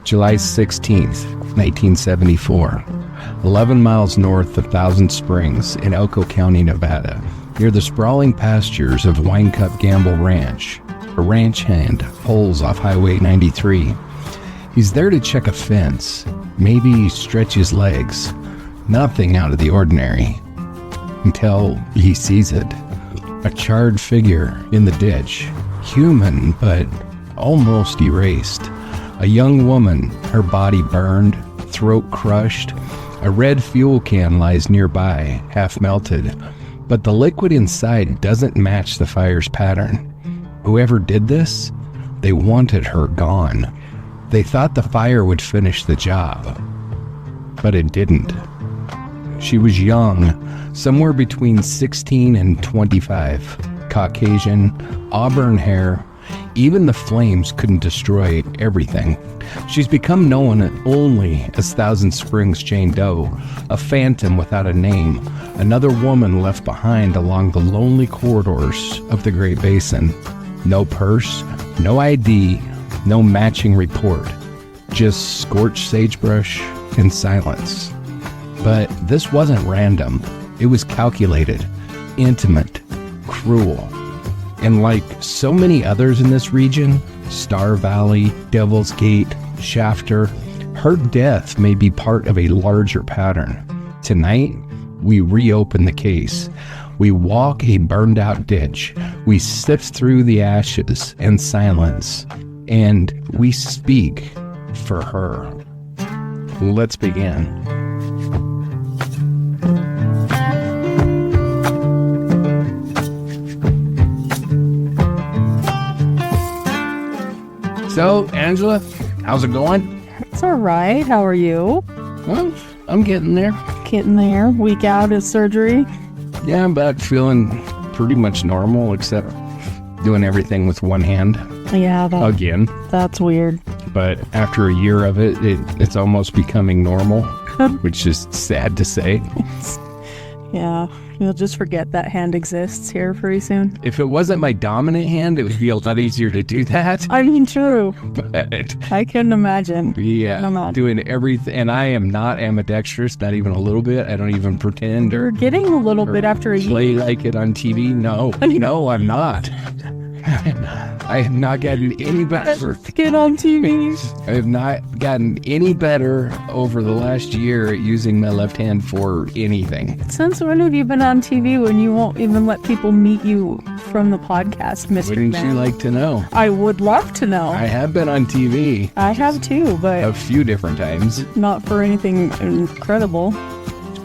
July 16th, 1974. 11 miles north of Thousand Springs in Elko County, Nevada, near the sprawling pastures of Wine Cup Gamble Ranch. A ranch hand pulls off Highway 93. He's there to check a fence, maybe stretch his legs. Nothing out of the ordinary. Until he sees it. A charred figure in the ditch. Human, but almost erased. A young woman, her body burned, throat crushed. A red fuel can lies nearby, half melted. But the liquid inside doesn't match the fire's pattern. Whoever did this, they wanted her gone. They thought the fire would finish the job. But it didn't. She was young, somewhere between 16 and 25. Caucasian, auburn hair. Even the flames couldn't destroy everything. She's become known only as Thousand Springs Jane Doe, a phantom without a name, another woman left behind along the lonely corridors of the Great Basin. No purse, no ID, no matching report, just scorched sagebrush and silence. But this wasn't random. It was calculated, intimate, cruel. And like so many others in this region, Star Valley, Devil's Gate, Shafter, her death may be part of a larger pattern. Tonight, we reopen the case. We walk a burned out ditch. We sift through the ashes and silence. And we speak for her. Let's begin. So, Angela, how's it going? It's all right. How are you? Well, I'm getting there. Getting there. Week out of surgery. Yeah, I'm about feeling pretty much normal, except doing everything with one hand. Yeah, Again. That's weird. But after a year of it's almost becoming normal, which is sad to say. Yeah, you'll just forget that hand exists here pretty soon. If it wasn't my dominant hand, it would be a lot easier to do that. I mean, true. But I couldn't imagine. yeah, doing everything. And I am not ambidextrous, not even a little bit. I don't even pretend You're getting a little bit after a play year. like it on TV. No, I'm not. I have not gotten any better. Get on TV. I have not gotten any better over the last year at using my left hand for anything. Since when have you been on TV when you won't even let people meet you from the podcast, Mr. Wouldn't Man? you like to know? I would love to know. I have been on TV I have too, but a few different times. not for anything incredible.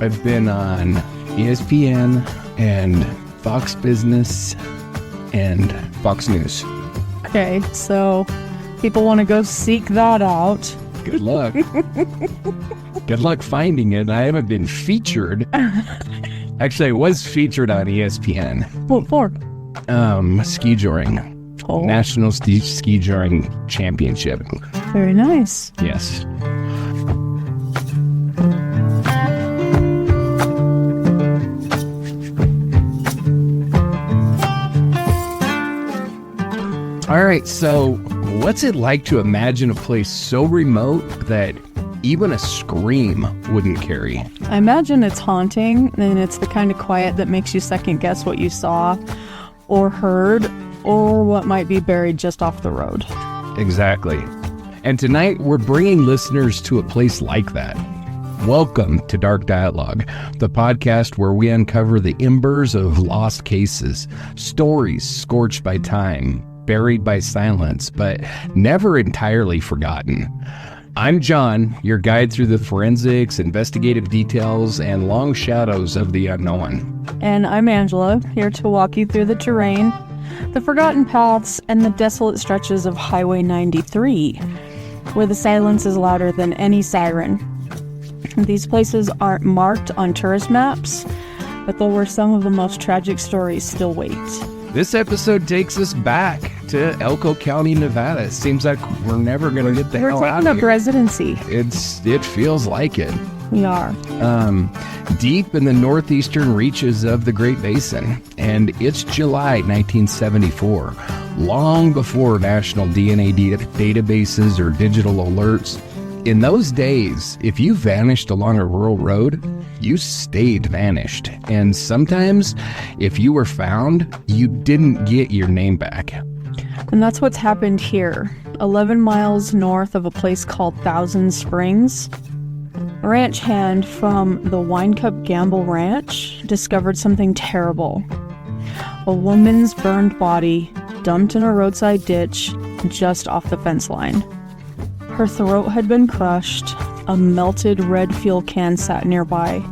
I've been on ESPN and Fox Business and Fox News. Okay, so people want to go seek that out. Good luck. Good luck finding it. I haven't been featured. Actually, I was featured on ESPN. What for? Ski joring. Oh, National Ski Joring Championship. very nice. Yes. All right, so what's it like to imagine a place so remote that even a scream wouldn't carry? I imagine it's haunting, and it's the kind of quiet that makes you second guess what you saw or heard or what might be buried just off the road. Exactly. And tonight we're bringing listeners to a place like that. Welcome to Dark Dialogue, the podcast where we uncover the embers of lost cases, stories scorched by time, buried by silence, but never entirely forgotten. I'm John, your guide through the forensics, investigative details, and long shadows of the unknown. And I'm Angela, here to walk you through the terrain, the forgotten paths, and the desolate stretches of Highway 93, where the silence is louder than any siren. These places aren't marked on tourist maps, but they're where some of the most tragic stories still wait. This episode takes us back to Elko County, Nevada. It seems like we're never going to get the hell We're out taking of up here. residency. It feels like it. We are. Deep in the northeastern reaches of the Great Basin. And it's July 1974. Long before national DNA databases or digital alerts, In those days, if you vanished along a rural road, you stayed vanished. And sometimes, if you were found, you didn't get your name back. And that's what's happened here, 11 miles north of a place called Thousand Springs. A ranch hand from the Wine Cup Gamble Ranch discovered something terrible. A woman's burned body dumped in a roadside ditch just off the fence line. Her throat had been crushed, a melted red fuel can sat nearby,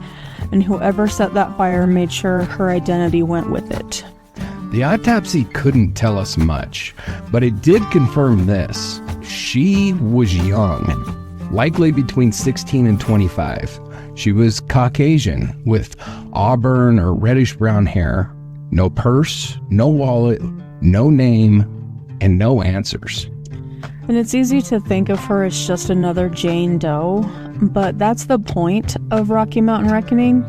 and whoever set that fire made sure her identity went with it. The autopsy couldn't tell us much, but it did confirm this. She was young, likely between 16 and 25. She was Caucasian, with auburn or reddish-brown hair, no purse, no wallet, no name, and no answers. And it's easy to think of her as just another Jane Doe, but that's the point of Rocky Mountain Reckoning.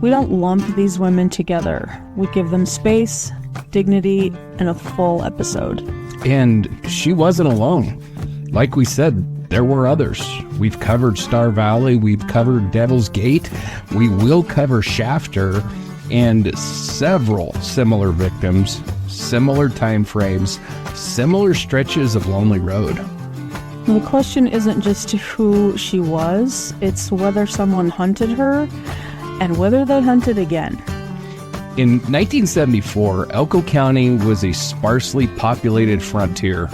We don't lump these women together. We give them space, dignity, and a full episode. And she wasn't alone. Like we said, there were others. We've covered Star Valley, we've covered Devil's Gate, we will cover Shafter, and several similar victims, similar time frames, similar stretches of lonely road. The question isn't just who she was, it's whether someone hunted her and whether they hunted again. In 1974, Elko County was a sparsely populated frontier,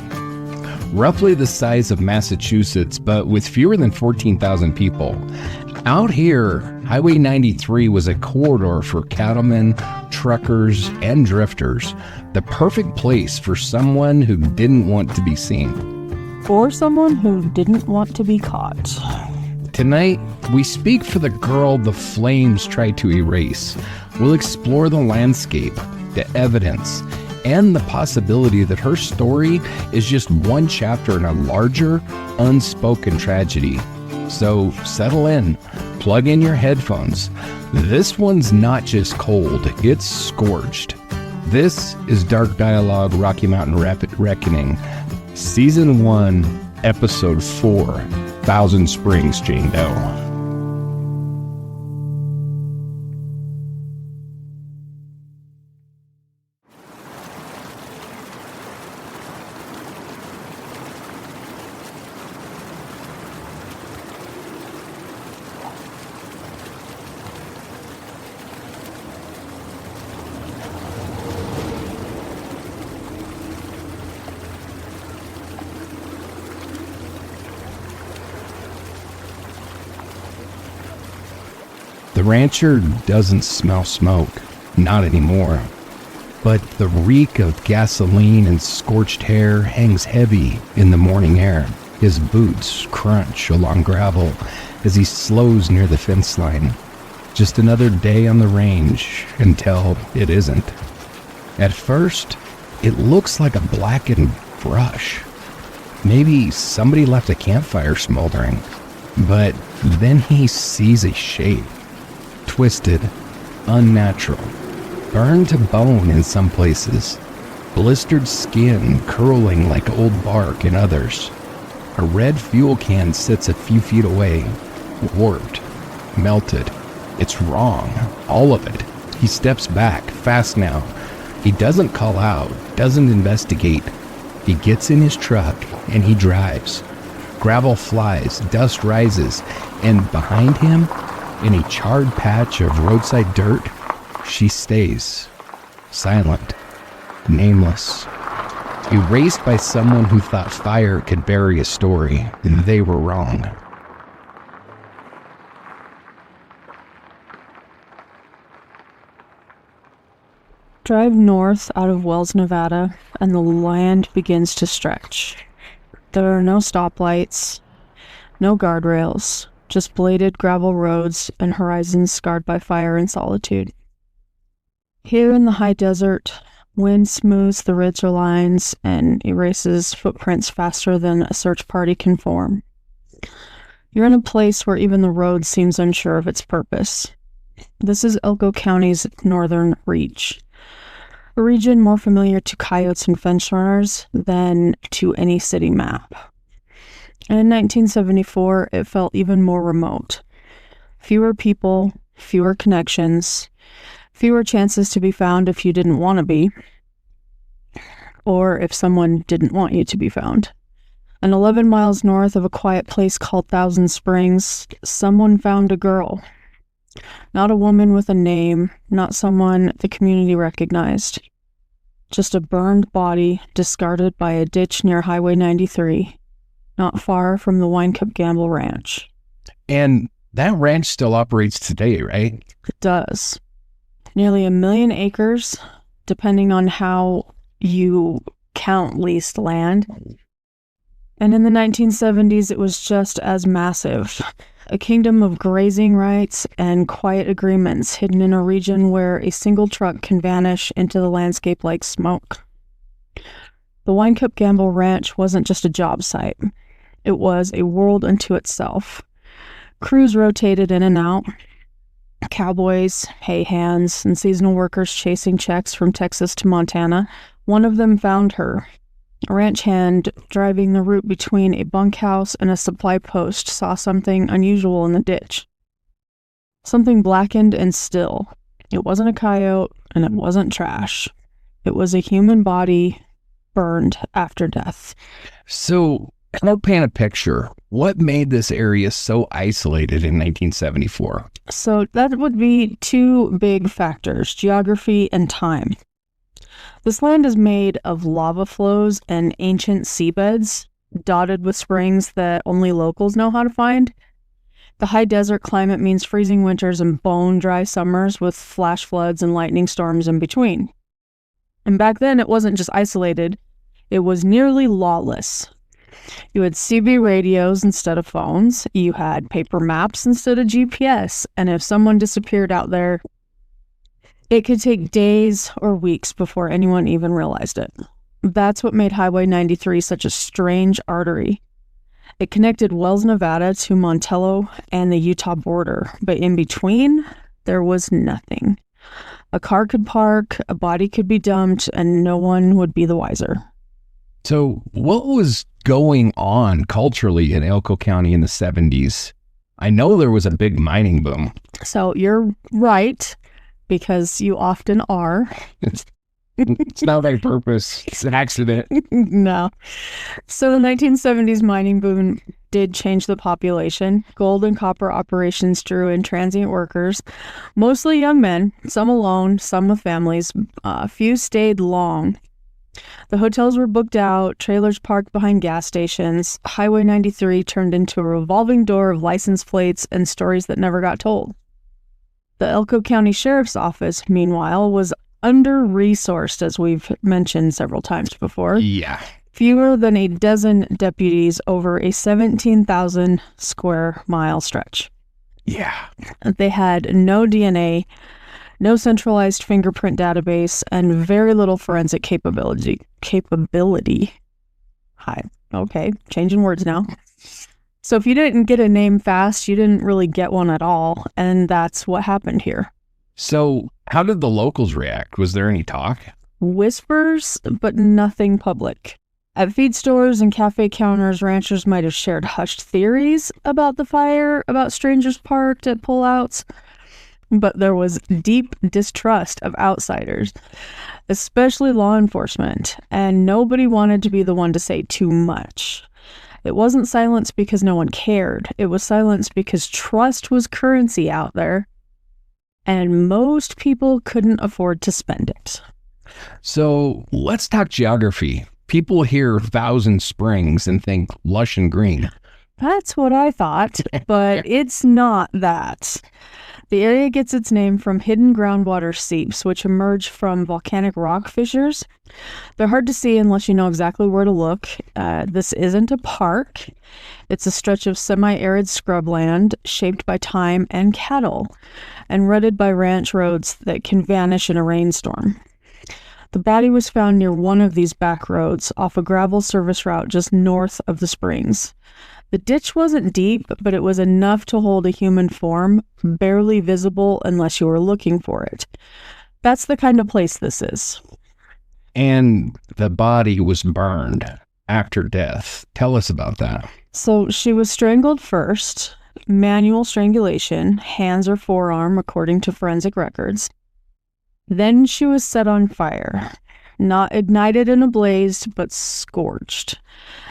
roughly the size of Massachusetts, but with fewer than 14,000 people. Out here, Highway 93 was a corridor for cattlemen, truckers, and drifters, the perfect place for someone who didn't want to be seen. Or someone who didn't want to be caught. Tonight, we speak for the girl the flames tried to erase. We'll explore the landscape, the evidence, and the possibility that her story is just one chapter in a larger, unspoken tragedy. So settle in, plug in your headphones. This one's not just cold, it's scorched. This is Dark Dialogue Rocky Mountain Reckoning, Season 1, Episode 4, Thousand Springs Jane Doe. The rancher doesn't smell smoke, not anymore. But the reek of gasoline and scorched hair hangs heavy in the morning air. His boots crunch along gravel as he slows near the fence line. Just another day on the range until it isn't. At first, it looks like a blackened brush. Maybe somebody left a campfire smoldering. But then he sees a shape. Twisted, unnatural, burned to bone in some places, blistered skin curling like old bark in others. A red fuel can sits a few feet away, warped, melted. It's wrong, all of it. He steps back, fast now. He doesn't call out, doesn't investigate. He gets in his truck and he drives. Gravel flies, dust rises, and behind him, in a charred patch of roadside dirt, she stays, silent, nameless, erased by someone who thought fire could bury a story. They were wrong. Drive north out of Wells, Nevada, and the land begins to stretch. There are no stoplights, no guardrails, just bladed gravel roads and horizons scarred by fire and solitude. Here in the high desert, wind smooths the ridge lines and erases footprints faster than a search party can form. You're in a place where even the road seems unsure of its purpose. This is Elko County's northern reach, a region more familiar to coyotes and fence runners than to any city map. And in 1974, it felt even more remote. Fewer people, fewer connections, fewer chances to be found if you didn't want to be, or if someone didn't want you to be found. And 11 miles north of a quiet place called Thousand Springs, someone found a girl. Not a woman with a name, not someone the community recognized. Just a burned body discarded by a ditch near Highway 93, not far from the Wine Cup Gamble Ranch. And that ranch still operates today, right? It does. Nearly 1 million acres, depending on how you count leased land. And in the 1970s, it was just as massive. A kingdom of grazing rights and quiet agreements hidden in a region where a single truck can vanish into the landscape like smoke. The Wine Cup Gamble Ranch wasn't just a job site. It was a world unto itself. Crews rotated in and out. Cowboys, hay hands, and seasonal workers chasing checks from Texas to Montana. One of them found her. A ranch hand driving the route between a bunkhouse and a supply post saw something unusual in the ditch. Something blackened and still. It wasn't a coyote, and it wasn't trash. It was a human body burned after death. So, help paint a picture. What made this area so isolated in 1974? So that would be two big factors, geography and time. This land is made of lava flows and ancient seabeds, dotted with springs that only locals know how to find. The high desert climate means freezing winters and bone-dry summers with flash floods and lightning storms in between. And back then, it wasn't just isolated, it was nearly lawless. You had CB radios instead of phones, you had paper maps instead of GPS, and if someone disappeared out there, it could take days or weeks before anyone even realized it. That's what made Highway 93 such a strange artery. It connected Wells, Nevada to Montello and the Utah border, but in between, there was nothing. A car could park, a body could be dumped, and no one would be the wiser. So, what was going on culturally in Elko County in the 70s? I know there was a big mining boom. So, you're right. Because you often are. It's not by purpose. It's an accident. No. So the 1970s mining boom did change the population. Gold and copper operations drew in transient workers, mostly young men, some alone, some with families. Few stayed long. The hotels were booked out, trailers parked behind gas stations. Highway 93 turned into a revolving door of license plates and stories that never got told. The Elko County Sheriff's Office, meanwhile, was under-resourced, as we've mentioned several times before. Yeah. Fewer than a dozen deputies over a 17,000 square mile stretch. Yeah. They had no DNA, no centralized fingerprint database, and very little forensic capability. Hi. Okay, changing words now. So if you didn't get a name fast, you didn't really get one at all, and that's what happened here. So how did the locals react? Was there any talk? Whispers, but nothing public. At feed stores and cafe counters, ranchers might have shared hushed theories about the fire, about strangers parked at pullouts, but there was deep distrust of outsiders, especially law enforcement, and nobody wanted to be the one to say too much. It wasn't silence because no one cared. It was silence because trust was currency out there, and most people couldn't afford to spend it. So let's talk geography. People hear Thousand Springs and think lush and green. That's what I thought, but it's not that. The area gets its name from hidden groundwater seeps, which emerge from volcanic rock fissures. They're hard to see unless you know exactly where to look. This isn't a park. It's a stretch of semi-arid scrubland shaped by time and cattle, and rutted by ranch roads that can vanish in a rainstorm. The body was found near one of these back roads off a gravel service route just north of the springs. The ditch wasn't deep, but it was enough to hold a human form, barely visible unless you were looking for it. That's the kind of place this is. And the body was burned after death. Tell us about that. So she was strangled first, manual strangulation, hands or forearm, according to forensic records. Then she was set on fire, not ignited in a blaze, but scorched,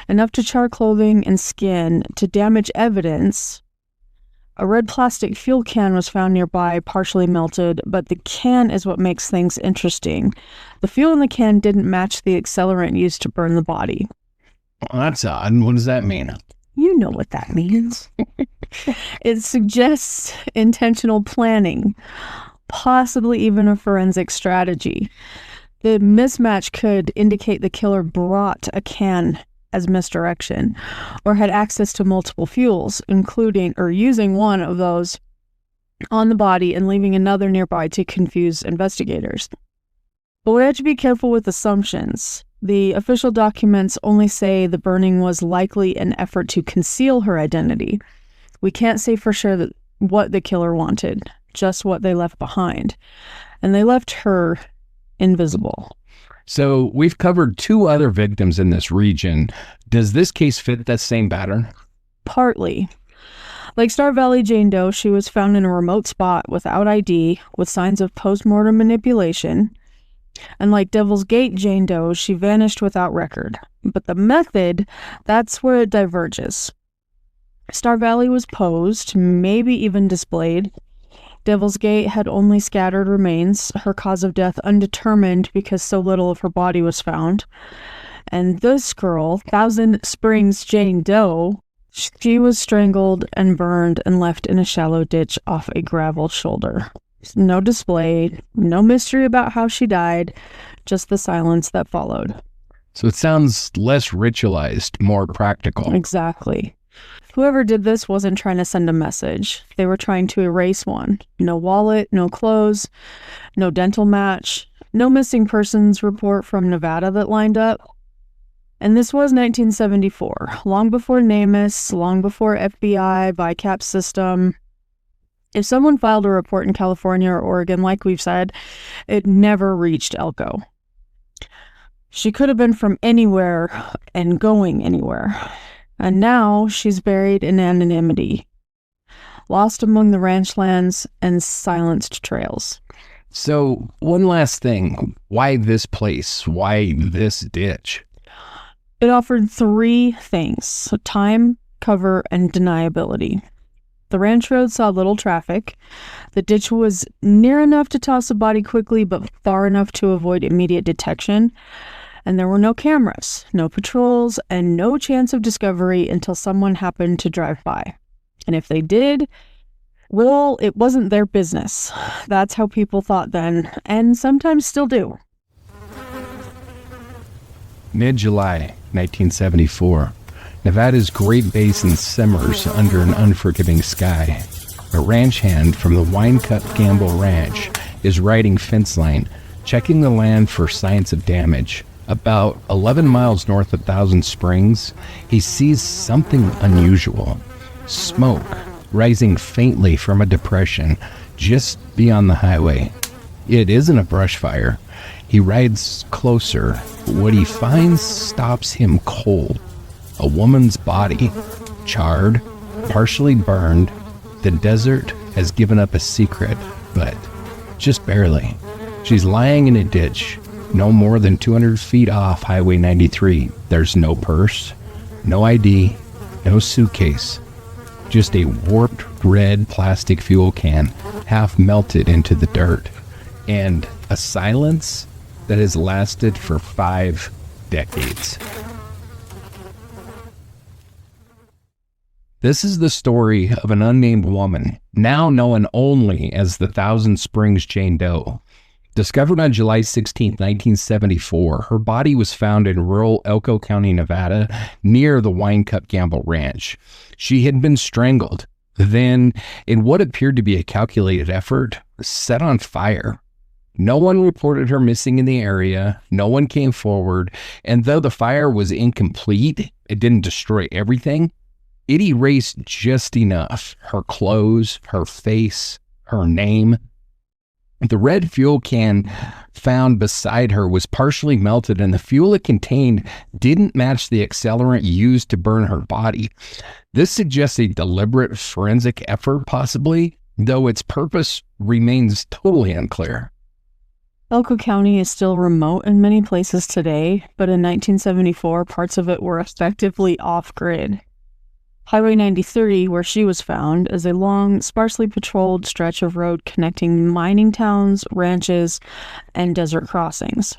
enough to char clothing and skin to damage evidence. A red plastic fuel can was found nearby, partially melted, but the can is what makes things interesting. The fuel in the can didn't match the accelerant used to burn the body. Well, that's odd. What does that mean? You know what that means. It suggests intentional planning, possibly even a forensic strategy. The mismatch could indicate the killer brought a can as misdirection, or had access to multiple fuels, including or using one of those on the body and leaving another nearby to confuse investigators. But we have to be careful with assumptions. The official documents only say the burning was likely an effort to conceal her identity. We can't say for sure that what the killer wanted, just what they left behind. And they left her invisible. So we've covered 2 other victims in this region. Does this case fit that same pattern? Partly. Like Star Valley Jane Doe, she was found in a remote spot without ID, with signs of post-mortem manipulation. And like Devil's Gate Jane Doe, she vanished without record. But the method, that's where it diverges. Star Valley was posed, maybe even displayed. Devil's Gate had only scattered remains, her cause of death undetermined because so little of her body was found. And this girl, Thousand Springs Jane Doe, she was strangled and burned and left in a shallow ditch off a gravel shoulder. No display, no mystery about how she died, just the silence that followed. So it sounds less ritualized, more practical. Exactly. Whoever did this wasn't trying to send a message. They were trying to erase one. No wallet, no clothes, no dental match, no missing persons report from Nevada that lined up. And this was 1974, long before NamUs, long before FBI, VICAP system. If someone filed a report in California or Oregon, like we've said, it never reached Elko. She could have been from anywhere and going anywhere. And now she's buried in anonymity, lost among the ranch lands and silenced trails. So one last thing. Why this place? Why this ditch? It offered 3 things: time, cover, and deniability. The ranch road saw little traffic. The ditch was near enough to toss a body quickly, but far enough to avoid immediate detection. And there were no cameras, no patrols, and no chance of discovery until someone happened to drive by. And if they did, well, it wasn't their business. That's how people thought then, and sometimes still do. Mid-July 1974. Nevada's Great Basin simmers under an unforgiving sky. A ranch hand from the Wine Cup Gamble Ranch is riding fence line, checking the land for signs of damage. About 11 miles north of Thousand Springs, he sees something unusual. Smoke rising faintly from a depression just beyond the highway. It isn't a brush fire. He rides closer. What he finds stops him cold. A woman's body, charred, partially burned. The desert has given up a secret, but just barely. She's lying in a ditch, no more than 200 feet off Highway 93. There's no purse, no ID, no suitcase. Just a warped red plastic fuel can, half melted into the dirt. And a silence that has lasted for 5 decades. This is the story of an unnamed woman, now known only as the Thousand Springs Jane Doe. Discovered on July 16, 1974, her body was found in rural Elko County, Nevada, near the Wine Cup Gamble Ranch. She had been strangled, then, in what appeared to be a calculated effort, set on fire. No one reported her missing in the area, no one came forward, and though the fire was incomplete, it didn't destroy everything, it erased just enough. Her clothes, her face, her name. The red fuel can found beside her was partially melted, and the fuel it contained didn't match the accelerant used to burn her body. This suggests a deliberate forensic effort, possibly, though its purpose remains totally unclear. Elko County is still remote in many places today, but in 1974, parts of it were effectively off-grid. Highway 93, where she was found, is a long, sparsely patrolled stretch of road connecting mining towns, ranches, and desert crossings.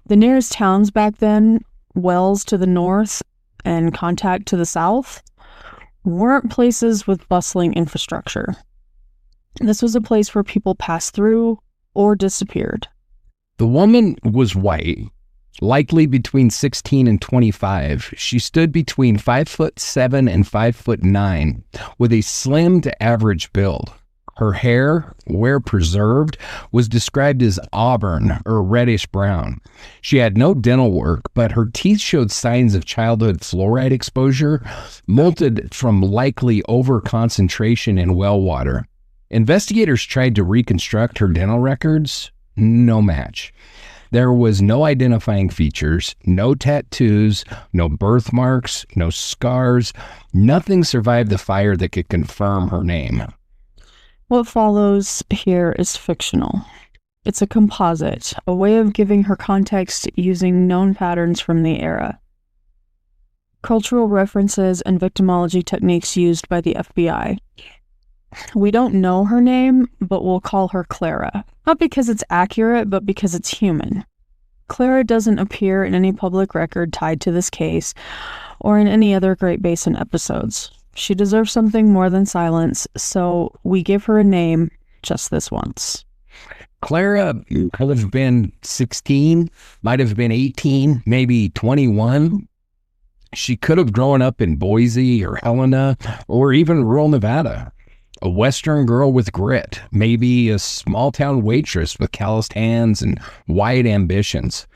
The nearest towns back then, Wells to the north and Contact to the south, weren't places with bustling infrastructure. This was a place where people passed through or disappeared. The woman was white, likely between 16 and 25. She stood between 5'7" and 5'9", with a slim to average build. Her hair, where preserved, was described as auburn or reddish brown. She had no dental work, but her teeth showed signs of childhood fluoride exposure, molted from likely overconcentration in well water. Investigators tried to reconstruct her dental records. No match. There was no identifying features, no tattoos, no birthmarks, no scars. Nothing survived the fire that could confirm her name. What follows here is fictional. It's a composite, a way of giving her context using known patterns from the era. Cultural references and victimology techniques used by the FBI. We don't know her name, but we'll call her Clara. Not because it's accurate, but because it's human. Clara doesn't appear in any public record tied to this case or in any other Great Basin episodes. She deserves something more than silence, so we give her a name just this once. Clara could have been 16, might have been 18, maybe 21. She could have grown up in Boise or Helena or even rural Nevada. A Western girl with grit, maybe a small-town waitress with calloused hands and wide ambitions.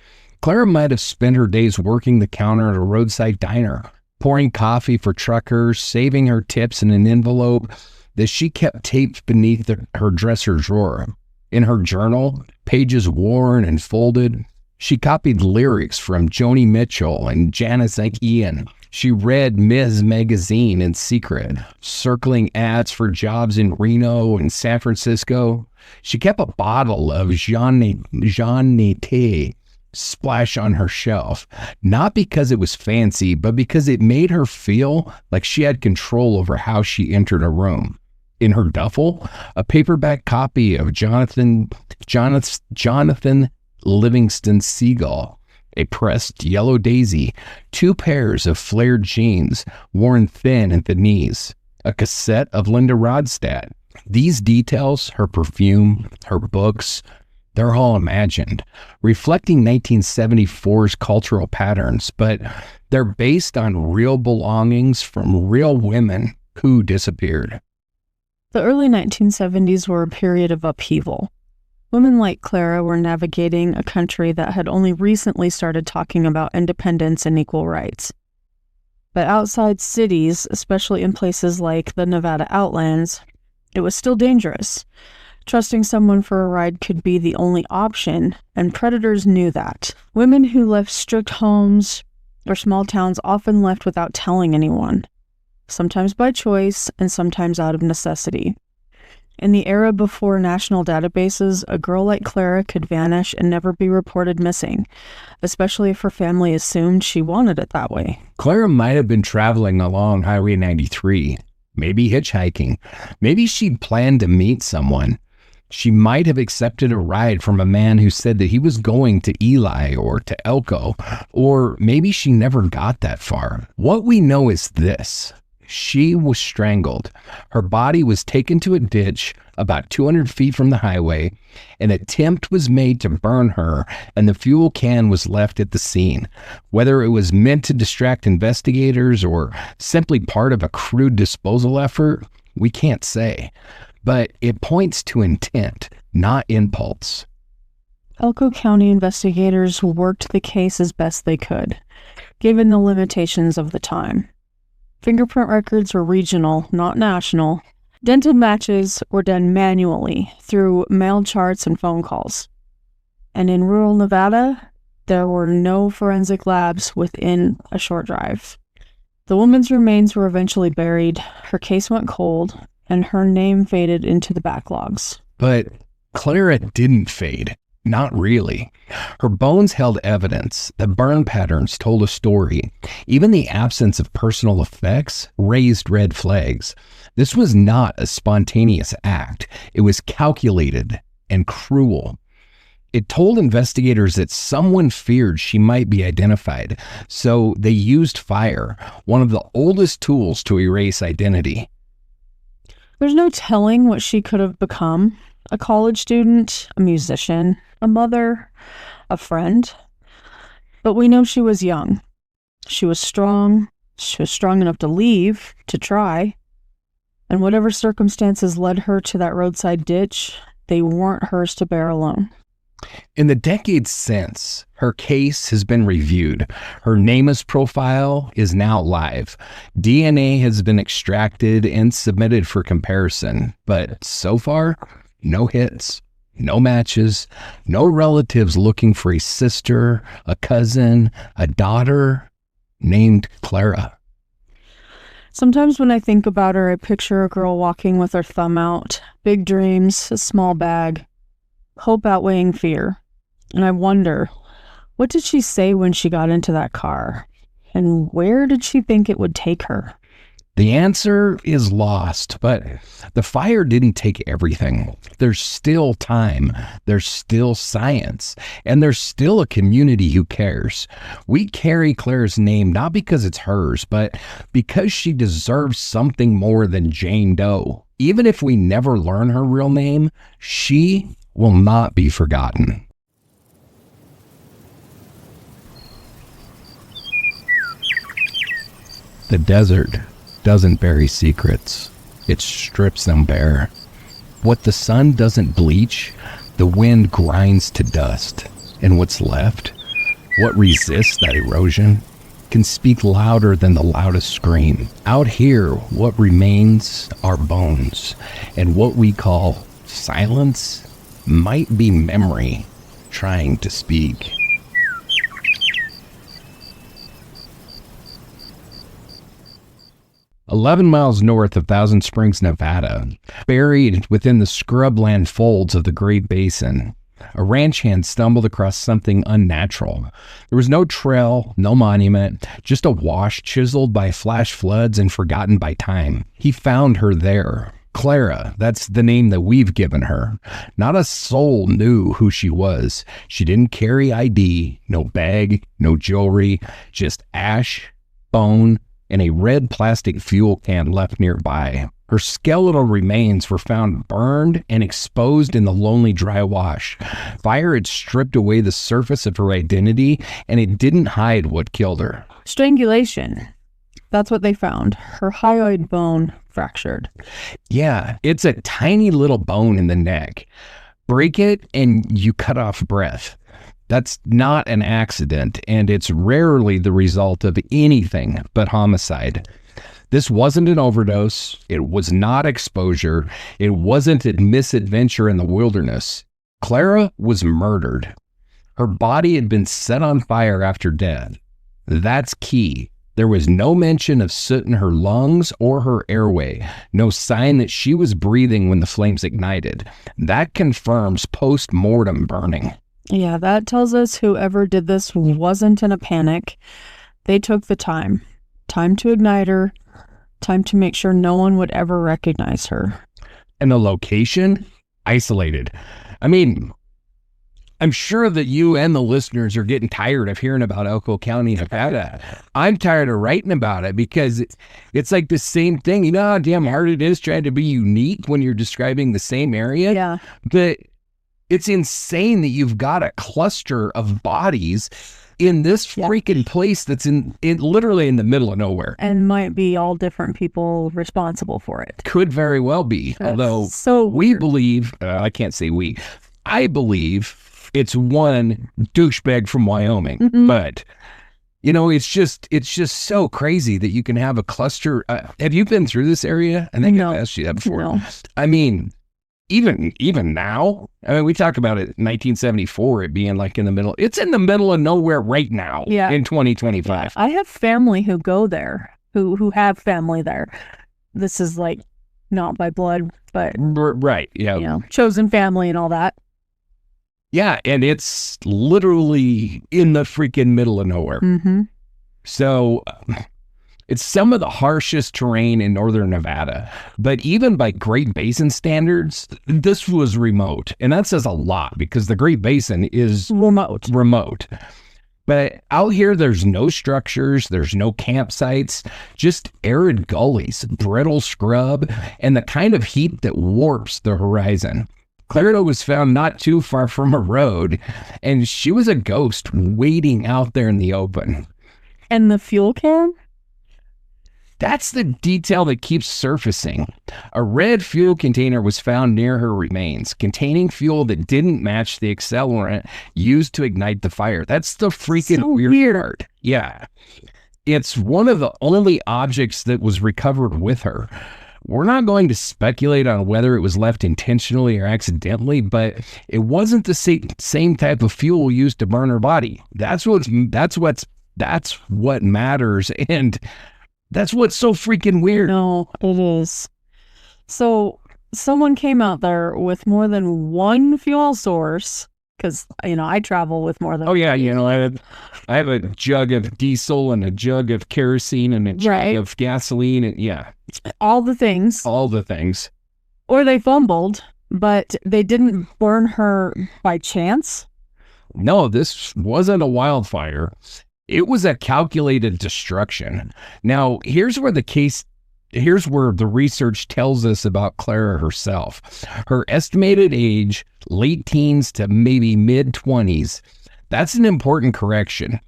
Clara might have spent her days working the counter at a roadside diner, pouring coffee for truckers, saving her tips in an envelope that she kept taped beneath her dresser drawer. In her journal, pages worn and folded, she copied lyrics from Joni Mitchell and Janis Ian. She read Ms. Magazine in secret, circling ads for jobs in Reno and San Francisco. She kept a bottle of Jean Tea splash on her shelf, not because it was fancy, but because it made her feel like she had control over how she entered a room. In her duffel, a paperback copy of Jonathan Livingston Seagull, a pressed yellow daisy, 2 pairs of flared jeans worn thin at the knees, a cassette of Linda Ronstadt. These details, her perfume, her books, they're all imagined, reflecting 1974's cultural patterns, but they're based on real belongings from real women who disappeared. The early 1970s were a period of upheaval. Women like Clara were navigating a country that had only recently started talking about independence and equal rights. But outside cities, especially in places like the Nevada Outlands, it was still dangerous. Trusting someone for a ride could be the only option, and predators knew that. Women who left strict homes or small towns often left without telling anyone, sometimes by choice and sometimes out of necessity. In the era before national databases, a girl like Clara could vanish and never be reported missing, especially if her family assumed she wanted it that way. Clara might have been traveling along Highway 93, maybe hitchhiking. Maybe she'd planned to meet someone. She might have accepted a ride from a man who said that he was going to Eli or to Elko, or maybe she never got that far. What we know is this. She was strangled. Her body was taken to a ditch about 200 feet from the highway. An attempt was made to burn her, and the fuel can was left at the scene. Whether it was meant to distract investigators or simply part of a crude disposal effort, we can't say. But it points to intent, not impulse. Elko County investigators worked the case as best they could, given the limitations of the time. Fingerprint records were regional, not national. Dental matches were done manually through mail charts and phone calls. And in rural Nevada, there were no forensic labs within a short drive. The woman's remains were eventually buried, her case went cold, and her name faded into the backlogs. But Clara didn't fade. Not really. Her bones held evidence. The burn patterns told a story. Even the absence of personal effects raised red flags. This was not a spontaneous act. It was calculated and cruel. It told investigators that someone feared she might be identified, so they used fire, one of the oldest tools to erase identity. There's no telling what she could have become. A college student, a musician, a mother, a friend. But we know she was young. She was strong. She was strong enough to leave, to try. And whatever circumstances led her to that roadside ditch, they weren't hers to bear alone. In the decades since, her case has been reviewed. Her NamUs profile is now live. DNA has been extracted and submitted for comparison. But so far, no hits, no matches, no relatives looking for a sister, a cousin, a daughter named Clara. Sometimes when I think about her, I picture a girl walking with her thumb out, big dreams, a small bag, hope outweighing fear. And I wonder, what did she say when she got into that car? And where did she think it would take her? The answer is lost, but the fire didn't take everything. There's still time, there's still science, and there's still a community who cares. We carry Clara's name not because it's hers, but because she deserves something more than Jane Doe. Even if we never learn her real name, she will not be forgotten. The desert doesn't bury secrets. It strips them bare. What the sun doesn't bleach, the wind grinds to dust. And what's left, what resists that erosion, can speak louder than the loudest scream. Out here, what remains are bones. And what we call silence might be memory trying to speak. "11 miles north of Thousand Springs, Nevada, buried within the scrubland folds of the Great Basin, a ranch hand stumbled across something unnatural. There was no trail, no monument, just a wash chiseled by flash floods and forgotten by time. He found her there. Clara, that's the name that we've given her. Not a soul knew who she was. She didn't carry ID, no bag, no jewelry, just ash, bone, and a red plastic fuel can left nearby. Her skeletal remains were found burned and exposed in the lonely dry wash. Fire had stripped away the surface of her identity, and it didn't hide what killed her. Strangulation. That's what they found. Her hyoid bone fractured. Yeah, it's a tiny little bone in the neck. Break it and you cut off breath. That's not an accident, and it's rarely the result of anything but homicide. This wasn't an overdose. It was not exposure. It wasn't a misadventure in the wilderness. Clara was murdered. Her body had been set on fire after death. That's key. There was no mention of soot in her lungs or her airway, no sign that she was breathing when the flames ignited. That confirms post-mortem burning. Yeah, that tells us whoever did this wasn't in a panic. They took the time. Time to ignite her. Time to make sure no one would ever recognize her. And the location? Isolated. I mean, I'm sure that you and the listeners are getting tired of hearing about Elko County, Nevada. I'm tired of writing about it because it's like the same thing. You know how damn hard it is trying to be unique when you're describing the same area? Yeah. But it's insane that you've got a cluster of bodies in this freaking place that's in literally in the middle of nowhere. And might be all different people responsible for it. Could very well be. That's although so we weird. believe, I can't say we, I believe it's one douchebag from Wyoming. Mm-hmm. But, you know, it's just so crazy that you can have a cluster. Have you been through this area? I think No. I've asked you that before. No. I mean, even now, I mean, we talk about it 1974, it being like in the middle. It's in the middle of nowhere right now in 2025. I have family who go there, who have family there. This is like not by blood, but right. Yeah. You know, chosen family and all that. Yeah. And it's literally in the freaking middle of nowhere. Mm-hmm. So it's some of the harshest terrain in northern Nevada, but even by Great Basin standards, this was remote. And that says a lot because the Great Basin is remote. But out here, there's no structures, there's no campsites, just arid gullies, brittle scrub, and the kind of heat that warps the horizon. Clara was found not too far from a road, and she was a ghost waiting out there in the open. And the fuel can? That's the detail that keeps surfacing. A red fuel container was found near her remains, containing fuel that didn't match the accelerant used to ignite the fire. That's the freaking weird part. Yeah. It's one of the only objects that was recovered with her. We're not going to speculate on whether it was left intentionally or accidentally, but it wasn't the same type of fuel used to burn her body. That's what matters, and that's what's so freaking weird. No, it is. So someone came out there with more than one fuel source, because, you know, I travel with more than Oh, yeah, you know, I have a jug of diesel and a jug of kerosene and a jug of gasoline, and all the things. Or they fumbled, but they didn't burn her by chance. No, this wasn't a wildfire. It was a calculated destruction. Now, here's where the research tells us about Clara herself. Her estimated age, late teens to maybe mid-20s. That's an important correction.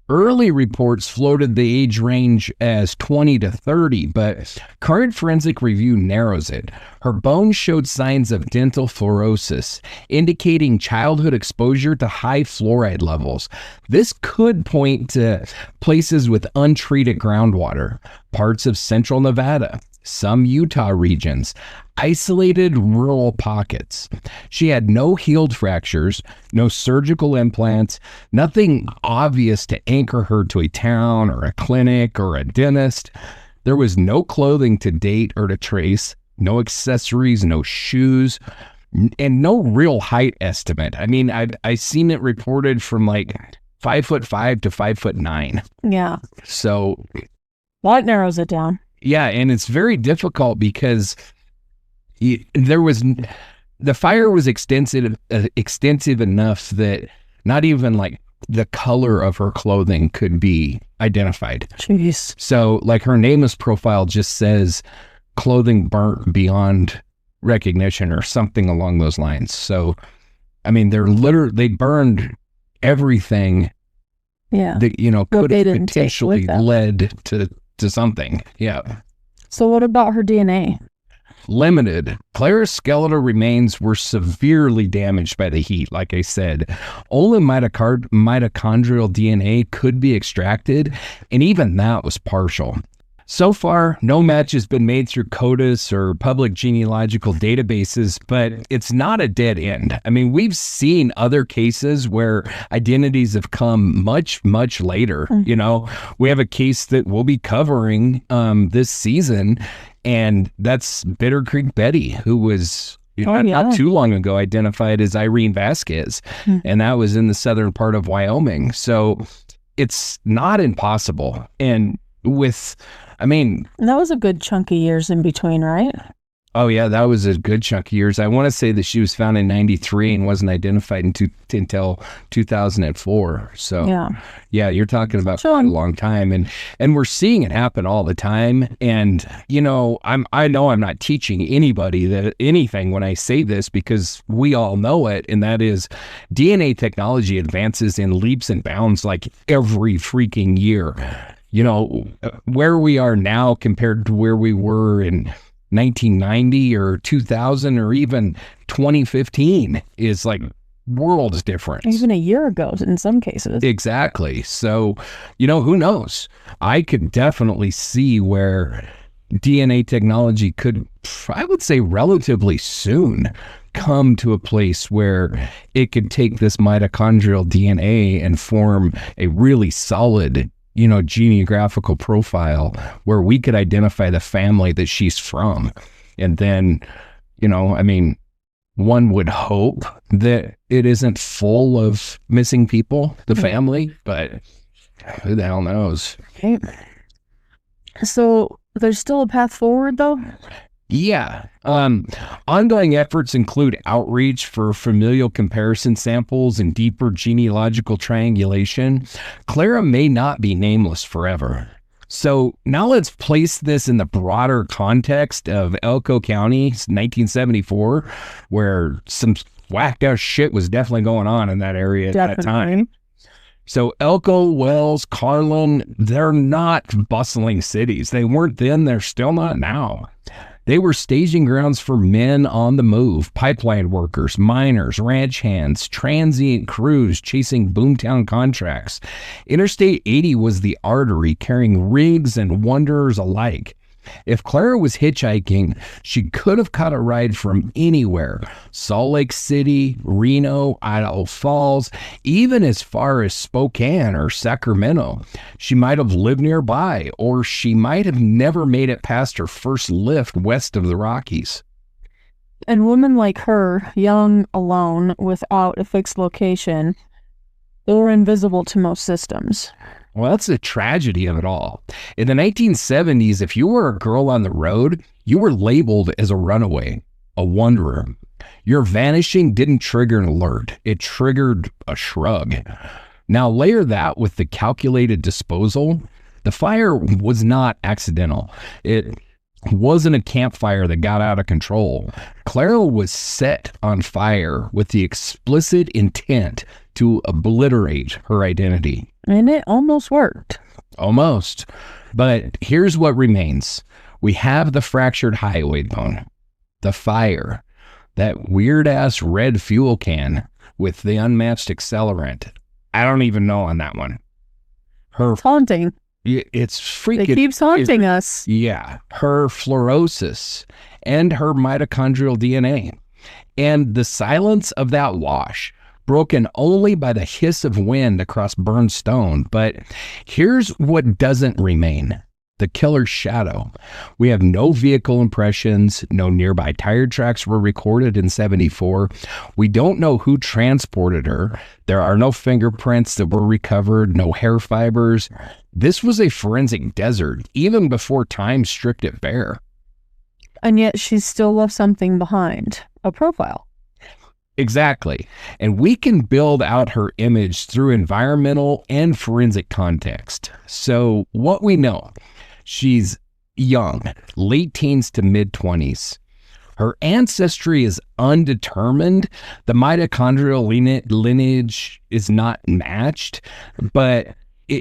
Early reports floated the age range as 20 to 30, but current forensic review narrows it. Her bones showed signs of dental fluorosis, indicating childhood exposure to high fluoride levels. This could point to places with untreated groundwater, parts of central Nevada, some Utah regions, isolated rural pockets. She had no healed fractures, no surgical implants, nothing obvious to anchor her to a town or a clinic or a dentist. There was no clothing to date or to trace, no accessories, no shoes, and no real height estimate. I mean, I've seen it reported from like 5'5" to 5'9". Yeah. So that narrows it down. Yeah, and it's very difficult because the fire was extensive enough that not even like the color of her clothing could be identified. Jeez. So like her NamUs profile just says clothing burnt beyond recognition or something along those lines. So, I mean, they burned everything. Yeah. That, you know, could have potentially led to something. Yeah. So what about her DNA? Limited. Clara's skeletal remains were severely damaged by the heat, like I said. Only mitochondrial DNA could be extracted, and even that was partial. So far, no match has been made through CODIS or public genealogical databases, but it's not a dead end. I mean, we've seen other cases where identities have come much, much later. Mm-hmm. You know, we have a case that we'll be covering this season, and that's Bitter Creek Betty, who was not too long ago identified as Irene Vasquez, and that was in the southern part of Wyoming. So it's not impossible. And that was a good chunk of years in between, right? Oh, yeah, that was a good chunk of years. I want to say that she was found in 93 and wasn't identified until 2004. So, yeah, you're talking about a long time. And we're seeing it happen all the time. And, you know, I know I'm not teaching anybody anything when I say this because we all know it. And that is DNA technology advances in leaps and bounds like every freaking year. You know, where we are now compared to where we were in 1990 or 2000 or even 2015 is like worlds difference. Even a year ago in some cases. Exactly. So, you know, who knows? I could definitely see where DNA technology could, I would say, relatively soon come to a place where it could take this mitochondrial DNA and form a really solid, geographical profile where we could identify the family that she's from. And then, one would hope that it isn't full of missing people, the family, but who the hell knows? Okay. So there's still a path forward, though? Yeah. Ongoing efforts include outreach for familial comparison samples and deeper genealogical triangulation. Clara may not be nameless forever. So now let's place this in the broader context of Elko County, 1974, where some whacked out shit was definitely going on in that area at that time. So Elko, Wells, Carlin, they're not bustling cities. They weren't then, they're still not now. They were staging grounds for men on the move, pipeline workers, miners, ranch hands, transient crews chasing boomtown contracts. Interstate 80 was the artery carrying rigs and wanderers alike. If Clara was hitchhiking, she could have caught a ride from anywhere. Salt Lake City, Reno, Idaho Falls, even as far as Spokane or Sacramento. She might have lived nearby, or she might have never made it past her first lift west of the Rockies. And women like her, young, alone, without a fixed location, they were invisible to most systems. Well, that's the tragedy of it all. In the 1970s, if you were a girl on the road, you were labeled as a runaway, a wanderer. Your vanishing didn't trigger an alert. It triggered a shrug. Now layer that with the calculated disposal. The fire was not accidental. It wasn't a campfire that got out of control. Clara was set on fire with the explicit intent to obliterate her identity. And it almost worked. Almost. But here's what remains. We have the fractured hyoid bone, the fire, that weird-ass red fuel can with the unmatched accelerant. I don't even know on that one. It's haunting. It's freaking... It keeps haunting us. Yeah. Her fluorosis and her mitochondrial DNA. And the silence of that wash, broken only by the hiss of wind across burned stone. But here's what doesn't remain. The killer's shadow. We have no vehicle impressions. No nearby tire tracks were recorded in 74. We don't know who transported her. There are no fingerprints that were recovered, no hair fibers. This was a forensic desert, even before time stripped it bare. And yet she still left something behind. A profile. Exactly. And we can build out her image through environmental and forensic context. So what we know, she's young, late teens to mid-20s. Her ancestry is undetermined. The mitochondrial lineage is not matched, but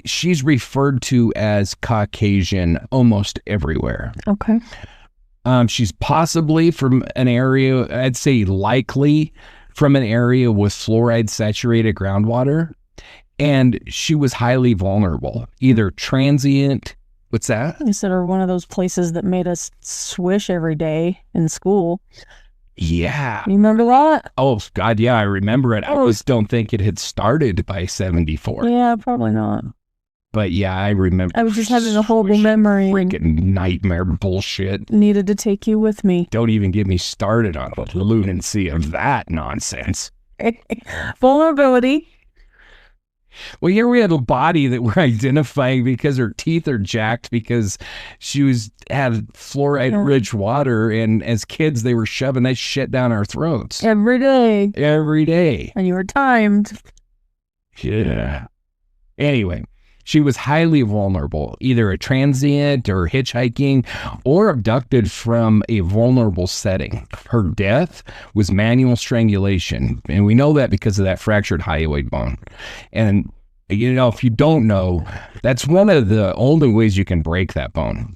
she's referred to as Caucasian almost everywhere. Okay. She's possibly from an area, I'd say likely from an area with fluoride-saturated groundwater, and she was highly vulnerable, either transient. What's that? You said, or one of those places that made us swish every day in school. Yeah. You remember that? Oh, God, yeah, I remember it. I just don't think it had started by 74. Yeah, probably not. But yeah, I remember. I was just having a horrible memory. Freaking nightmare bullshit. Needed to take you with me. Don't even get me started on the lunacy of that nonsense. Vulnerability. Well, here we have a body that we're identifying because her teeth are jacked because she had fluoride-rich water, and as kids, they were shoving that shit down our throats. Every day. Every day. And you were timed. Yeah. Anyway. She was highly vulnerable, either a transient or hitchhiking or abducted from a vulnerable setting. Her death was manual strangulation, and we know that because of that fractured hyoid bone. And, if you don't know, that's one of the only ways you can break that bone.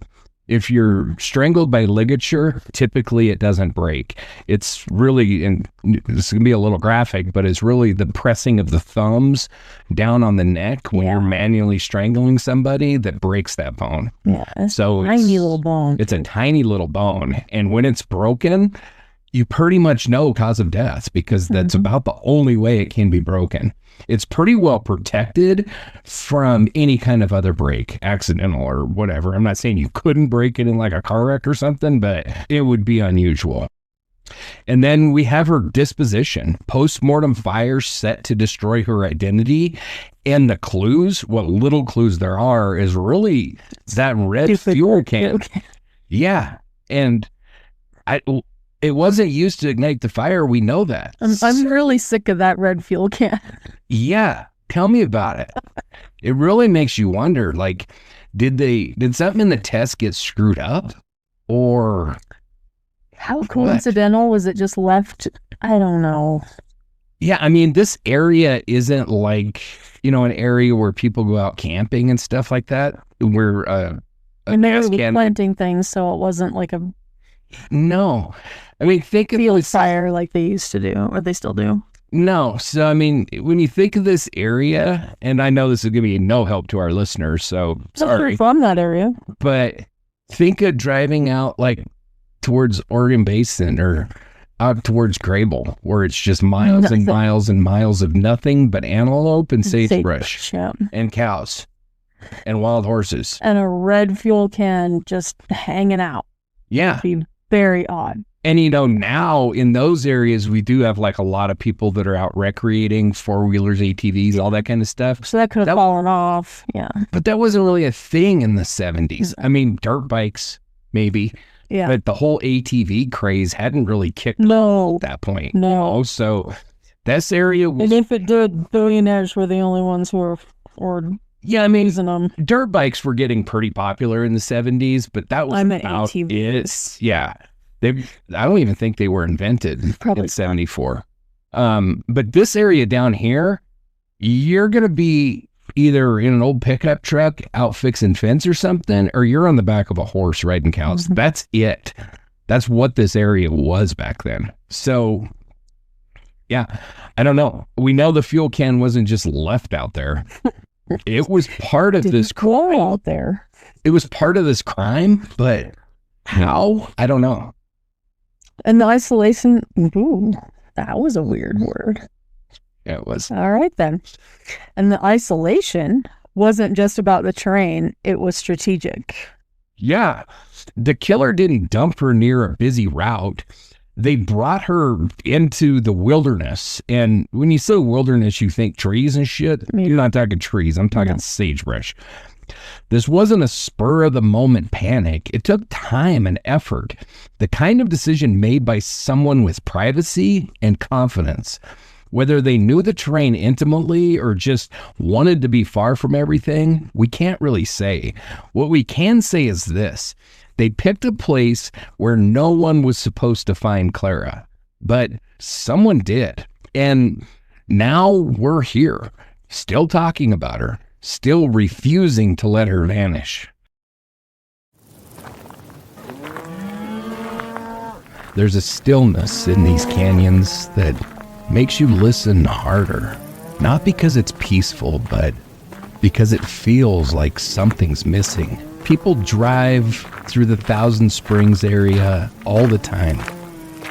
If you're strangled by ligature, typically it doesn't break. It's really, and this can be a little graphic, but it's really the pressing of the thumbs down on the neck when you're manually strangling somebody that breaks that bone. Yeah, it's so a tiny little bone. It's a tiny little bone. And when it's broken, you pretty much know cause of death because that's about the only way it can be broken. It's pretty well protected from any kind of other break, accidental or whatever. I'm not saying you couldn't break it in like a car wreck or something, but it would be unusual. And then we have her disposition, post-mortem fire set to destroy her identity. And the clues, what little clues there are, is really that red fuel can. Yeah. And it wasn't used to ignite the fire. We know that. I'm really sick of that red fuel can. Yeah. Tell me about it. It really makes you wonder, like, did something in the test get screwed up? Or how coincidental was it just left? I don't know. Yeah, I mean, this area isn't like, an area where people go out camping and stuff like that. Where and they were planting things, so it wasn't like a no. I mean, think of field fire like they used to do, or they still do. No. So, I mean, when you think of this area, and I know this is going to be no help to our listeners, so sorry. From that area. But think of driving out like towards Oregon Basin or out towards Grable, where it's just miles and miles and miles of nothing but antelope and sagebrush and cows and wild horses. And a red fuel can just hanging out. Yeah. It'd be very odd. And, now in those areas, we do have like a lot of people that are out recreating, four-wheelers, ATVs, all that kind of stuff. So that could have fallen off. Yeah. But that wasn't really a thing in the 70s. I mean, dirt bikes, maybe. Yeah. But the whole ATV craze hadn't really kicked at that point. No. So this area was... And if it did, billionaires were the only ones who were yeah, I mean, using them. Dirt bikes were getting pretty popular in the 70s, but that was about ATVs. it. Yeah. I don't even think they were invented in 74. But this area down here, you're going to be either in an old pickup truck out fixing fence or something, or you're on the back of a horse riding cows. That's it. That's what this area was back then. So, yeah, I don't know. We know the fuel can wasn't just left out there. It was part of this crime out there. It was part of this crime, but how? I don't know. And the isolation, that was a weird word. Yeah, it was. All right, then. And the isolation wasn't just about the terrain. It was strategic. Yeah. The killer didn't dump her near a busy route. They brought her into the wilderness. And when you say wilderness, you think trees and shit. You're not talking trees. I'm talking sagebrush. This wasn't a spur-of-the-moment panic. It took time and effort, the kind of decision made by someone with privacy and confidence. Whether they knew the terrain intimately or just wanted to be far from everything, we can't really say. What we can say is this. They picked a place where no one was supposed to find Clara, but someone did. And now we're here, still talking about her, still refusing to let her vanish. There's a stillness in these canyons that makes you listen harder. Not because it's peaceful, but because it feels like something's missing. People drive through the Thousand Springs area all the time.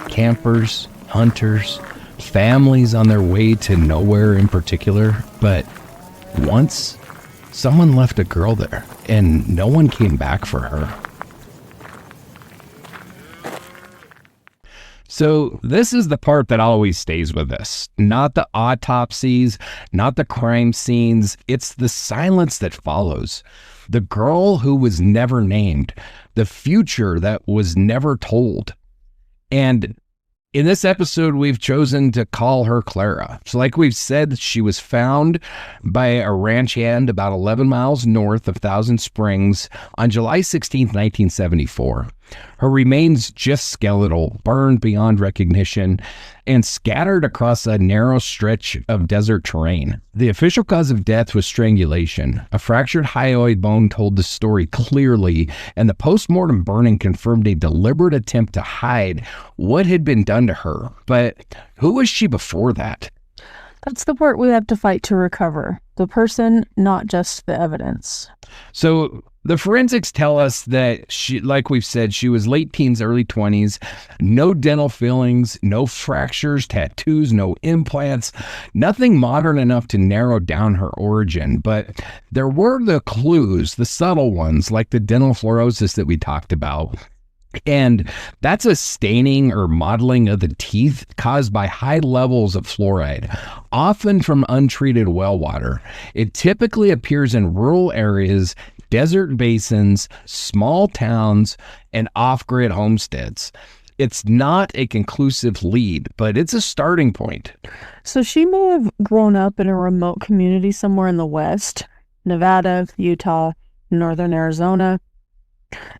Campers, hunters, families on their way to nowhere in particular. But once, someone left a girl there, and no one came back for her. So this is the part that always stays with us. Not the autopsies, not the crime scenes. It's the silence that follows. The girl who was never named. The future that was never told. And in this episode, we've chosen to call her Clara. So like we've said, she was found by a ranch hand about 11 miles north of Thousand Springs on July 16th, 1974. Her remains just skeletal, burned beyond recognition, and scattered across a narrow stretch of desert terrain. The official cause of death was strangulation. A fractured hyoid bone told the story clearly, and the post-mortem burning confirmed a deliberate attempt to hide what had been done to her. But who was she before that? That's the part we have to fight to recover. The person, not just the evidence. So the forensics tell us that she, like we've said, she was late teens, early 20s, no dental fillings, no fractures, tattoos, no implants, nothing modern enough to narrow down her origin. But there were the clues, the subtle ones, like the dental fluorosis that we talked about. And that's a staining or mottling of the teeth caused by high levels of fluoride, often from untreated well water. It typically appears in rural areas, desert basins, small towns, and off-grid homesteads. It's not a conclusive lead, but it's a starting point. So she may have grown up in a remote community somewhere in the West, Nevada, Utah, northern Arizona.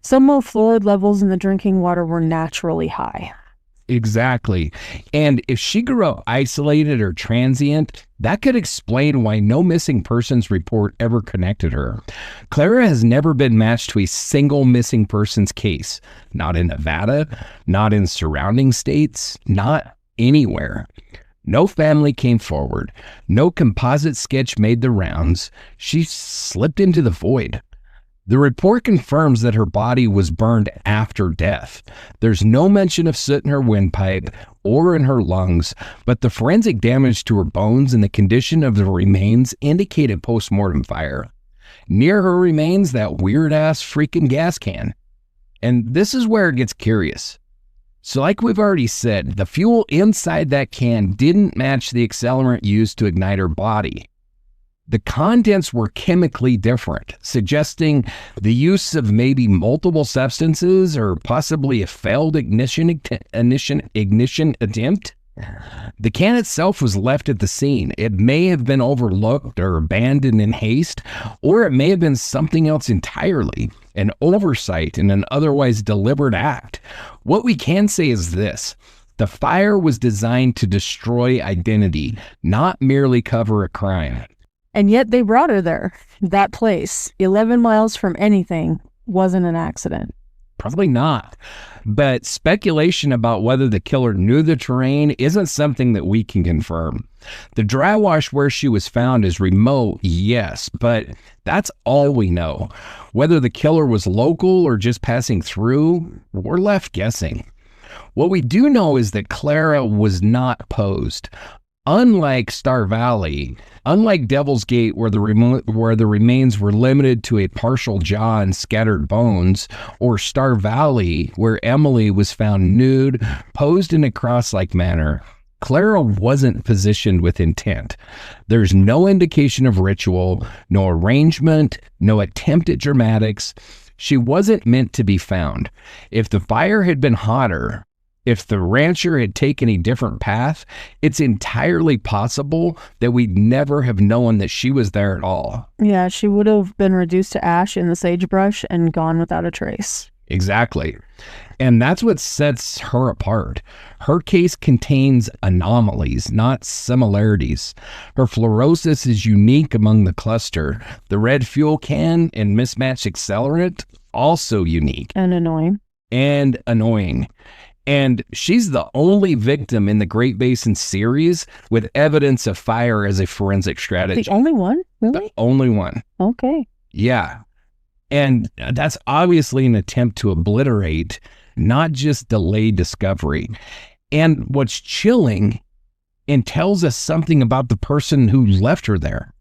Some low fluoride levels in the drinking water were naturally high. Exactly. And if she grew up isolated or transient, that could explain why no missing persons report ever connected her. Clara has never been matched to a single missing persons case. Not in Nevada, not in surrounding states, not anywhere. No family came forward. No composite sketch made the rounds. She slipped into the void. The report confirms that her body was burned after death. There's no mention of soot in her windpipe or in her lungs, but the forensic damage to her bones and the condition of the remains indicated post-mortem fire. Near her remains that weird-ass freaking gas can. And this is where it gets curious. So like we've already said, the fuel inside that can didn't match the accelerant used to ignite her body. The contents were chemically different, suggesting the use of maybe multiple substances or possibly a failed ignition attempt. The can itself was left at the scene. It may have been overlooked or abandoned in haste, or it may have been something else entirely, an oversight in an otherwise deliberate act. What we can say is this: the fire was designed to destroy identity, not merely cover a crime. And yet they brought her there. That place, 11 miles from anything, wasn't an accident. Probably not. But speculation about whether the killer knew the terrain isn't something that we can confirm. The dry wash where she was found is remote, yes, but that's all we know. Whether the killer was local or just passing through, we're left guessing. What we do know is that Clara was not posed. Unlike Star Valley, unlike Devil's Gate, where the remains were limited to a partial jaw and scattered bones, or Star Valley, where Emily was found nude, posed in a cross-like manner, Clara wasn't positioned with intent. There's no indication of ritual, no arrangement, no attempt at dramatics. She wasn't meant to be found. If the fire had been hotter, if the rancher had taken a different path, it's entirely possible that we'd never have known that she was there at all. Yeah, she would have been reduced to ash in the sagebrush and gone without a trace. Exactly. And that's what sets her apart. Her case contains anomalies, not similarities. Her fluorosis is unique among the cluster. The red fuel can and mismatched accelerant, also unique. And annoying. And she's the only victim in the Great Basin series with evidence of fire as a forensic strategy. The only one? Really? The only one. Okay. Yeah. And that's obviously an attempt to obliterate, not just delay discovery. And what's chilling and tells us something about the person who left her there.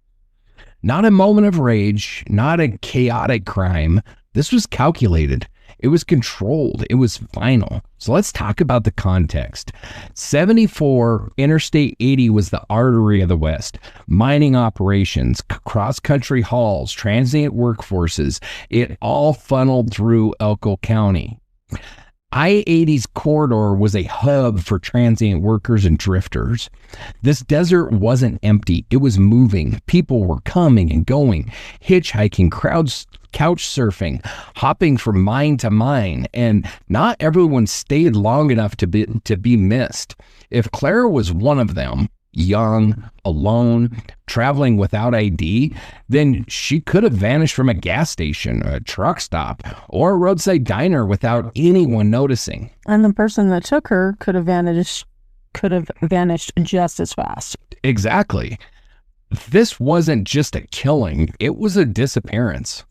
Not a moment of rage, not a chaotic crime. This was calculated. It was controlled. It was final. So let's talk about the context. 74 Interstate 80 was the artery of the West. Mining operations, cross-country hauls, transient workforces, it all funneled through Elko County. I-80's corridor was a hub for transient workers and drifters. This desert wasn't empty. It was moving. People were coming and going, hitchhiking, crowds couch surfing, hopping from mine to mine, and not everyone stayed long enough to be missed. If Clara was one of them, young, alone, traveling without ID, then she could have vanished from a gas station, a truck stop, or a roadside diner without anyone noticing. And the person that took her could have vanished just as fast. Exactly. This wasn't just a killing, it was a disappearance.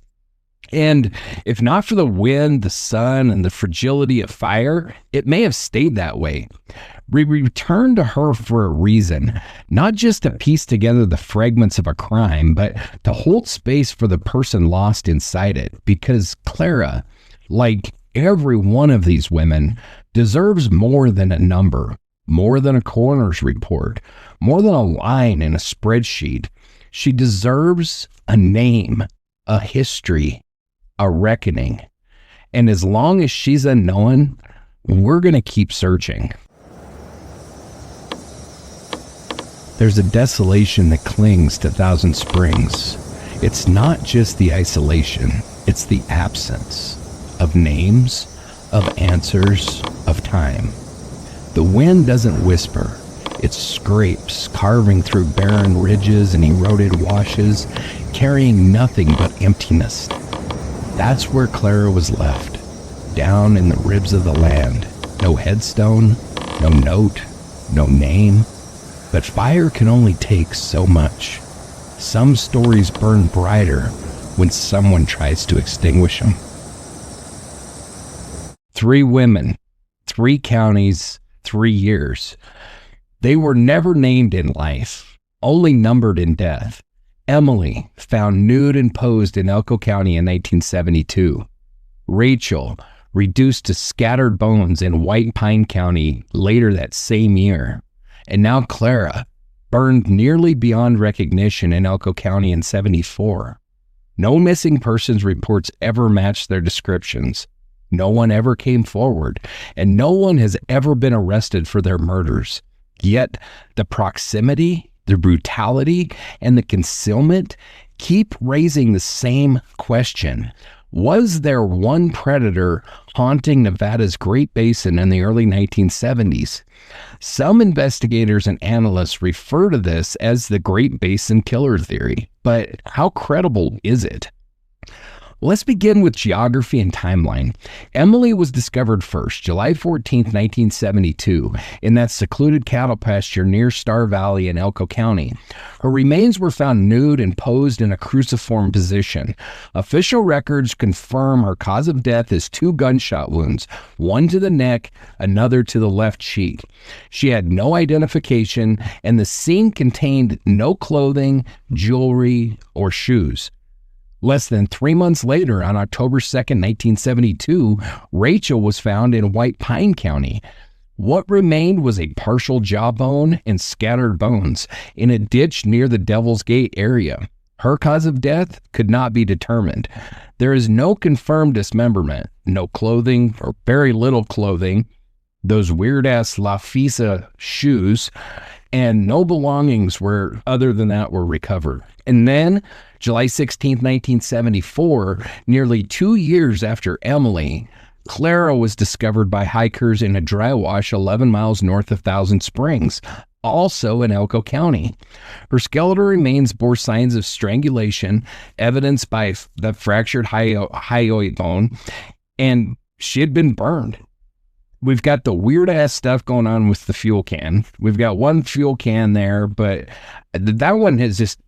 And if not for the wind, the sun, and the fragility of fire, it may have stayed that way. We returned to her for a reason, not just to piece together the fragments of a crime, but to hold space for the person lost inside it. Because Clara, like every one of these women, deserves more than a number, more than a coroner's report, more than a line in a spreadsheet. She deserves a name, a history, a reckoning. And as long as she's unknown, we're going to keep searching. There's a desolation that clings to Thousand Springs. It's not just the isolation, it's the absence of names, of answers, of time. The wind doesn't whisper. It scrapes, carving through barren ridges and eroded washes, carrying nothing but emptiness. That's where Clara was left, down in the ribs of the land. No headstone, no note, no name. But fire can only take so much. Some stories burn brighter when someone tries to extinguish them. 3 women, 3 counties, 3 years. They were never named in life, only numbered in death. Emily, found nude and posed in Elko County in 1972. Rachel, reduced to scattered bones in White Pine County later that same year. And now Clara, burned nearly beyond recognition in Elko County in 74. No missing persons reports ever matched their descriptions. No one ever came forward, and no one has ever been arrested for their murders. Yet the proximity, the brutality, and the concealment keep raising the same question. Was there one predator haunting Nevada's Great Basin in the early 1970s? Some investigators and analysts refer to this as the Great Basin killer theory, but how credible is it? Let's begin with geography and timeline. Emily was discovered first, July 14, 1972, in that secluded cattle pasture near Star Valley in Elko County. Her remains were found nude and posed in a cruciform position. Official records confirm her cause of death is 2 gunshot wounds, one to the neck, another to the left cheek. She had no identification, and the scene contained no clothing, jewelry, or shoes. Less than 3 months later, on October 2nd, 1972, Rachel was found in White Pine County. What remained was a partial jawbone and scattered bones in a ditch near the Devil's Gate area. Her cause of death could not be determined. There is no confirmed dismemberment, no clothing or very little clothing, those weird-ass La Fisa shoes, and no belongings other than that were recovered. And then, July 16, 1974, nearly 2 years after Emily, Clara was discovered by hikers in a dry wash 11 miles north of Thousand Springs, also in Elko County. Her skeletal remains bore signs of strangulation, evidenced by the fractured hyoid bone, and she had been burned. We've got the weird-ass stuff going on with the fuel can. We've got one fuel can there, but that one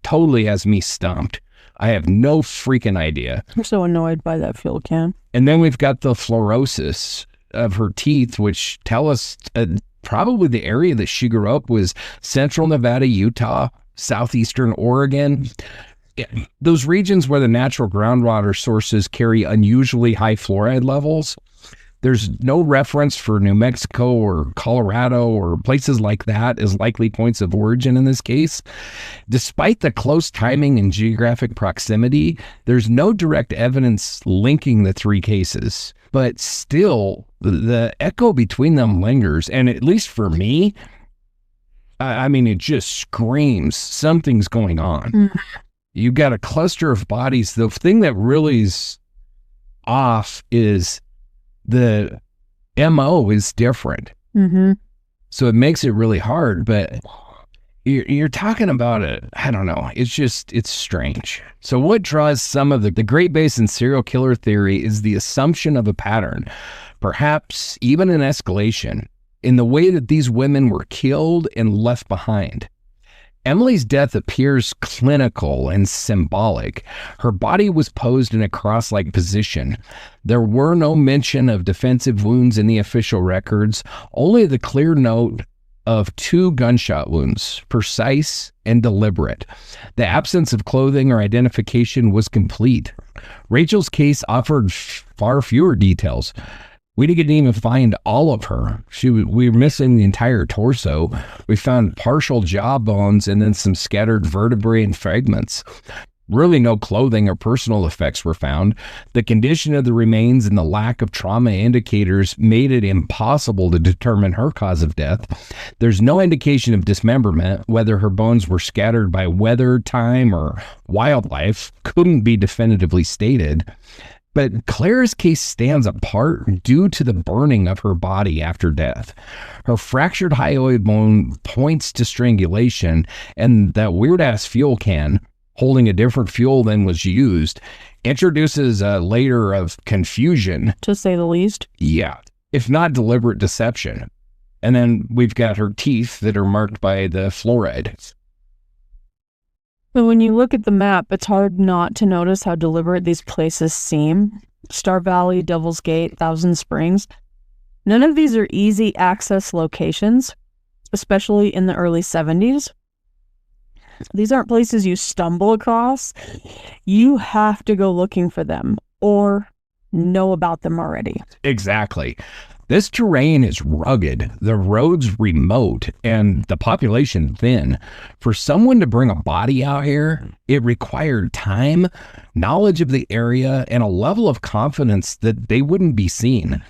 totally has me stumped. I have no freaking idea. I'm so annoyed by that fuel can. And then we've got the fluorosis of her teeth, which tell us probably the area that she grew up was central Nevada, Utah, southeastern Oregon. Those regions where the natural groundwater sources carry unusually high fluoride levels. There's no reference for New Mexico or Colorado or places like that as likely points of origin in this case. Despite the close timing and geographic proximity, there's no direct evidence linking the 3 cases. But still, the echo between them lingers, and at least for me, I mean, it just screams something's going on. You've got a cluster of bodies. The thing that really is off is the MO is different. Mm-hmm. So it makes it really hard, but you're talking about it. I don't know. It's strange. So what draws some of the Great Basin serial killer theory is the assumption of a pattern, perhaps even an escalation, in the way that these women were killed and left behind. Emily's death appears clinical and symbolic. Her body was posed in a cross-like position. There were no mention of defensive wounds in the official records, only the clear note of 2 gunshot wounds, precise and deliberate. The absence of clothing or identification was complete. Rachel's case offered far fewer details. We didn't even find all of her. We were missing the entire torso. We found partial jaw bones and then some scattered vertebrae and fragments. Really no clothing or personal effects were found. The condition of the remains and the lack of trauma indicators made it impossible to determine her cause of death. There's no indication of dismemberment. Whether her bones were scattered by weather, time, or wildlife couldn't be definitively stated. But Clara's case stands apart due to the burning of her body after death. Her fractured hyoid bone points to strangulation, and that weird-ass fuel can, holding a different fuel than was used, introduces a layer of confusion. To say the least. Yeah, if not deliberate deception. And then we've got her teeth that are marked by the fluoride. But when you look at the map, it's hard not to notice how deliberate these places seem. Star Valley, Devil's Gate, Thousand Springs. None of these are easy access locations, especially in the early 70s. These aren't places you stumble across. You have to go looking for them or know about them already. Exactly. This terrain is rugged, the roads remote, and the population thin. For someone to bring a body out here, it required time, knowledge of the area, and a level of confidence that they wouldn't be seen.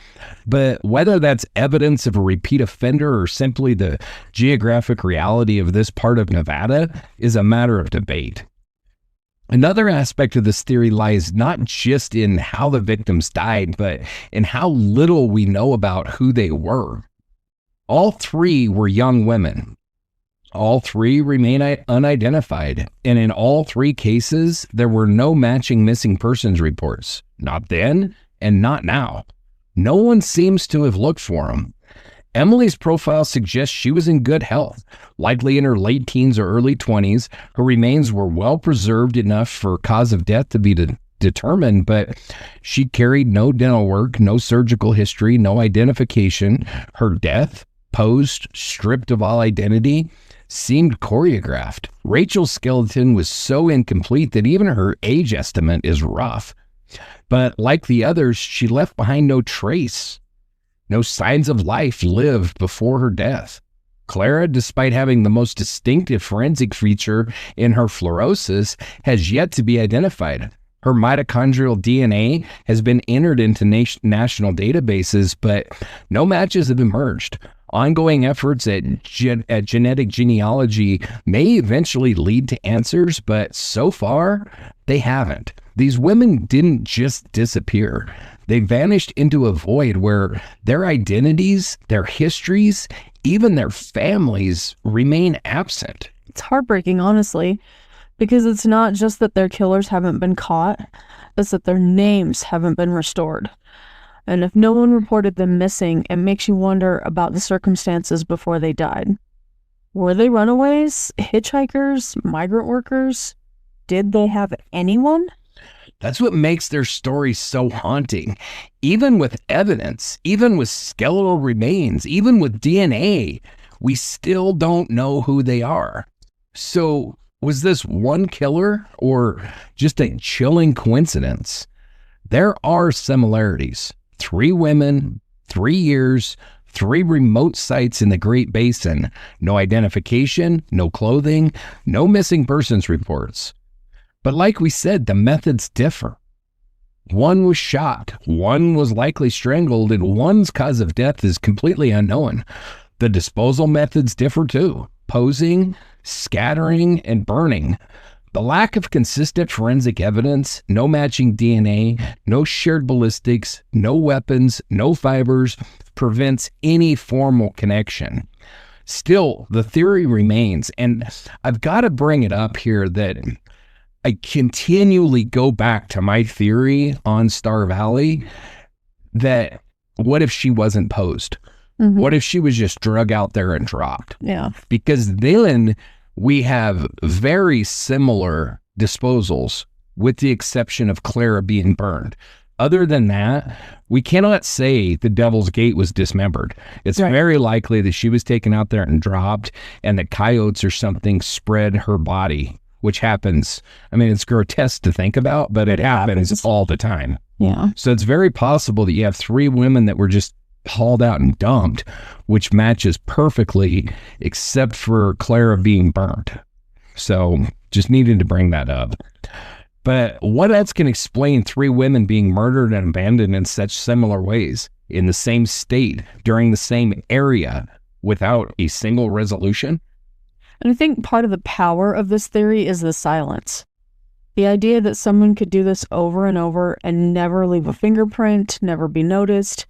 But whether that's evidence of a repeat offender or simply the geographic reality of this part of Nevada is a matter of debate. Another aspect of this theory lies not just in how the victims died, but in how little we know about who they were. All 3 were young women. All 3 remain unidentified, and in all 3 cases, there were no matching missing persons reports. Not then, and not now. No one seems to have looked for them. Emily's profile suggests she was in good health, likely in her late teens or early 20s. Her remains were well preserved enough for cause of death to be determined, but she carried no dental work, no surgical history, no identification. Her death, posed, stripped of all identity, seemed choreographed. Rachel's skeleton was so incomplete that even her age estimate is rough. But like the others, she left behind no trace. No signs of life lived before her death. Clara, despite having the most distinctive forensic feature in her fluorosis, has yet to be identified. Her mitochondrial DNA has been entered into national databases, but no matches have emerged. Ongoing efforts at genetic genealogy may eventually lead to answers, but so far, they haven't. These women didn't just disappear. They vanished into a void where their identities, their histories, even their families remain absent. It's heartbreaking, honestly, because it's not just that their killers haven't been caught, it's that their names haven't been restored. And if no one reported them missing, it makes you wonder about the circumstances before they died. Were they runaways, hitchhikers, migrant workers? Did they have anyone? That's what makes their story so haunting. Even with evidence, even with skeletal remains, even with DNA, we still don't know who they are. So, was this one killer or just a chilling coincidence? There are similarities. 3 women, 3 years, 3 remote sites in the Great Basin. No identification, no clothing, no missing persons reports. But like we said, the methods differ. One was shot, one was likely strangled, and one's cause of death is completely unknown. The disposal methods differ too. Posing, scattering, and burning. The lack of consistent forensic evidence, no matching DNA, no shared ballistics, no weapons, no fibers, prevents any formal connection. Still, the theory remains, and I've got to bring it up here that I continually go back to my theory on Star Valley that what if she wasn't posed? Mm-hmm. What if she was just drug out there and dropped? Yeah. Because then we have very similar disposals with the exception of Clara being burned. Other than that, we cannot say the Devil's Gate was dismembered. It's right. very likely that she was taken out there and dropped, and that coyotes or something spread her body, which happens. I mean, it's grotesque to think about, but it happens all the time. Yeah. So it's very possible that you have 3 women that were just hauled out and dumped, which matches perfectly, except for Clara being burnt. So just needed to bring that up. But what else can explain 3 women being murdered and abandoned in such similar ways in the same state during the same area without a single resolution? And I think part of the power of this theory is the silence. The idea that someone could do this over and over and never leave a fingerprint, never be noticed,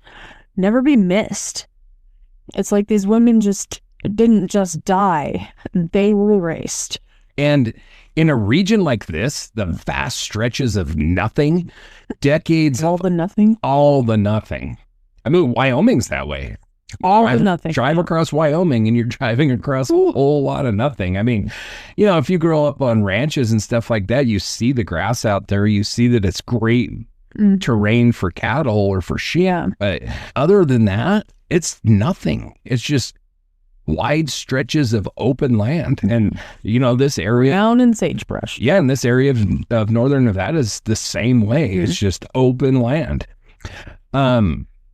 never be missed. It's like these women didn't just die, they were erased. And in a region like this, the vast stretches of nothing, decades... All the nothing? All the nothing. I mean, Wyoming's that way. All the nothing. Drive across Wyoming and you're driving across a whole lot of nothing. I mean, you know, if you grow up on ranches and stuff like that, you see the grass out there. You see that it's great terrain for cattle or for sheep. Yeah. But other than that, it's nothing. It's just wide stretches of open land. And, you know, this area... Down in sagebrush. Yeah, and this area of northern Nevada is the same way. It's just open land.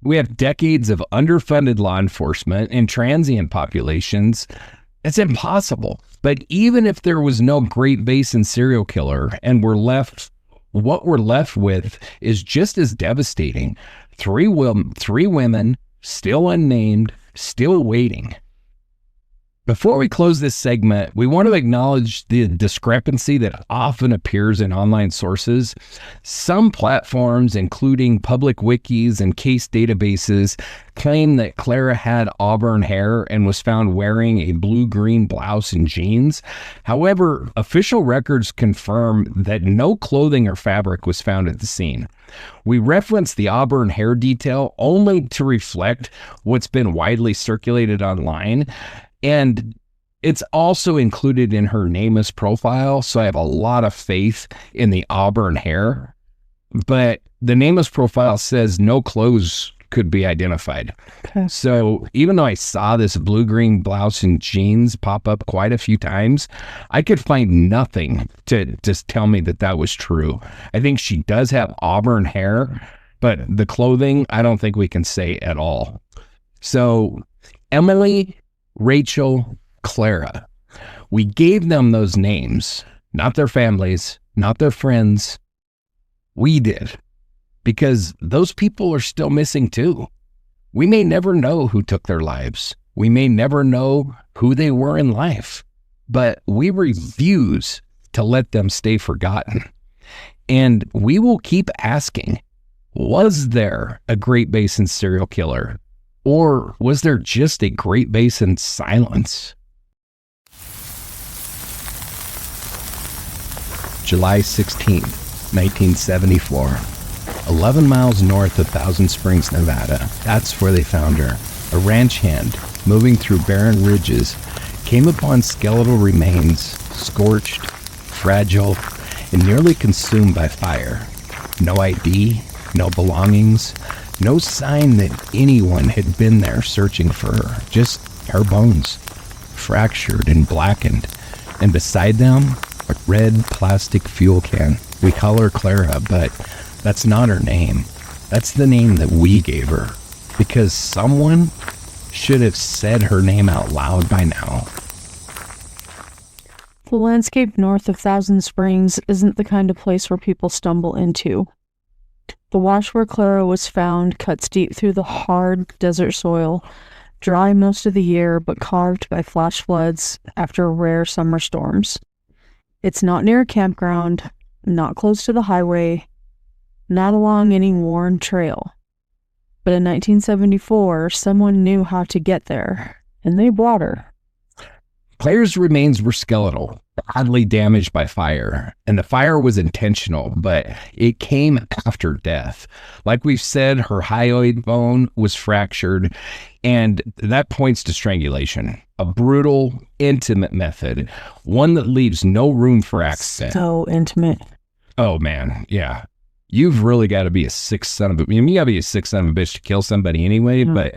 We have decades of underfunded law enforcement and transient populations. It's impossible. But even if there was no Great Basin serial killer and what we're left with is just as devastating. 3 women, still unnamed, still waiting. Before we close this segment, we want to acknowledge the discrepancy that often appears in online sources. Some platforms, including public wikis and case databases, claim that Clara had auburn hair and was found wearing a blue-green blouse and jeans. However, official records confirm that no clothing or fabric was found at the scene. We reference the auburn hair detail only to reflect what's been widely circulated online. And it's also included in her NamUs profile, so I have a lot of faith in the auburn hair. But the NamUs profile says no clothes could be identified. Okay. So even though I saw this blue-green blouse and jeans pop up quite a few times, I could find nothing to just tell me that that was true. I think she does have auburn hair, but the clothing, I don't think we can say at all. So Emily, Rachel, Clara. We gave them those names, not their families, not their friends. We did, because those people are still missing too. We may never know who took their lives. We may never know who they were in life, but we refuse to let them stay forgotten. And we will keep asking, was there a Great Basin serial killer? Or was there just a Great Basin silence? July 16th, 1974. 11 miles north of Thousand Springs, Nevada. That's where they found her. A ranch hand, moving through barren ridges, came upon skeletal remains, scorched, fragile, and nearly consumed by fire. No ID, no belongings, no sign that anyone had been there searching for her, just her bones, fractured and blackened, and beside them, a red plastic fuel can. We call her Clara, but that's not her name. That's the name that we gave her, because someone should have said her name out loud by now. The landscape north of Thousand Springs isn't the kind of place where people stumble into. The wash where Clara was found cuts deep through the hard desert soil, dry most of the year but carved by flash floods after rare summer storms. It's not near a campground, not close to the highway, not along any worn trail. But in 1974, someone knew how to get there, and they brought her. Claire's remains were skeletal, badly damaged by fire, and the fire was intentional, but it came after death. Like we've said, her hyoid bone was fractured, and that points to strangulation. A brutal, intimate method, one that leaves no room for accident. So intimate. Oh, man, yeah. You've really got to be a sick son of a... I mean, you got to be a sick son of a bitch to kill somebody anyway, but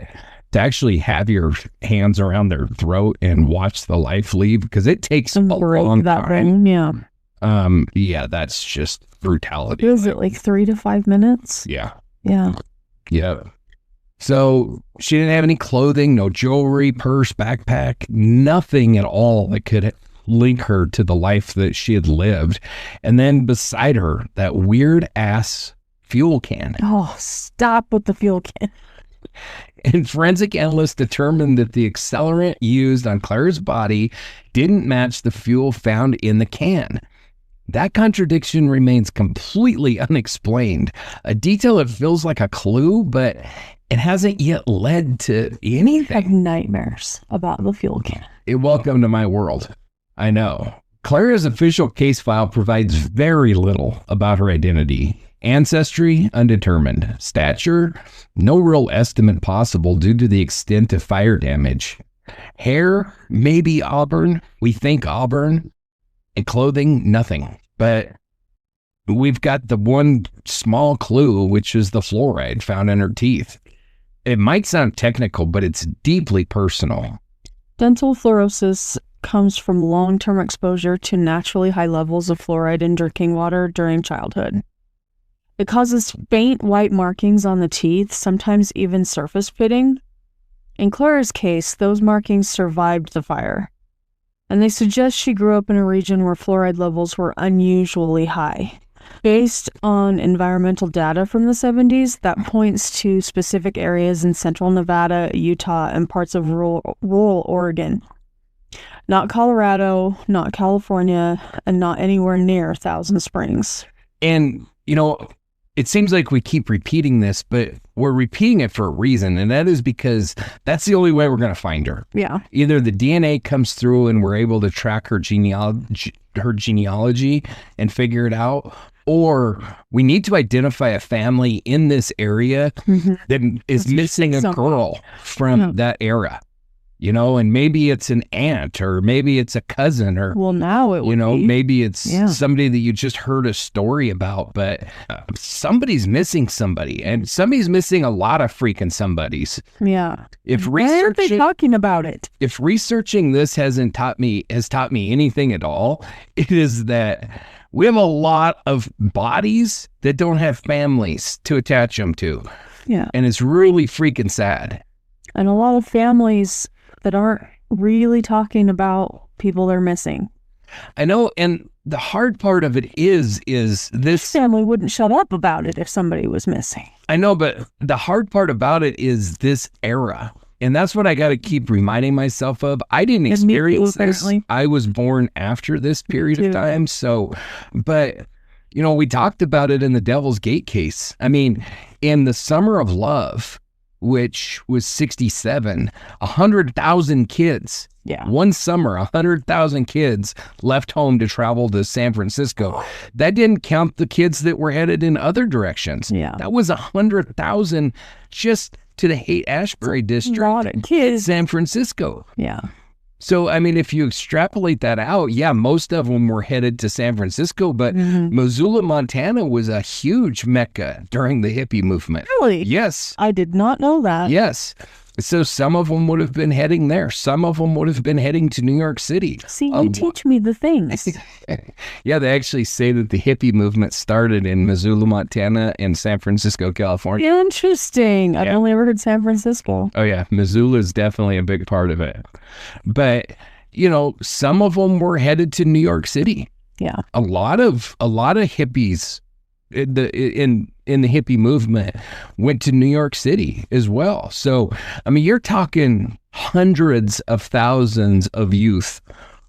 to actually have your hands around their throat and watch the life leave, because it takes a long time. Yeah, that's just brutality. Was it like 3 to 5 minutes? Yeah. Yeah. Yeah. So she didn't have any clothing, no jewelry, purse, backpack, nothing at all that could link her to the life that she had lived. And then beside her, that weird ass fuel can. Oh, stop with the fuel can. And forensic analysts determined that the accelerant used on Claire's body didn't match the fuel found in the can. That contradiction remains completely unexplained. A detail that feels like a clue, but it hasn't yet led to anything. I have nightmares about the fuel can. Welcome to my world. I know. Claire's official case file provides very little about her identity. Ancestry, undetermined. Stature, no real estimate possible due to the extent of fire damage. Hair, maybe auburn. We think auburn. And clothing, nothing. But we've got the one small clue, which is the fluoride found in her teeth. It might sound technical, but it's deeply personal. Dental fluorosis comes from long-term exposure to naturally high levels of fluoride in drinking water during childhood. It causes faint white markings on the teeth, sometimes even surface pitting. In Claire's case, those markings survived the fire, and they suggest she grew up in a region where fluoride levels were unusually high. Based on environmental data from the 70s, that points to specific areas in central Nevada, Utah, and parts of rural Oregon. Not Colorado, not California, and not anywhere near Thousand Springs. And, you know, it seems like we keep repeating this, but we're repeating it for a reason, and that is because that's the only way we're going to find her. Yeah. Either the DNA comes through and we're able to track her genealogy and figure it out, or we need to identify a family in this area that is missing a girl from that era. You know, and maybe it's an aunt, or maybe it's a cousin, or now it would be. Maybe it's somebody that you just heard a story about, but somebody's missing somebody, and somebody's missing a lot of freaking somebodies. Yeah. Why aren't they talking about it? If researching this has taught me anything at all, it is that we have a lot of bodies that don't have families to attach them to. Yeah. And it's really freaking sad. And a lot of families that aren't really talking about people they're missing. I know, and the hard part of it is this family wouldn't shut up about it if somebody was missing. I know, but the hard part about it is this era. And that's what I got to keep reminding myself of. I didn't experience this. I was born after this period of time. So, but, you know, we talked about it in the Devil's Gate case. I mean, in the Summer of Love, which was 67, 100,000 kids. Yeah. One summer, 100,000 kids left home to travel to San Francisco. That didn't count the kids that were headed in other directions. Yeah. That was 100,000 just to the Haight-Ashbury district. A lot of kids. San Francisco. Yeah. So, I mean, if you extrapolate that out, yeah, most of them were headed to San Francisco, but Missoula, Montana was a huge mecca during the hippie movement. Really? Yes. I did not know that. Yes. So some of them would have been heading there. Some of them would have been heading to New York City. See, you teach me the things. Yeah, they actually say that the hippie movement started in Missoula, Montana, and San Francisco, California. Interesting. I've only ever heard San Francisco. Oh, yeah. Missoula is definitely a big part of it. But, you know, some of them were headed to New York City. Yeah. A lot of hippies in the hippie movement went to New York City as well. So, I mean, you're talking hundreds of thousands of youth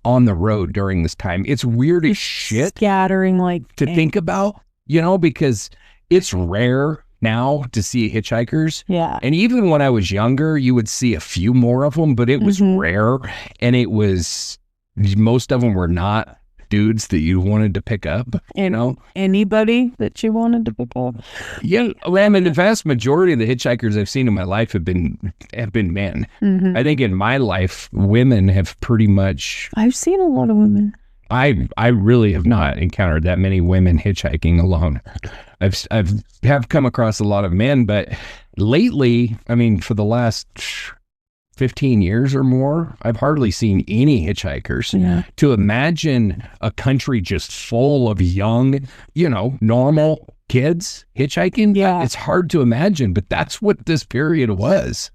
on the road during this time. It's weird as shit Scattering like to think about, because it's rare now to see hitchhikers. Yeah. And even when I was younger, you would see a few more of them, but it was rare. And most of them were not dudes that you wanted to pick up, Anybody that you wanted to pick up. Yeah, the vast majority of the hitchhikers I've seen in my life have been men. I think in my life, women have pretty much. I've seen a lot of women. I really have not encountered that many women hitchhiking alone. I've come across a lot of men, but lately, for the last 15 years or more, I've hardly seen any hitchhikers. Yeah. To imagine a country just full of young, normal kids hitchhiking, it's hard to imagine, but that's what this period was.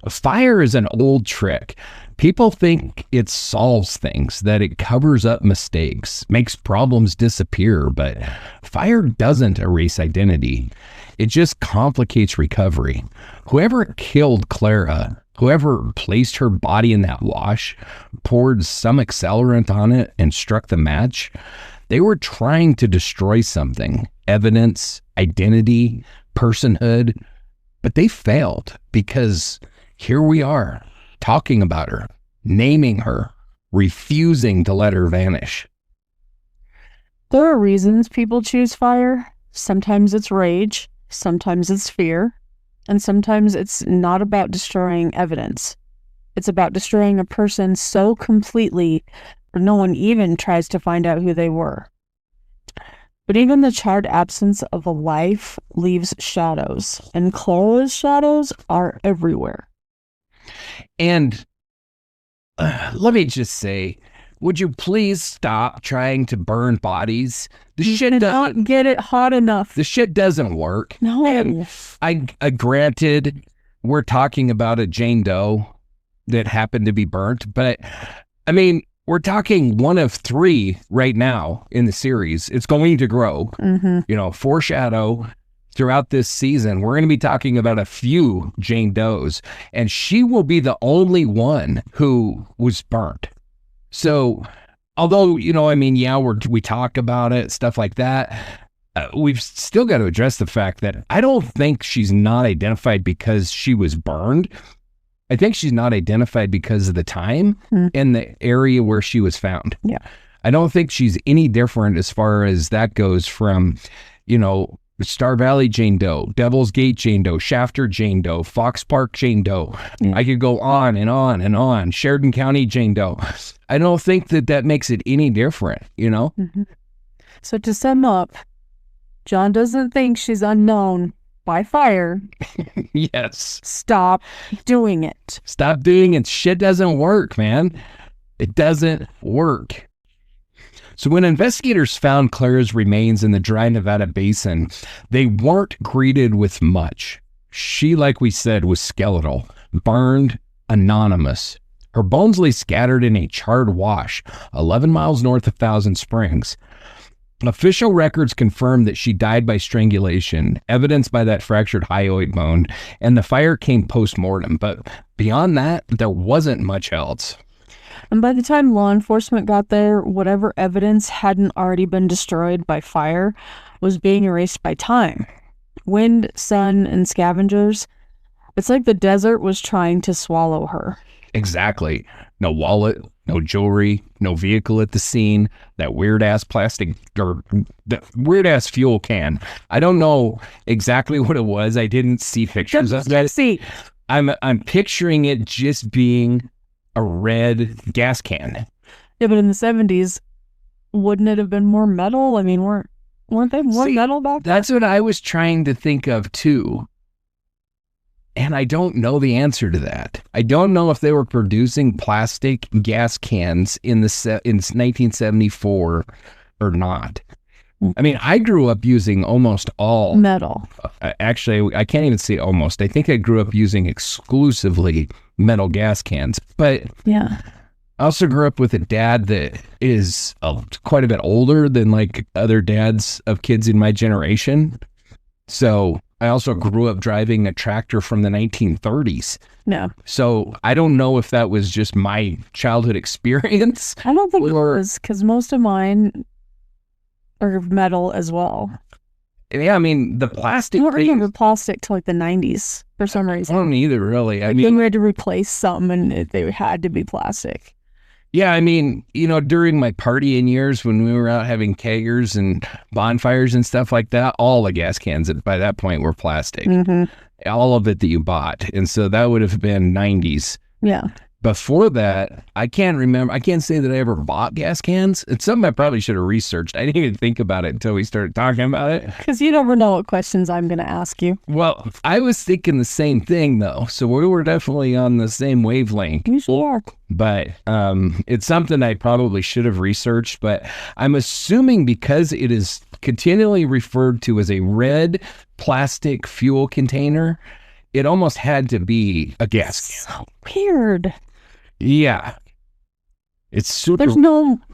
Fire is an old trick. People think it solves things, that it covers up mistakes, makes problems disappear, but fire doesn't erase identity. It just complicates recovery. Whoever killed Clara, whoever placed her body in that wash, poured some accelerant on it and struck the match, they were trying to destroy something, evidence, identity, personhood, but they failed because here we are, talking about her, naming her, refusing to let her vanish. There are reasons people choose fire. Sometimes it's rage, sometimes it's fear, and sometimes it's not about destroying evidence. It's about destroying a person so completely that no one even tries to find out who they were. But even the charred absence of a life leaves shadows, and Clara's shadows are everywhere. And let me just say, would you please stop trying to burn bodies? The shit don't get it hot enough. The shit doesn't work. No. And I granted, we're talking about a Jane Doe that happened to be burnt, but we're talking one of 3 right now in the series. It's going to grow. Foreshadow. Throughout this season, we're going to be talking about a few Jane Does, and she will be the only one who was burnt. So, although, we talk about it, stuff like that, we've still got to address the fact that I don't think she's not identified because she was burned. I think she's not identified because of the time and the area where she was found. Yeah. I don't think she's any different as far as that goes from, Star Valley Jane Doe, Devil's Gate Jane Doe, Shafter Jane Doe, Fox Park Jane Doe. I could go on and on and on. Sheridan County Jane Doe. I don't think that makes it any different, So to sum up, John doesn't think she's unknown by fire. Yes. Stop doing it. Stop doing it. Shit doesn't work, man. It doesn't work. So when investigators found Clara's remains in the dry Nevada basin, they weren't greeted with much. She, like we said, was skeletal, burned, anonymous. Her bones lay scattered in a charred wash 11 miles north of Thousand Springs. Official records confirm that she died by strangulation, evidenced by that fractured hyoid bone, and the fire came post-mortem. But beyond that, there wasn't much else. And by the time law enforcement got there, whatever evidence hadn't already been destroyed by fire was being erased by time. Wind, sun, and scavengers. It's like the desert was trying to swallow her. Exactly. No wallet, no jewelry, no vehicle at the scene, that weird-ass plastic, or the weird-ass fuel can. I don't know exactly what it was. I didn't see pictures of that. See, I'm picturing it just being a red gas can. Yeah, but in the 70s, wouldn't it have been more metal? Weren't they more metal back then? That's what I was trying to think of too. And I don't know the answer to that. I don't know if they were producing plastic gas cans in 1974 or not. I grew up using almost all metal. Actually, I can't even say almost. I think I grew up using exclusively metal gas cans. But yeah, I also grew up with a dad that is quite a bit older than like other dads of kids in my generation. So I also grew up driving a tractor from the 1930s. No. So I don't know if that was just my childhood experience. I don't think it was, because most of mine are metal as well. Yeah, I mean, the plastic I don't remember plastic till like the 90s for some reason. I don't either, really. I Like mean, then we had to replace something and they had to be plastic. yeah, I mean, during my partying years when we were out having kegers and bonfires and stuff like that, all the gas cans by that point were plastic. Mm-hmm. All of it that you bought. And so that would have been 90s. Yeah. Before that, I can't remember. I can't say that I ever bought gas cans. It's something I probably should have researched. I didn't even think about it until we started talking about it. Because you never know what questions I'm going to ask you. Well, I was thinking the same thing, though. So we were definitely on the same wavelength. You sure are. But it's something I probably should have researched. But I'm assuming because it is continually referred to as a red plastic fuel container, it almost had to be a gas can. So weird. Yeah. It's super.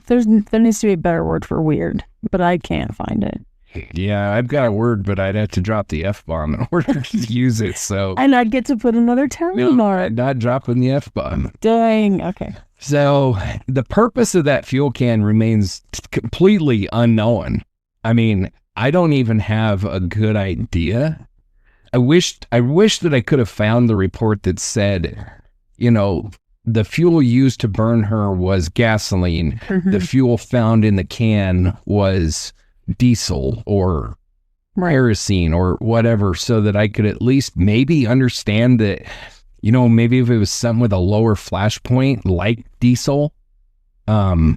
There needs to be a better word for weird, but I can't find it. Yeah, I've got a word, but I'd have to drop the F-bomb in order to use it, so. And I'd get to put another term No, on it. not dropping the F-bomb. Dang, okay. So the purpose of that fuel can remains completely unknown. I mean, I don't even have a good idea. I wish that I could have found the report that said, the fuel used to burn her was gasoline. Mm-hmm. The fuel found in the can was diesel or kerosene or whatever, so that I could at least maybe understand that, maybe if it was something with a lower flash point like diesel,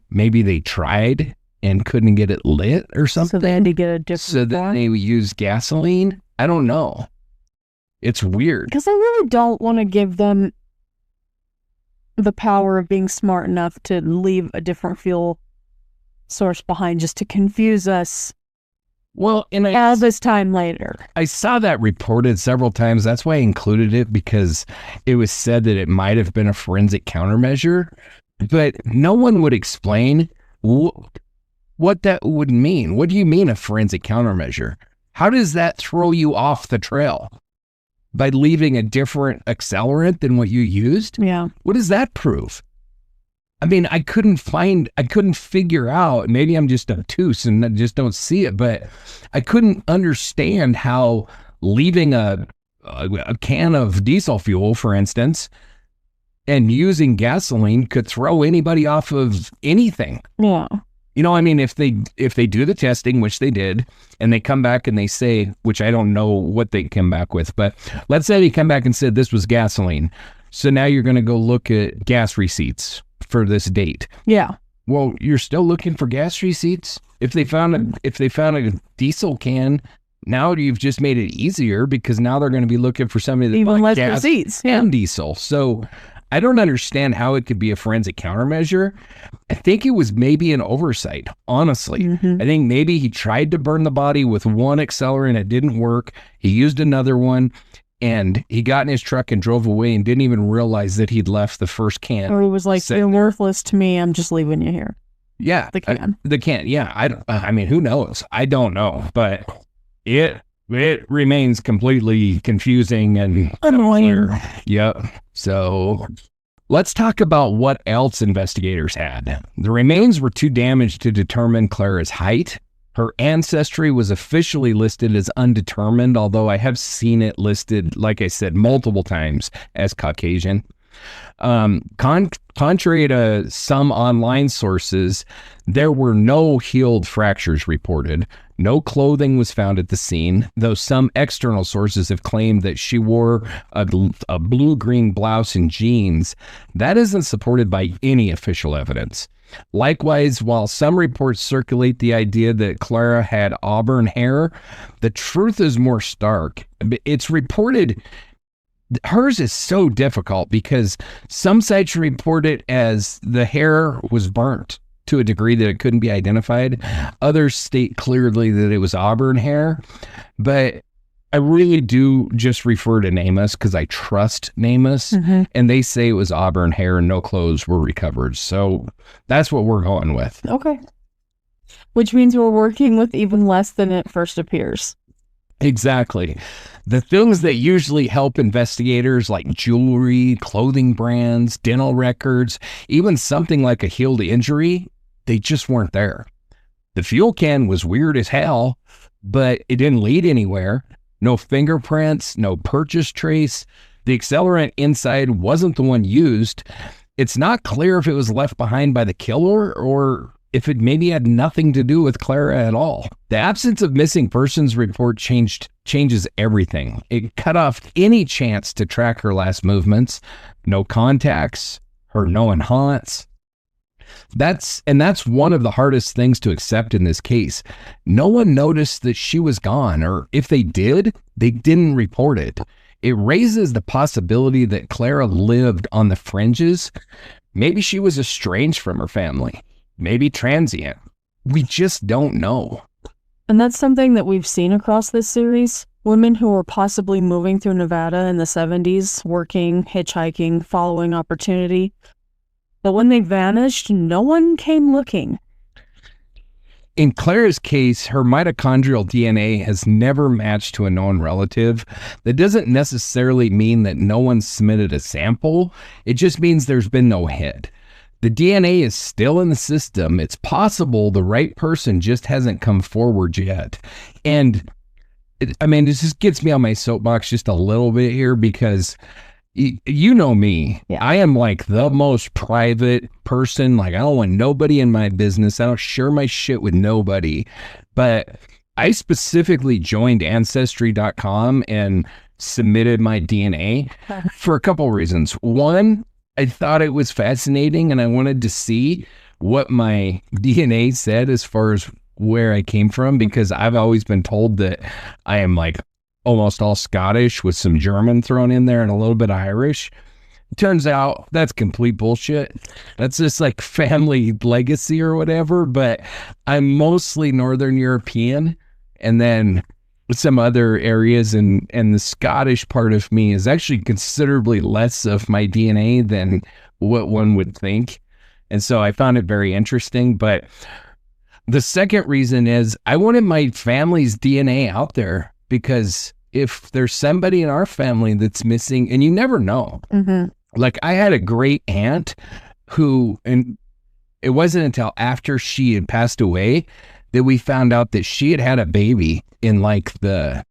maybe they tried and couldn't get it lit or something. So they had to get a different So then they used gasoline? I don't know. It's weird. Because I really don't want to give them the power of being smart enough to leave a different fuel source behind just to confuse us. Well, and all this time later. I saw that reported several times. That's why I included it, because it was said that it might have been a forensic countermeasure, but no one would explain what that would mean. What do you mean a forensic countermeasure? How does that throw you off the trail? By leaving a different accelerant than what you used? Yeah. What does that prove? I mean, I couldn't figure out, maybe I'm just obtuse and I just don't see it, but I couldn't understand how leaving a can of diesel fuel, for instance, and using gasoline could throw anybody off of anything. Yeah. I mean, if they do the testing, which they did, and they come back and they say, which I don't know what they come back with, but let's say they come back and said this was gasoline. So now you're going to go look at gas receipts for this date. Yeah. Well, you're still looking for gas receipts? If they found a diesel can, now you've just made it easier, because now they're going to be looking for somebody that even bought less gas receipts. Yeah. and diesel. So I don't understand how it could be a forensic countermeasure. I think it was maybe an oversight, honestly. Mm-hmm. I think maybe he tried to burn the body with one accelerant. It didn't work. He used another one, and he got in his truck and drove away and didn't even realize that he'd left the first can. Or he was like, you're worthless to me. I'm just leaving you here. Yeah. The can. The can. Yeah. I mean, who knows? I don't know, but it remains completely confusing and annoying. Yep. So let's talk about what else investigators had. The remains were too damaged to determine Clara's height. Her ancestry was officially listed as undetermined, although I have seen it listed, like I said, multiple times as Caucasian. Contrary to some online sources, there were no healed fractures reported. No clothing was found at the scene, though some external sources have claimed that she wore a blue-green blouse and jeans. That isn't supported by any official evidence. Likewise, while some reports circulate the idea that Clara had auburn hair, the truth is more stark. It's reported. Hers is so difficult because some sites report it as the hair was burnt to a degree that it couldn't be identified. Others state clearly that it was auburn hair, but I really do just refer to NamUs because I trust NamUs, and they say it was auburn hair and no clothes were recovered. So that's what we're going with. Okay. Which means we're working with even less than it first appears. Exactly. The things that usually help investigators, like jewelry, clothing brands, dental records, even something like a healed injury, they just weren't there. The fuel can was weird as hell, but it didn't lead anywhere. No fingerprints, no purchase trace. The accelerant inside wasn't the one used. It's not clear if it was left behind by the killer or if it maybe had nothing to do with Clara at all. The absence of missing persons report changes everything. It cut off any chance to track her last movements. No contacts, her known haunts. That's one of the hardest things to accept in this case. No one noticed that she was gone, or if they did, they didn't report it. It raises the possibility that Clara lived on the fringes. Maybe she was estranged from her family. Maybe transient. We just don't know. And that's something that we've seen across this series. Women who were possibly moving through Nevada in the 70s, working, hitchhiking, following opportunity. But when they vanished, no one came looking. In Clara's case, her mitochondrial DNA has never matched to a known relative. That doesn't necessarily mean that no one submitted a sample. It just means there's been no hit. The DNA is still in the system. It's possible the right person just hasn't come forward yet. And this just gets me on my soapbox just a little bit here because you know me. Yeah. I am like the most private person. Like, I don't want nobody in my business. I don't share my shit with nobody. But I specifically joined Ancestry.com and submitted my DNA for a couple reasons. One, I thought it was fascinating and I wanted to see what my DNA said as far as where I came from, because I've always been told that I am like almost all Scottish with some German thrown in there and a little bit of Irish. It turns out that's complete bullshit. That's just like family legacy or whatever, but I'm mostly Northern European, and then some other areas, and the Scottish part of me is actually considerably less of my DNA than what one would think. And so I found it very interesting. But the second reason is I wanted my family's DNA out there, because if there's somebody in our family that's missing, and you never know. Mm-hmm. Like, I had a great aunt who, and it wasn't until after she had passed away that we found out that she had had a baby in like the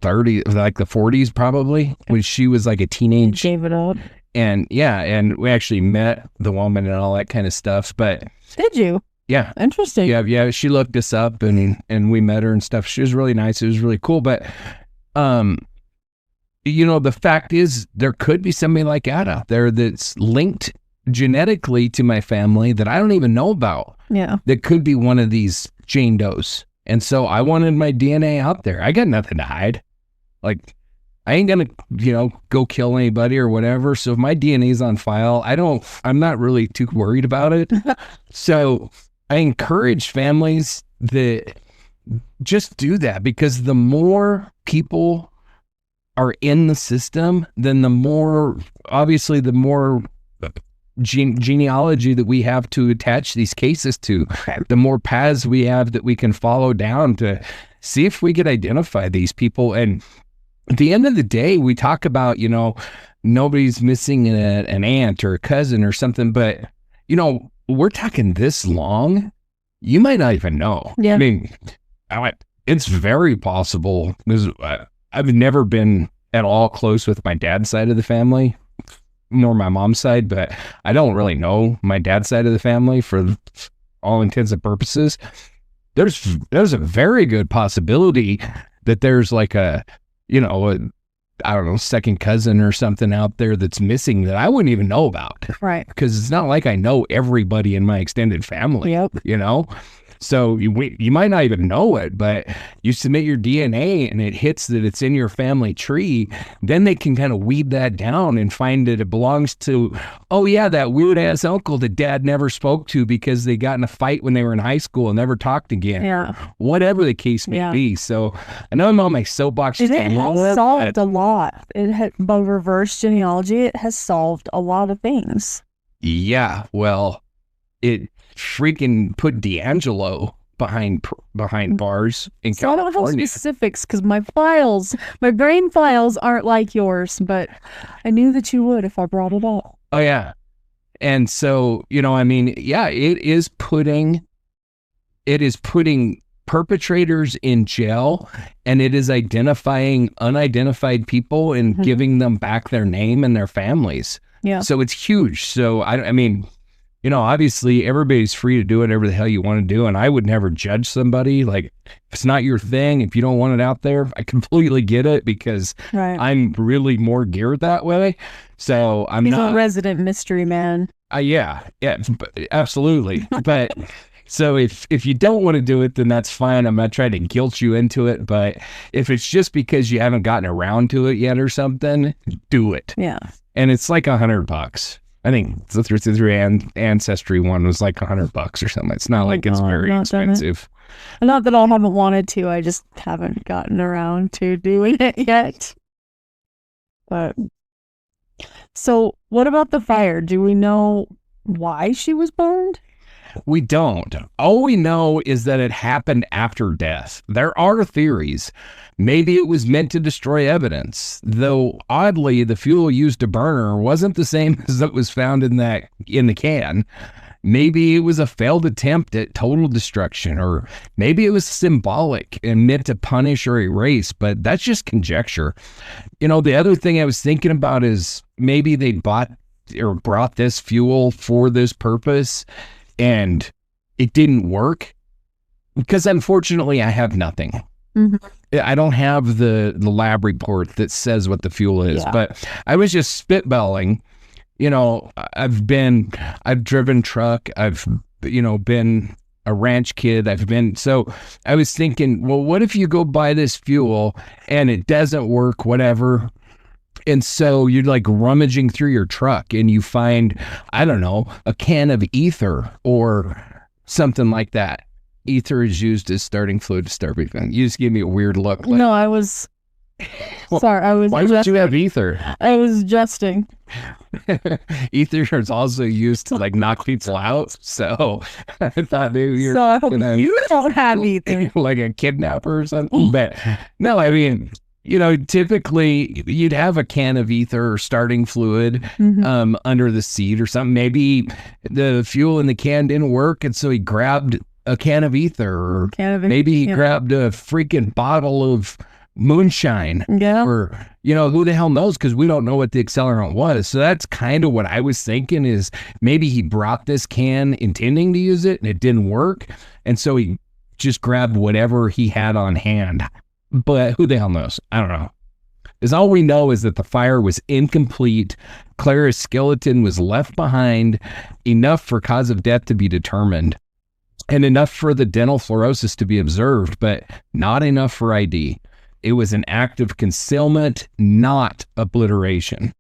30s, like the 40s probably, when she was like a teenage. Gave it up. And yeah, and we actually met the woman and all that kind of stuff. But did you? Yeah. Interesting. Yeah. She looked us up and we met her and stuff. She was really nice. It was really cool. But the fact is, there could be somebody like that out there that's linked genetically to my family that I don't even know about. Yeah. That could be one of these Jane Does. And so I wanted my DNA out there. I got nothing to hide. Like, I ain't gonna, go kill anybody or whatever. So if my DNA is on file, I'm not really too worried about it. So I encourage families that just do that, because the more people are in the system, then the more genealogy that we have to attach these cases to, the more paths we have that we can follow down to see if we could identify these people. And at the end of the day, we talk about, nobody's missing an aunt or a cousin or something, but, we're talking this long, you might not even know. Yeah. I mean, it's very possible, because I've never been at all close with my dad's side of the family, nor my mom's side, but I don't really know my dad's side of the family for all intents and purposes. There's a very good possibility that there's like a second cousin or something out there that's missing that I wouldn't even know about. Right. Because it's not like I know everybody in my extended family. Yep. So you might not even know it, but you submit your DNA and it hits that it's in your family tree, then they can kind of weed that down and find that it belongs to, oh yeah, that weird ass uncle that dad never spoke to because they got in a fight when they were in high school and never talked again. Yeah. Whatever the case may be. So I know I'm on my soapbox. It has solved a lot. By reverse genealogy, it has solved a lot of things. Yeah. Well, it freaking put D'Angelo behind bars in So I don't have California. specifics because my brain files aren't like yours, but I knew that you would if I brought it up. Oh yeah. And so, I mean, yeah, it is putting perpetrators in jail, and it is identifying unidentified people and giving them back their name and their families. Yeah. So it's huge. So I mean, obviously everybody's free to do whatever the hell you want to do. And I would never judge somebody. Like, if it's not your thing, if you don't want it out there, I completely get it, because I'm really more geared that way. So He's not a resident mystery man. Yeah, absolutely. But so if you don't want to do it, then that's fine. I'm not trying to guilt you into it. But if it's just because you haven't gotten around to it yet or something, do it. Yeah. And it's like $100. I think the through Ancestry one was like $100 or something. It's not like it's very expensive. Not that I haven't wanted to. I just haven't gotten around to doing it yet. But so, what about the fire? Do we know why she was burned? We don't. All we know is that it happened after death. There are theories. Maybe it was meant to destroy evidence, though oddly, the fuel used to burn her wasn't the same as that was found in the can. Maybe it was a failed attempt at total destruction, or maybe it was symbolic and meant to punish or erase, but that's just conjecture. The other thing I was thinking about is maybe they bought or brought this fuel for this purpose and it didn't work, because unfortunately I have nothing. I don't have the lab report that says what the fuel is, but I was just spitballing. I've driven truck. I've, been a ranch kid. So I was thinking, well, what if you go buy this fuel and it doesn't work, whatever. And so you're like rummaging through your truck and you find, I don't know, a can of ether or something like that. Ether is used as starting fluid to start everything. You just gave me a weird look. Like, no, I was sorry. Why would you have ether? I was adjusting. Ether is also used to like knock people out. So I thought maybe you're. So I hope you don't have ether. Like a kidnapper or something. But no, I mean, typically you'd have a can of ether or starting fluid under the seat or something. Maybe the fuel in the can didn't work, and so he grabbed a can of ether, or maybe he grabbed a freaking bottle of moonshine, or who the hell knows, because we don't know what the accelerant was. So that's kind of what I was thinking, is maybe he brought this can intending to use it and it didn't work, and so he just grabbed whatever he had on hand. But who the hell knows? I don't know. Because all we know is that the fire was incomplete. Clara's skeleton was left behind, enough for cause of death to be determined, and enough for the dental fluorosis to be observed, but not enough for ID. It was an act of concealment, not obliteration.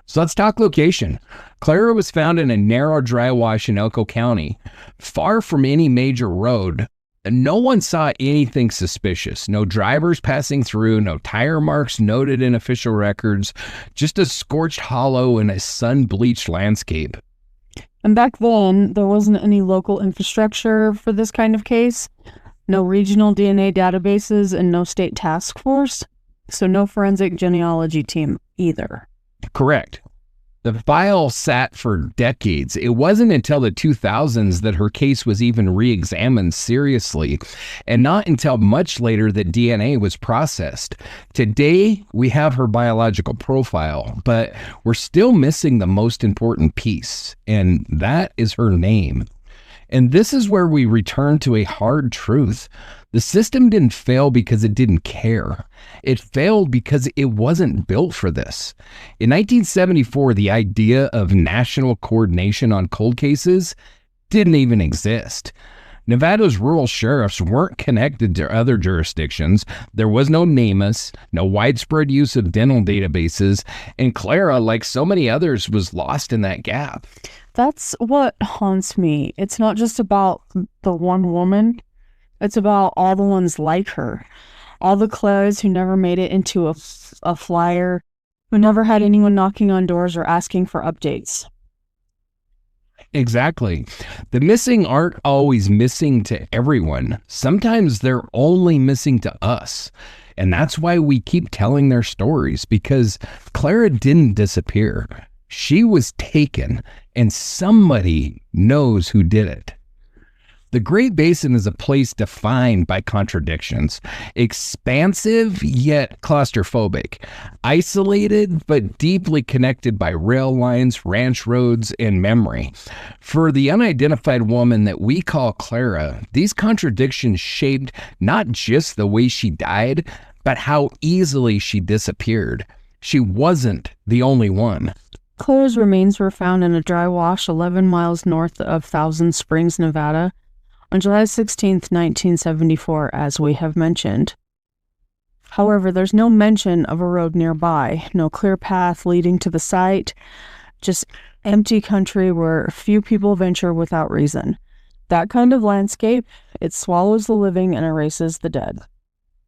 So let's talk location. Clara was found in a narrow dry wash in Elko County, far from any major road. No one saw anything suspicious. No drivers passing through, no tire marks noted in official records, just a scorched hollow in a sun-bleached landscape. And back then, there wasn't any local infrastructure for this kind of case, no regional DNA databases, and no state task force, so no forensic genealogy team either. Correct. The file sat for decades. It wasn't until the 2000s that her case was even re-examined seriously, and not until much later that DNA was processed. Today, we have her biological profile, but we're still missing the most important piece, and that is her name. And this is where we return to a hard truth. The system didn't fail because it didn't care. It failed because it wasn't built for this. In 1974, the idea of national coordination on cold cases didn't even exist. Nevada's rural sheriffs weren't connected to other jurisdictions. There was no NamUs, no widespread use of dental databases, and Clara, like so many others, was lost in that gap. That's what haunts me. It's not just about the one woman. It's about all the ones like her. All the Claras who never made it into a flyer, who never had anyone knocking on doors or asking for updates. Exactly. The missing aren't always missing to everyone. Sometimes they're only missing to us. And that's why we keep telling their stories, because Clara didn't disappear. She was taken, and somebody knows who did it. The Great Basin is a place defined by contradictions, expansive yet claustrophobic, isolated but deeply connected by rail lines, ranch roads, and memory. For the unidentified woman that we call Clara, these contradictions shaped not just the way she died, but how easily she disappeared. She wasn't the only one. Clara's remains were found in a dry wash 11 miles north of Thousand Springs, Nevada, on July 16th, 1974, as we have mentioned. However, there's no mention of a road nearby, no clear path leading to the site, just empty country where few people venture without reason. That kind of landscape, it swallows the living and erases the dead.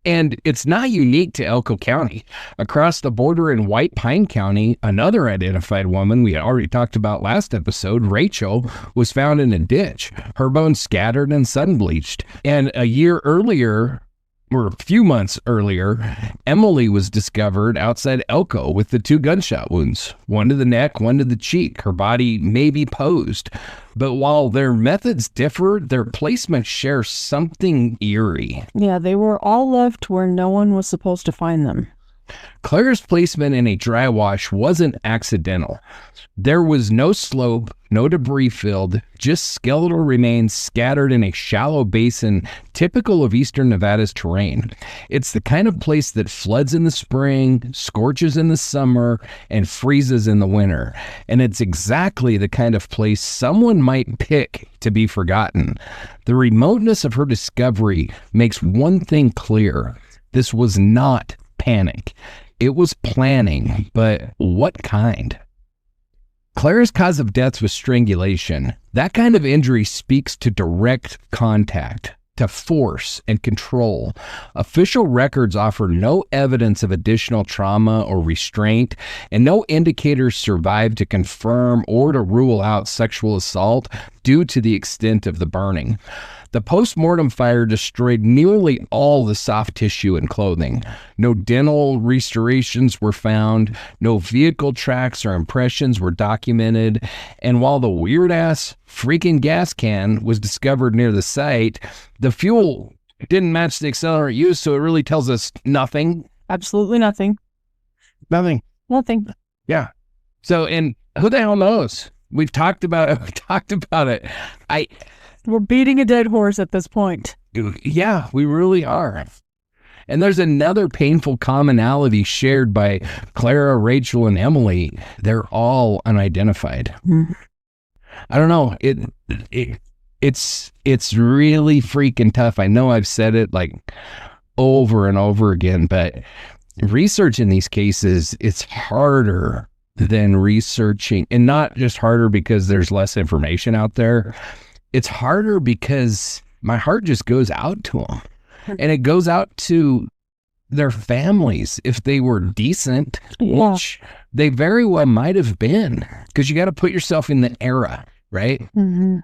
And it's not unique to Elko County. Across the border in White Pine County, another identified woman we already talked about last episode, Rachel, was found in a ditch, her bones scattered and sun bleached. And a year earlier, or a few months earlier, Emily was discovered outside Elko with the 2 gunshot wounds, one to the neck, one to the cheek. Her body may be posed. But while their methods differ, their placements share something eerie. Yeah, they were all left where no one was supposed to find them. Clara's placement in a dry wash wasn't accidental. There was no slope, no debris filled, just skeletal remains scattered in a shallow basin typical of eastern Nevada's terrain. It's the kind of place that floods in the spring, scorches in the summer, and freezes in the winter. And it's exactly the kind of place someone might pick to be forgotten. The remoteness of her discovery makes one thing clear. This was not panic. It was planning, but what kind? Clara's cause of death was strangulation. That kind of injury speaks to direct contact, to force and control. Official records offer no evidence of additional trauma or restraint, and no indicators survive to confirm or to rule out sexual assault due to the extent of the burning. The post-mortem fire destroyed nearly all the soft tissue and clothing. No dental restorations were found, no vehicle tracks or impressions were documented, and while the weird-ass freaking gas can was discovered near the site, the fuel didn't match the accelerant used, so it really tells us nothing. Absolutely nothing. Nothing. Nothing. Yeah. So, and who the hell knows? We've talked about it. We're beating a dead horse at this point. Yeah, we really are. And there's another painful commonality shared by Clara, Rachel, and Emily. They're all unidentified. Mm. I don't know. It's really freaking tough. I know I've said it like over and over again, but research in these cases, it's harder than researching, and not just harder because there's less information out there. It's harder because my heart just goes out to them, and it goes out to their families if they were decent, which they very well might have been, because you got to put yourself in the era, right? Mm-hmm.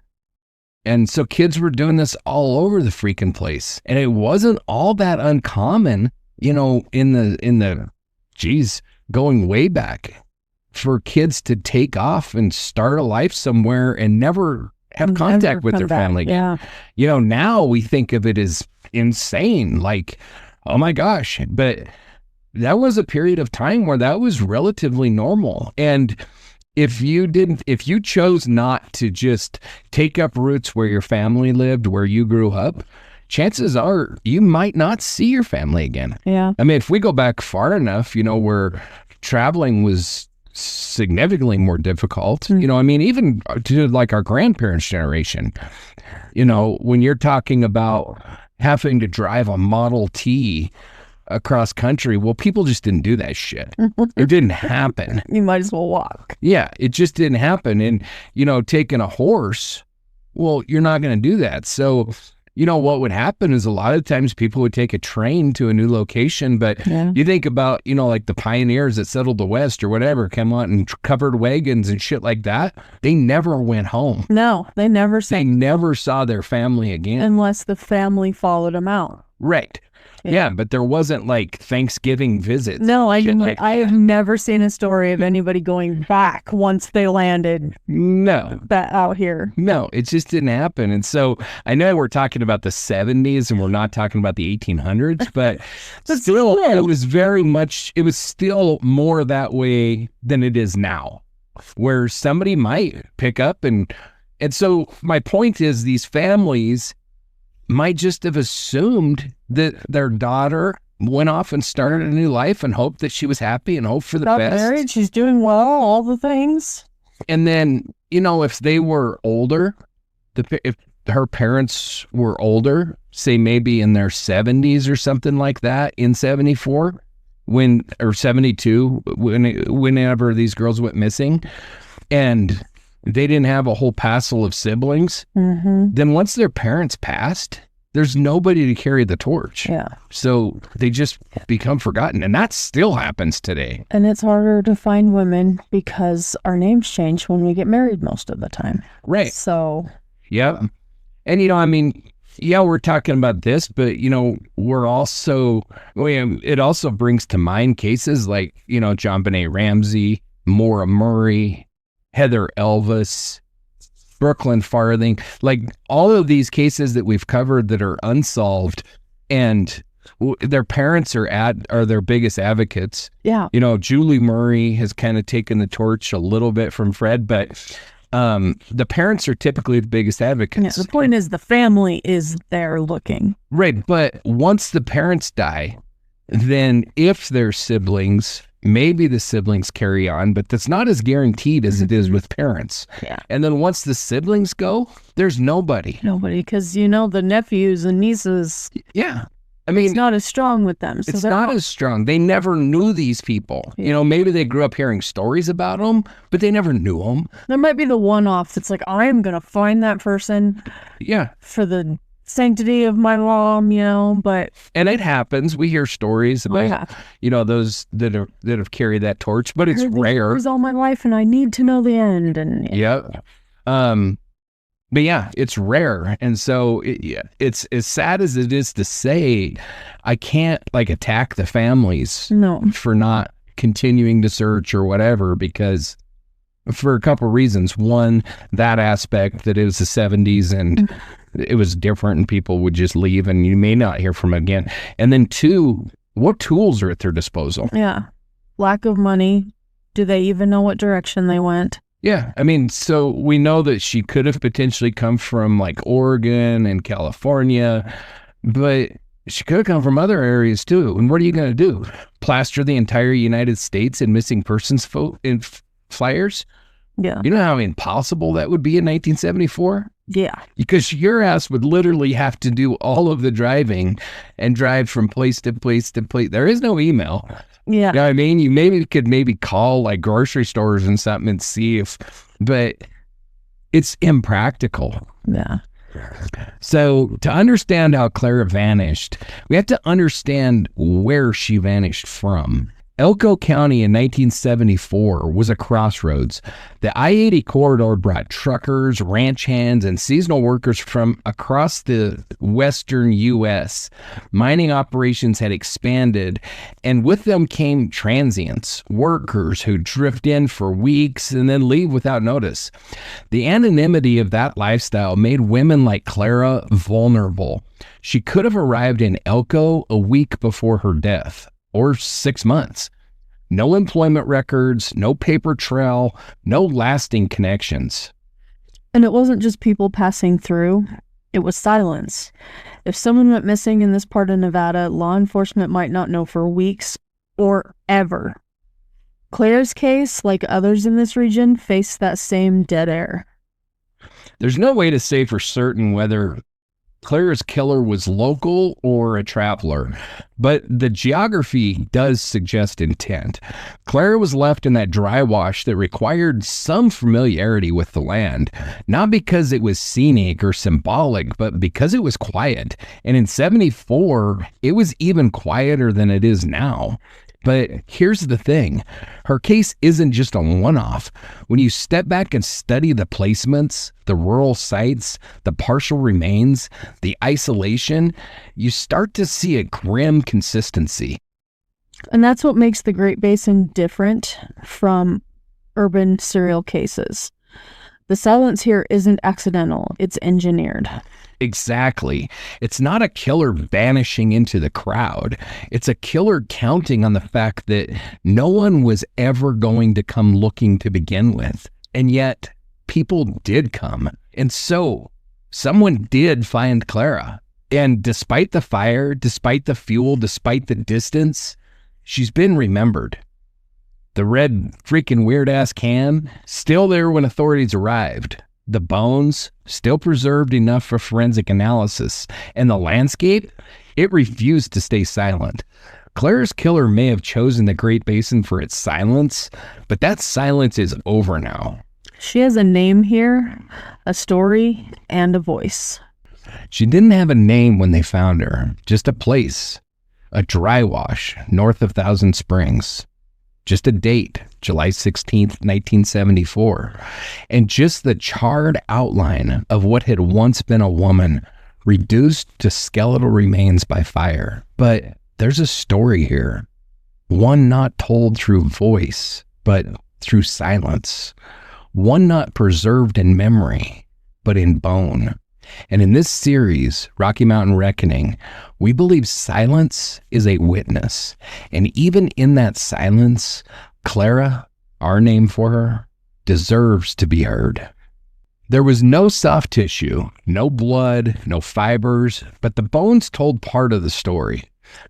And so kids were doing this all over the freaking place, and it wasn't all that uncommon, in the going way back, for kids to take off and start a life somewhere and never have contact with their family. Yeah. Now we think of it as insane, like, oh my gosh, but that was a period of time where that was relatively normal. And if you chose not to just take up roots where your family lived, where you grew up, chances are you might not see your family again. Yeah. I mean, if we go back far enough, where traveling was significantly more difficult, Mm. Even to like our grandparents' generation, when you're talking about having to drive a Model T across country, well, people just didn't do that shit. It didn't happen. You might as well walk. Yeah, it just didn't happen. And, taking a horse, well, you're not going to do that. So what would happen is a lot of times people would take a train to a new location, but you think about, like the pioneers that settled the West or whatever, come out in covered wagons and shit like that. They never went home. No, they never saw their family again. Unless the family followed them out. Right. Yeah, but there wasn't like Thanksgiving visits. No, I have never seen a story of anybody going back once they landed. No. Out here. No, it just didn't happen. And so I know we're talking about the 70s and we're not talking about the 1800s, but still, it was still more that way than it is now, where somebody might pick up and so my point is these families might just have assumed that their daughter went off and started a new life and hoped that she was happy and hoped for the best. Married, she's doing well, all the things. And then, if they were older, if her parents were older, say maybe in their 70s or something like that, in 74, or 72, whenever these girls went missing, and they didn't have a whole passel of siblings, then once their parents passed, there's nobody to carry the torch. Yeah. So they just become forgotten. And that still happens today. And it's harder to find women because our names change when we get married most of the time. Right. So. Yeah. And, we're talking about this, but, we're also, it also brings to mind cases like, John Benet Ramsey, Maura Murray, Heather Elvis, Brooklyn Farthing, like all of these cases that we've covered that are unsolved, and their parents are their biggest advocates. Yeah. Julie Murray has kind of taken the torch a little bit from Fred, but the parents are typically the biggest advocates. Yeah, the point is the family is there looking. Right. But once the parents die, then if there's siblings, maybe the siblings carry on, but that's not as guaranteed as it is with parents. Yeah. And then once the siblings go, there's nobody. Nobody, because, the nephews and nieces. Yeah. I mean, it's not as strong with them. So it's not as strong. They never knew these people. Yeah. Maybe they grew up hearing stories about them, but they never knew them. There might be the one-off that's like, I am going to find that person. Yeah. For the sanctity of my mom, but. And it happens. We hear stories about, those that have carried that torch, but it's rare. It was all my life and I need to know the end. And Yep. But yeah, it's rare. And so it's as sad as it is to say, I can't attack the families for not continuing to search or whatever, because for a couple of reasons. One, that aspect that it was the 70s and it was different and people would just leave and you may not hear from them again. And then two, what tools are at their disposal? Yeah. Lack of money. Do they even know what direction they went? Yeah. I mean, so we know that she could have potentially come from Oregon and California, but she could have come from other areas too. And what are you going to do? Plaster the entire United States in missing persons flyers? Yeah. You know how impossible that would be in 1974? Yeah. Because your ass would literally have to do all of the driving and drive from place to place to place. There is no email. Yeah. You know what I mean? You could call grocery stores and something and see but it's impractical. Yeah. So to understand how Clara vanished, we have to understand where she vanished from. Elko County in 1974 was a crossroads. The I-80 corridor brought truckers, ranch hands, and seasonal workers from across the western U.S. Mining operations had expanded, and with them came transients, workers who drift in for weeks and then leave without notice. The anonymity of that lifestyle made women like Clara vulnerable. She could have arrived in Elko a week before her death. Or 6 months. No employment records, no paper trail, no lasting connections. And it wasn't just people passing through, it was silence. If someone went missing in this part of Nevada, law enforcement might not know for weeks or ever. Claire's case, like others in this region, faced that same dead air. There's no way to say for certain whether Claire's killer was local or a traveler, But the geography does suggest intent. Clara was left in that dry wash that required some familiarity with the land, not because it was scenic or symbolic, but because it was quiet. And in 74, it was even quieter than it is now. But here's the thing, her case isn't just a one-off. When you step back and study the placements, the rural sites, the partial remains, the isolation, you start to see a grim consistency. And that's what makes the Great Basin different from urban serial cases. The silence here isn't accidental, it's engineered. Exactly. It's not a killer vanishing into the crowd. It's a killer counting on the fact that no one was ever going to come looking to begin with. And yet, people did come. And so, someone did find Clara. And despite the fire, despite the fuel, despite the distance, she's been remembered. The red freaking weird-ass can, still there when authorities arrived. The bones, still preserved enough for forensic analysis. And the landscape, it refused to stay silent. Clara's killer may have chosen the Great Basin for its silence, but that silence is over now. She has a name here, a story, and a voice. She didn't have a name when they found her, just a place. A dry wash north of Thousand Springs. Just a date, July 16th, 1974, and just the charred outline of what had once been a woman, reduced to skeletal remains by fire. But there's a story here, one not told through voice, but through silence, one not preserved in memory, but in bone. And in this series, Rocky Mountain Reckoning, we believe silence is a witness. And even in that silence, Clara, our name for her, deserves to be heard. There was no soft tissue, no blood, no fibers, but the bones told part of the story.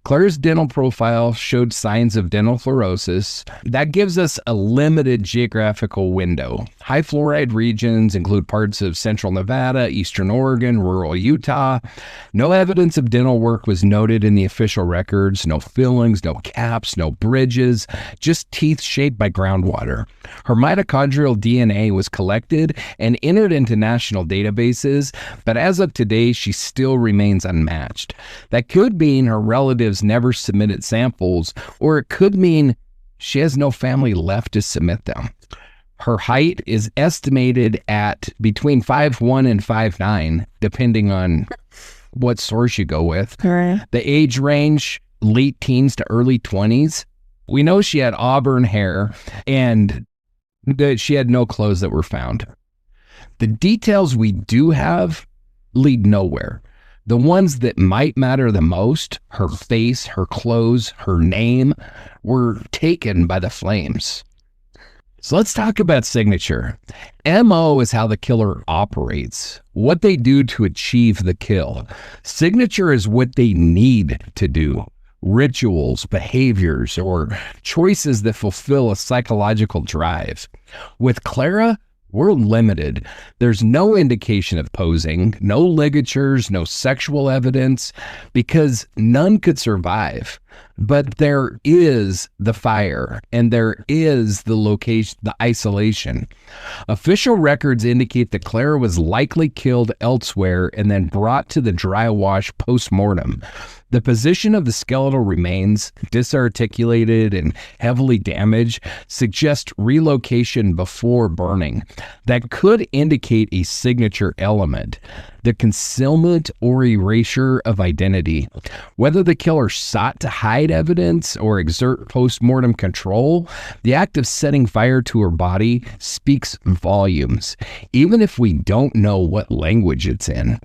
Clara's dental profile showed signs of dental fluorosis. That gives us a limited geographical window. High fluoride regions include parts of central Nevada, eastern Oregon, rural Utah. No evidence of dental work was noted in the official records. No fillings, no caps, no bridges, just teeth shaped by groundwater. Her mitochondrial DNA was collected and entered into national databases, but as of today, she still remains unmatched. That could mean her relatives never submitted samples, or it could mean she has no family left to submit them. Her height is estimated at between 5'1" and 5'9", depending on what source you go with. Right. The age range, late teens to early 20s. We know she had auburn hair and that she had no clothes that were found. The details we do have lead nowhere. The ones that might matter the most, her face, her clothes, her name, were taken by the flames. So let's talk about signature. MO is how the killer operates, what they do to achieve the kill. Signature is what they need to do. Rituals, behaviors, or choices that fulfill a psychological drive. With Clara, we're limited. There's no indication of posing, no ligatures, no sexual evidence, because none could survive. But there is the fire, and there is the location, the isolation. Official records indicate that Clara was likely killed elsewhere and then brought to the dry wash post-mortem. The position of the skeletal remains, disarticulated and heavily damaged, suggests relocation before burning. That could indicate a signature element, the concealment or erasure of identity. Whether the killer sought to hide evidence or exert post-mortem control, the act of setting fire to her body speaks volumes, even if we don't know what language it's in.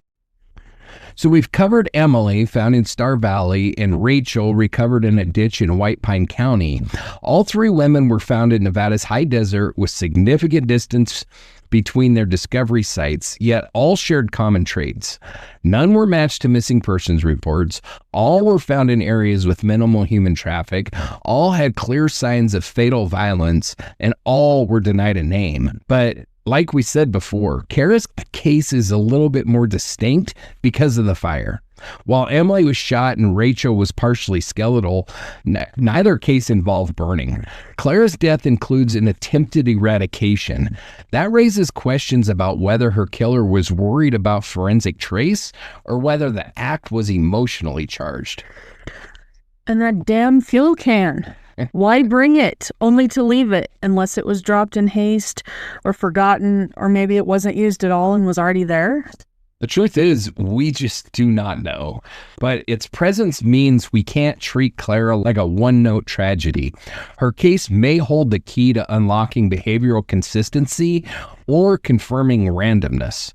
So we've covered Emily, found in Star Valley, and Rachel, recovered in a ditch in White Pine County. All three women were found in Nevada's high desert with significant distance between their discovery sites, yet all shared common traits. None were matched to missing persons reports. All were found in areas with minimal human traffic. All had clear signs of fatal violence, and all were denied a name. But like we said before, Kara's case is a little bit more distinct because of the fire. While Emily was shot and Rachel was partially skeletal, neither case involved burning. Clara's death includes an attempted eradication. That raises questions about whether her killer was worried about forensic trace or whether the act was emotionally charged. And that damn fuel can. Why bring it, only to leave it, unless it was dropped in haste or forgotten, or maybe it wasn't used at all and was already there? The truth is, we just do not know. But its presence means we can't treat Clara like a one-note tragedy. Her case may hold the key to unlocking behavioral consistency or confirming randomness.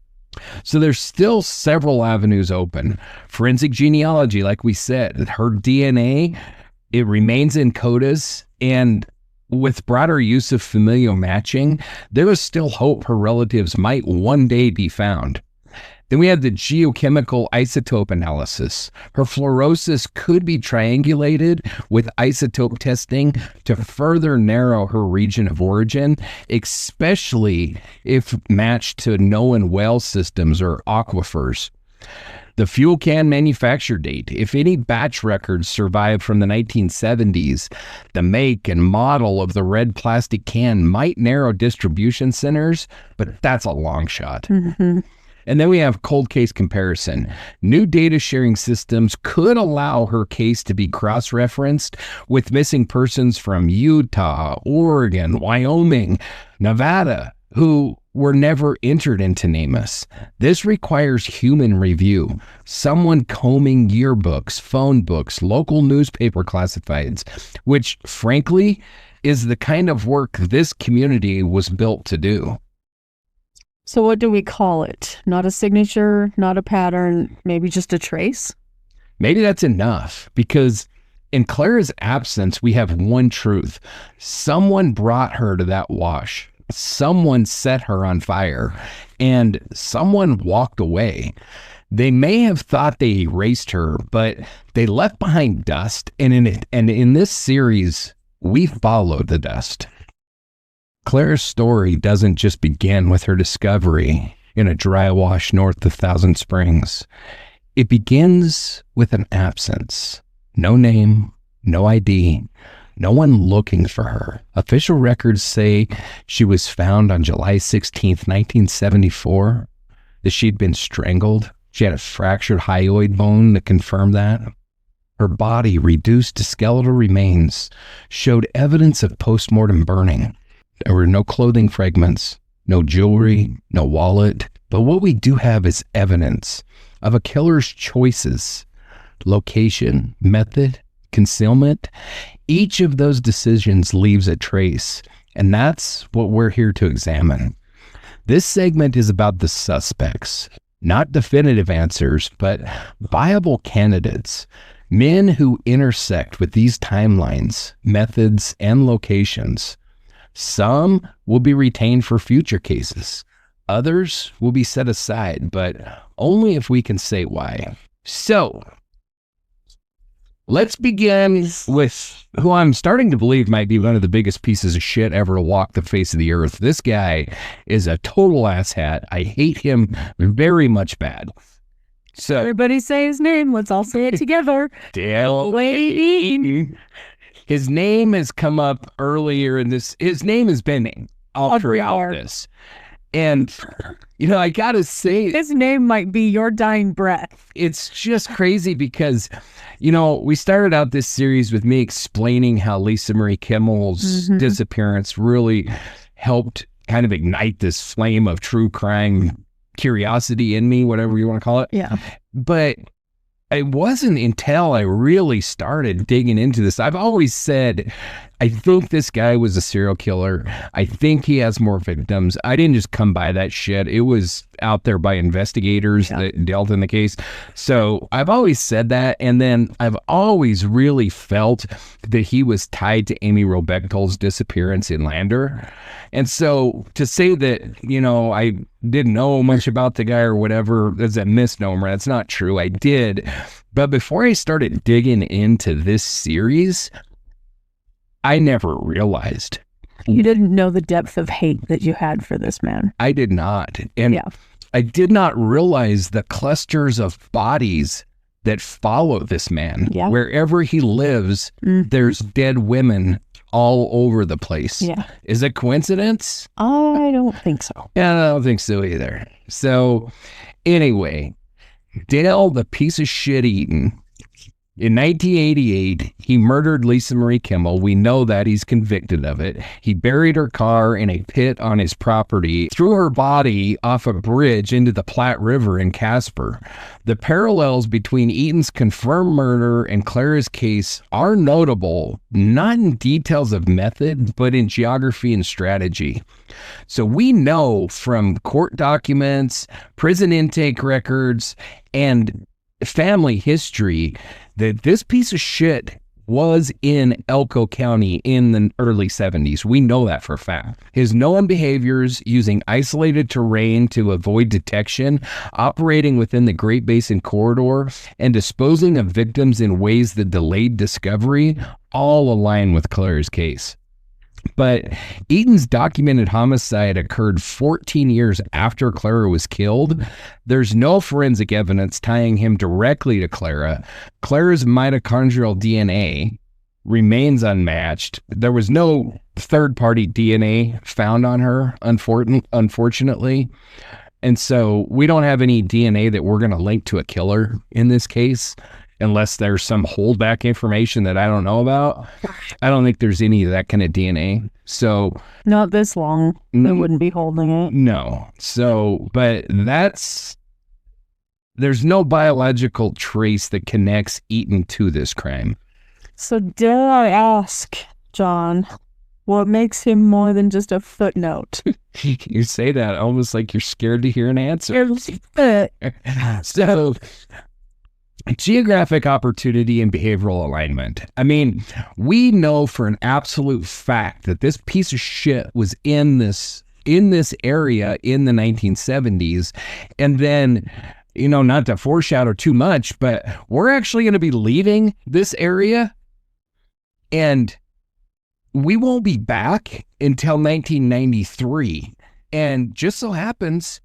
So there's still several avenues open. Forensic genealogy, like we said, her DNA, it remains in CODIS, and with broader use of familial matching, there is still hope her relatives might one day be found. Then we have the geochemical isotope analysis. Her fluorosis could be triangulated with isotope testing to further narrow her region of origin, especially if matched to known well systems or aquifers. The fuel can manufacture date. If any batch records survive from the 1970s, the make and model of the red plastic can might narrow distribution centers, but that's a long shot. Mm-hmm. And then we have cold case comparison. New data sharing systems could allow her case to be cross-referenced with missing persons from Utah, Oregon, Wyoming, Nevada, who were never entered into NamUs. This requires human review, someone combing yearbooks, phone books, local newspaper classifieds, which frankly is the kind of work this community was built to do. So what do we call it? Not a signature, not a pattern, maybe just a trace? Maybe that's enough, because in Clara's absence, we have one truth. Someone brought her to that wash. Someone set her on fire, and someone walked away. They may have thought they erased her, but they left behind dust, and in this series, we followed the dust. Clara's story doesn't just begin with her discovery in a dry wash north of Thousand Springs. It begins with an absence. No name, no ID, no one looking for her. Official records say she was found on July 16th, 1974, that she'd been strangled. She had a fractured hyoid bone to confirm that. Her body, reduced to skeletal remains, showed evidence of post-mortem burning. There were no clothing fragments, no jewelry, no wallet. But what we do have is evidence of a killer's choices, location, method, concealment. Each of those decisions leaves a trace, and that's what we're here to examine. This segment is about the suspects, not definitive answers, but viable candidates, men who intersect with these timelines, methods, and locations. Some will be retained for future cases. Others will be set aside, but only if we can say why. So, let's begin with who I'm starting to believe might be one of the biggest pieces of shit ever to walk the face of the earth. This guy is a total asshat. I hate him very much bad. So Everybody say his name. Let's all say it together. Dale Wayne. His name has come up earlier in this. His name has been all throughout this. And, you know, I gotta say, his name might be your dying breath. It's just crazy because, you know, we started out this series with me explaining how Lisa Marie Kimmel's disappearance really helped kind of ignite this flame of true crime curiosity in me, whatever you want to call it. Yeah. But it wasn't until I really started digging into this. I've always said, I think this guy was a serial killer. I think he has more victims. I didn't just come by that shit. It was out there by investigators that dealt in the case. So I've always said that. And then I've always really felt that he was tied to Amy Robectol's disappearance in Lander. And so to say that, you know, I didn't know much about the guy or whatever, that's a misnomer. That's not true. I did. But before I started digging into this series, I never realized. You didn't know the depth of hate that you had for this man. I did not. And I did not realize the clusters of bodies that follow this man. Yeah. Wherever he lives, there's dead women all over the place. Yeah. Is it coincidence? I don't think so. Yeah, I don't think so either. So anyway, Dale, the piece of shit Eaton, in 1988, he murdered Lisa Marie Kimmel. We know that. He's convicted of it. He buried her car in a pit on his property, threw her body off a bridge into the Platte River in Casper. The parallels between Eaton's confirmed murder and Clara's case are notable, not in details of method, but in geography and strategy. So we know from court documents, prison intake records, and family history that this piece of shit was in Elko County in the early 70s. We know that for a fact. His known behaviors, using isolated terrain to avoid detection, operating within the Great Basin corridor, and disposing of victims in ways that delayed discovery, all align with Clara's case. But Eaton's documented homicide occurred 14 years after Clara was killed. There's no forensic evidence tying him directly to Clara. Clara's mitochondrial DNA remains unmatched. There was no third-party DNA found on her, unfortunately. And so we don't have any DNA that we're going to link to a killer in this case, unless there's some holdback information that I don't know about. I don't think there's any of that kind of DNA. So Not this long. They wouldn't be holding it. no. So, but there's no biological trace that connects Eaton to this crime. So dare I ask, John, what makes him more than just a footnote? You say that almost like you're scared to hear an answer. So, geographic opportunity and behavioral alignment. I mean, we know for an absolute fact that this piece of shit was in this area in the 1970s. And then, not to foreshadow too much, but we're actually going to be leaving this area and we won't be back until 1993. And just so happens,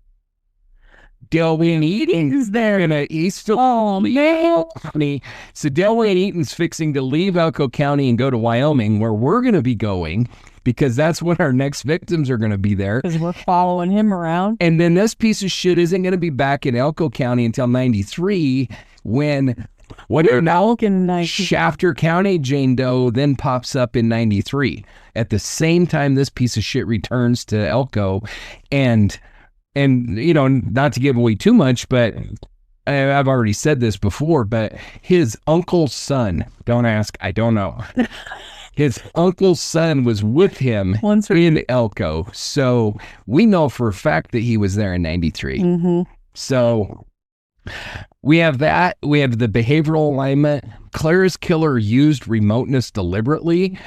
Delwyn Eaton's there in East County. So Delwyn Eaton's fixing to leave Elko County and go to Wyoming, where we're going to be going, because that's when our next victims are going to be there. Because we're following him around. And then this piece of shit isn't going to be back in Elko County until 93, when Shafter County Jane Doe then pops up in 93. At the same time this piece of shit returns to Elko. And not to give away too much, but I've already said this before, but his uncle's son, don't ask, I don't know. His uncle's son was with him in Elko. So we know for a fact that he was there in 93. Mm-hmm. So we have that. We have the behavioral alignment. Clara's killer used remoteness deliberately.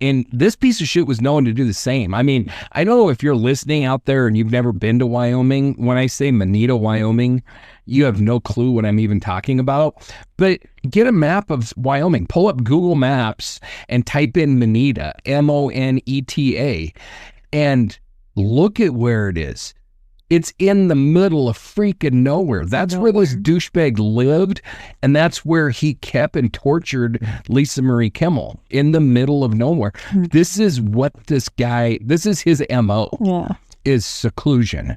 And this piece of shit was known to do the same. I mean, I know if you're listening out there and you've never been to Wyoming, when I say Moneta, Wyoming, you have no clue what I'm even talking about. But get a map of Wyoming. Pull up Google Maps and type in Moneta, M-O-N-E-T-A, and look at where it is. It's in the middle of freaking nowhere. That's where this douchebag lived, and that's where he kept and tortured Lisa Marie Kimmel, in the middle of nowhere. This is what this is his MO, is seclusion.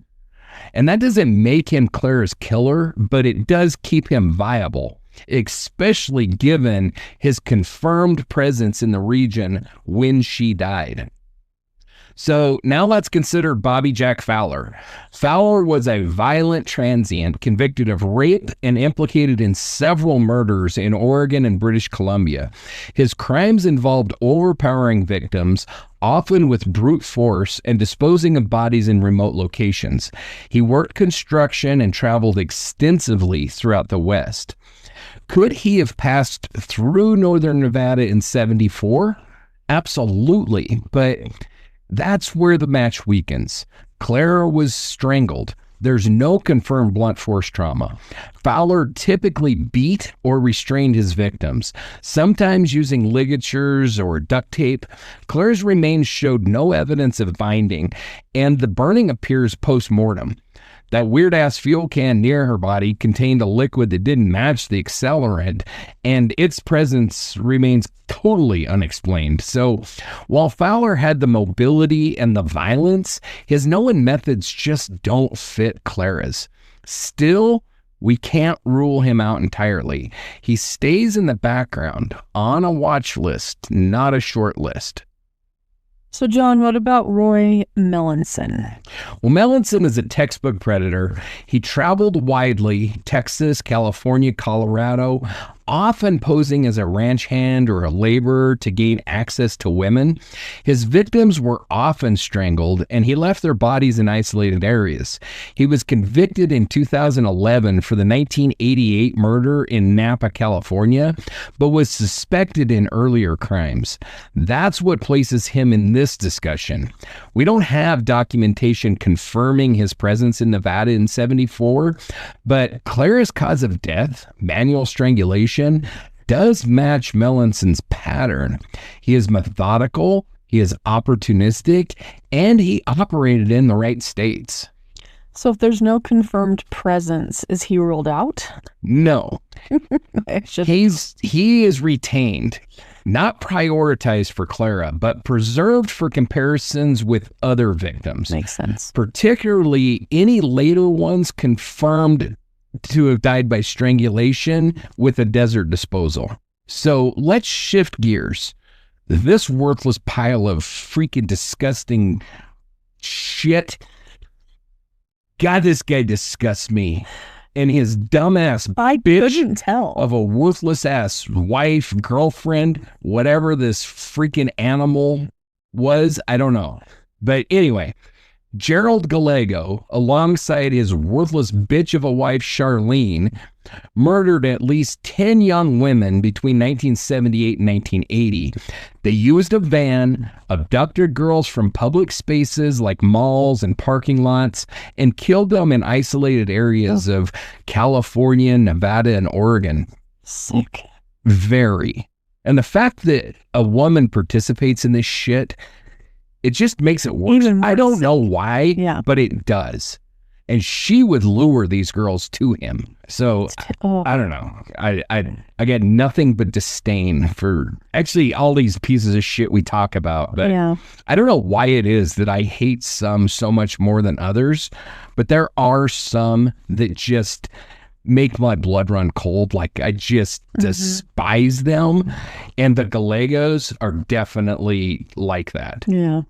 And that doesn't make him Clara's killer, but it does keep him viable, especially given his confirmed presence in the region when she died. So now let's consider Bobby Jack Fowler. Fowler was a violent transient convicted of rape and implicated in several murders in Oregon and British Columbia. His crimes involved overpowering victims, often with brute force, and disposing of bodies in remote locations. He worked construction and traveled extensively throughout the West. Could he have passed through northern Nevada in 74? Absolutely, but that's where the match weakens. Clara was strangled. There's no confirmed blunt force trauma. Fowler typically beat or restrained his victims, sometimes using ligatures or duct tape. Clara's remains showed no evidence of binding, and the burning appears post-mortem. That weird-ass fuel can near her body contained a liquid that didn't match the accelerant, and its presence remains totally unexplained. So while Fowler had the mobility and the violence, his known methods just don't fit Clara's. Still, we can't rule him out entirely. He stays in the background on a watch list, not a short list. So, John, what about Roy Melanson? Well, Melanson is a textbook predator. He traveled widely, Texas, California, Colorado, often posing as a ranch hand or a laborer to gain access to women. His victims were often strangled, and he left their bodies in isolated areas. He was convicted in 2011 for the 1988 murder in Napa, California, but was suspected in earlier crimes. That's what places him in this discussion. We don't have documentation confirming his presence in Nevada in 74, but Clara's cause of death, manual strangulation, does match Melanson's pattern. He is methodical, he is opportunistic, and he operated in the right states. So if there's no confirmed presence, is he ruled out? No. He is retained, not prioritized for Clara, but preserved for comparisons with other victims. Makes sense. Particularly any later ones confirmed to have died by strangulation with a desert disposal. So let's shift gears. This worthless pile of freaking disgusting shit. God, this guy disgusts me. And his dumbass couldn't tell. Of a worthless ass wife, girlfriend, whatever this freaking animal was, I don't know. But anyway, Gerald Gallego, alongside his worthless bitch of a wife, Charlene, murdered at least 10 young women between 1978 and 1980. They used a van, abducted girls from public spaces like malls and parking lots, and killed them in isolated areas of California, Nevada, and Oregon. Sick. Very. And the fact that a woman participates in this shit, it just makes it worse. I don't know why, but it does. And she would lure these girls to him. So I don't know. I get nothing but disdain for actually all these pieces of shit we talk about. But I don't know why it is that I hate some so much more than others. But there are some that just make my blood run cold. Like I just despise them. And the Gallegos are definitely like that. Yeah.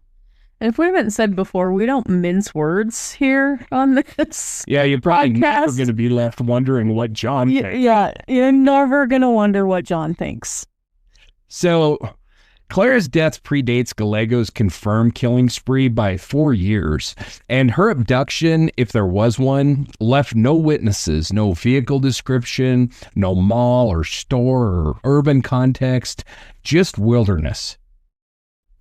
If we haven't said before, we don't mince words here on this. Yeah, you're probably never going to be left wondering what John thinks. Yeah, you're never going to wonder what John thinks. So, Clara's death predates Gallego's confirmed killing spree by 4 years, and her abduction, if there was one, left no witnesses, no vehicle description, no mall or store or urban context, just wilderness.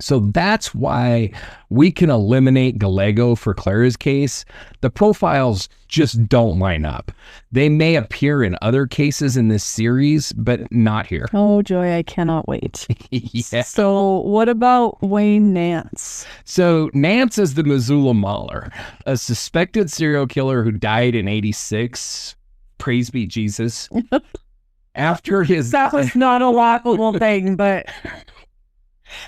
So that's why we can eliminate Gallego for Clara's case. The profiles just don't line up. They may appear in other cases in this series, but not here. Oh, joy, I cannot wait. Yeah. So what about Wayne Nance? So Nance is the Missoula Mauler, a suspected serial killer who died in 86. Praise be Jesus. After his... That was not a laughable thing, but...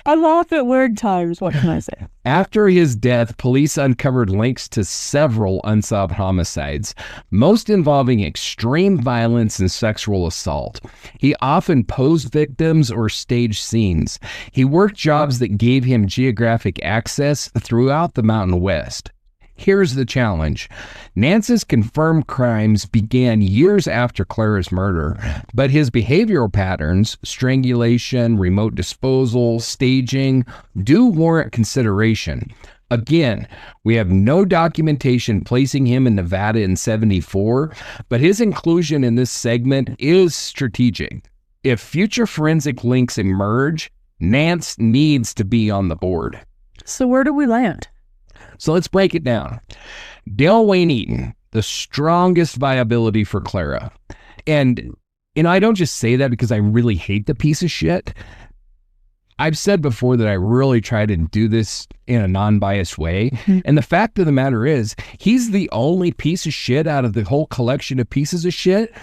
I laugh at weird times. What can I say? After his death, police uncovered links to several unsolved homicides, most involving extreme violence and sexual assault. He often posed victims or staged scenes. He worked jobs that gave him geographic access throughout the Mountain West. Here's the challenge. Nance's confirmed crimes began years after Clara's murder, but his behavioral patterns, strangulation, remote disposal, staging, do warrant consideration. Again, we have no documentation placing him in Nevada in 74, but his inclusion in this segment is strategic. If future forensic links emerge, Nance needs to be on the board. So where do we land? So let's break it down. Dale Wayne Eaton, the strongest viability for Clara. And, I don't just say that because I really hate the piece of shit. I've said before that I really try to do this in a non-biased way. Mm-hmm. And the fact of the matter is, he's the only piece of shit out of the whole collection of pieces of shit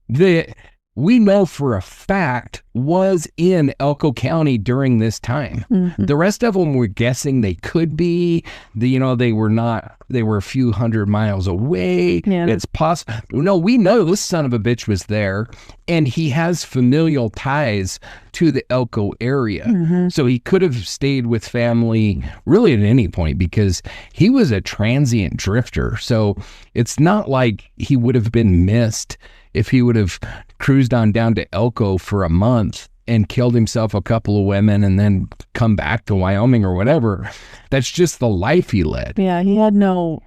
that we know for a fact was in Elko County during this time. Mm-hmm. The rest of them were guessing they could be. They were not. They were a few hundred miles away. Yeah. It's possible. No, we know this son of a bitch was there, and he has familial ties to the Elko area. Mm-hmm. So he could have stayed with family really at any point because he was a transient drifter. So it's not like he would have been missed if he would have cruised on down to Elko for a month and killed himself a couple of women and then come back to Wyoming or whatever. That's just the life he led. Yeah, he had no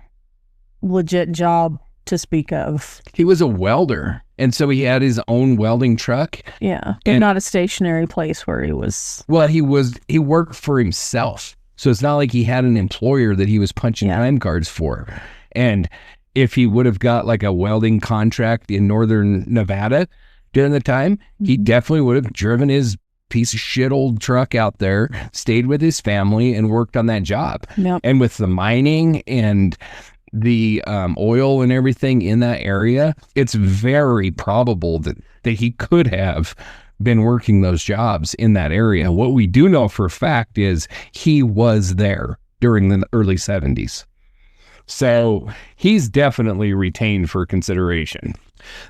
legit job to speak of. He was a welder, and so he had his own welding truck. Yeah, And- not a stationary place where he was. Well, he worked for himself. So it's not like he had an employer that he was punching time cards for. And if he would have got like a welding contract in northern Nevada during the time, he definitely would have driven his piece of shit old truck out there, stayed with his family, and worked on that job. Yep. And with the mining and the oil and everything in that area, it's very probable that he could have been working those jobs in that area. What we do know for a fact is he was there during the early 70s. So he's definitely retained for consideration.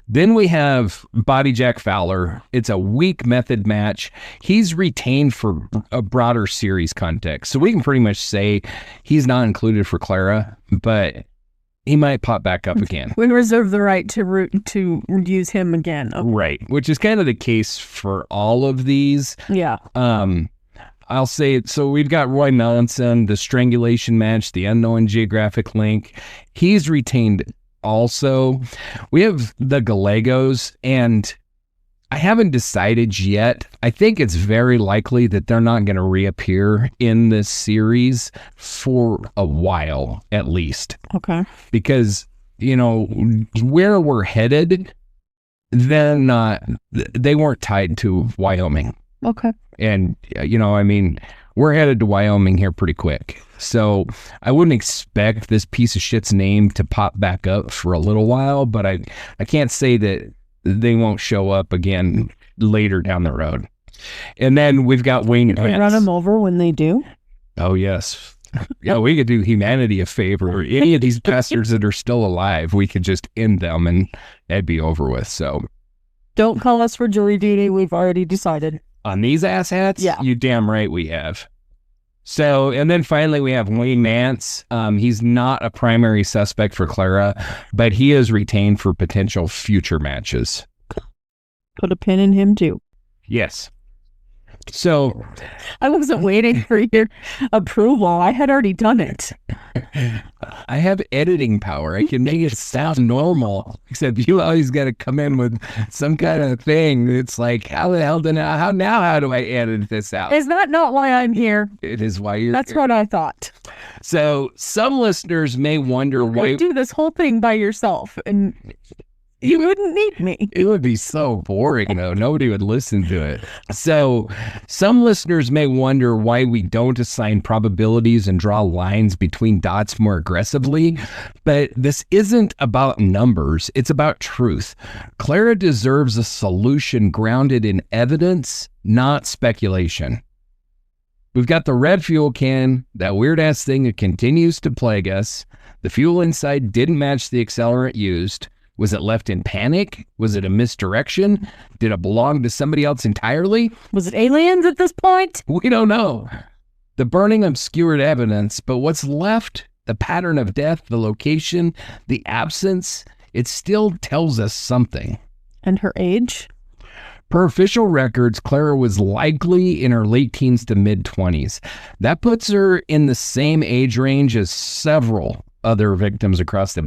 Then we have Body Jack Fowler. It's a weak method match. He's retained for a broader series context. So we can pretty much say he's not included for Clara, but he might pop back up again. We reserve the right to use him again. Okay. Right. Which is kind of the case for all of these. Yeah. I'll say it. So we've got Roy Melanson, the strangulation match, the unknown geographic link. He's retained also. We have the Gallegos, and I haven't decided yet. I think it's very likely that they're not going to reappear in this series for a while, at least. Okay. Because, where we're headed, then they weren't tied to Wyoming. Okay. And, we're headed to Wyoming here pretty quick. So I wouldn't expect this piece of shit's name to pop back up for a little while, but I can't say that they won't show up again later down the road. And then we've got Wayne Can we run them over when they do? Oh, yes. Yeah, we could do humanity a favor. Any of these bastards that are still alive, we could just end them and that'd be over with. So Don't call us for jury duty. We've already decided. on these asshats, Yeah. you damn right we have. So, and then finally we have Wayne Nance. He's not a primary suspect for Clara, but he is retained for potential future matches. Put a pin in him too. Yes. So, I wasn't waiting for your approval. I had already done it. I have editing power. I can make it sound normal, except you always got to come in with some kind of thing. It's like, how the hell how do I edit this out? Is that not why I'm here? It is why you're That's here. what I thought. So some listeners may wonder why You do this whole thing by yourself, and you wouldn't need me. it would be so boring, though. Nobody would listen to it. So some listeners may wonder why we don't assign probabilities and draw lines between dots more aggressively, but this isn't about numbers. It's about truth. Clara deserves a solution grounded in evidence, not speculation. We've got the red fuel can, that weird-ass thing that continues to plague us. The fuel inside didn't match the accelerant used. Was it left in panic? Was it a misdirection? Did it belong to somebody else entirely? Was it aliens at this point? We don't know. The burning obscured evidence, but what's left, the pattern of death, the location, the absence, it still tells us something. And her age? Per official records, Clara was likely in her late teens to mid-20s. That puts her in the same age range as most other victims across the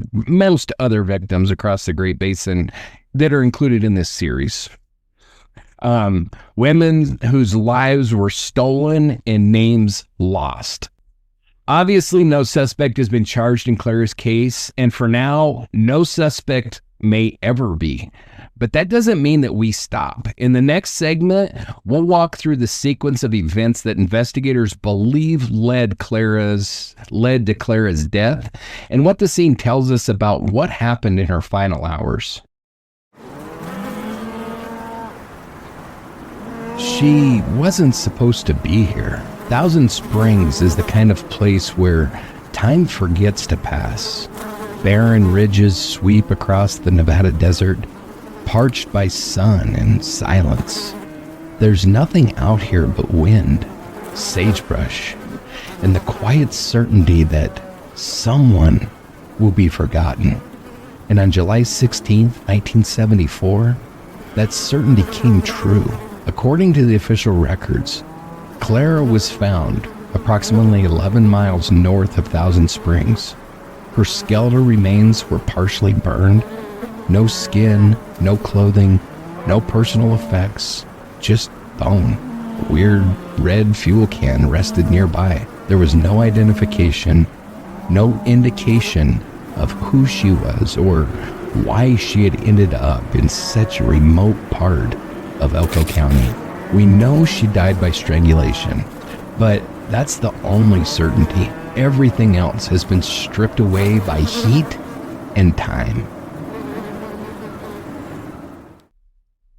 Great Basin that are included in this series. Women whose lives were stolen and names lost. Obviously, no suspect has been charged in Clara's case, and for now, no suspect may ever be. But that doesn't mean that we stop. In the next segment, we'll walk through the sequence of events that investigators believe led to Clara's death, and what the scene tells us about what happened in her final hours. She wasn't supposed to be here. Thousand Springs is the kind of place where time forgets to pass. Barren ridges sweep across the Nevada desert, parched by sun and silence. There's nothing out here but wind, sagebrush, and the quiet certainty that someone will be forgotten. And on July 16, 1974, that certainty came true. According to the official records, Clara was found approximately 11 miles north of Thousand Springs. Her skeletal remains were partially burned. No skin, no clothing, no personal effects, just bone. A weird red fuel can rested nearby. There was no identification, no indication of who she was or why she had ended up in such a remote part of Elko County. We know she died by strangulation, but that's the only certainty. Everything else has been stripped away by heat and time.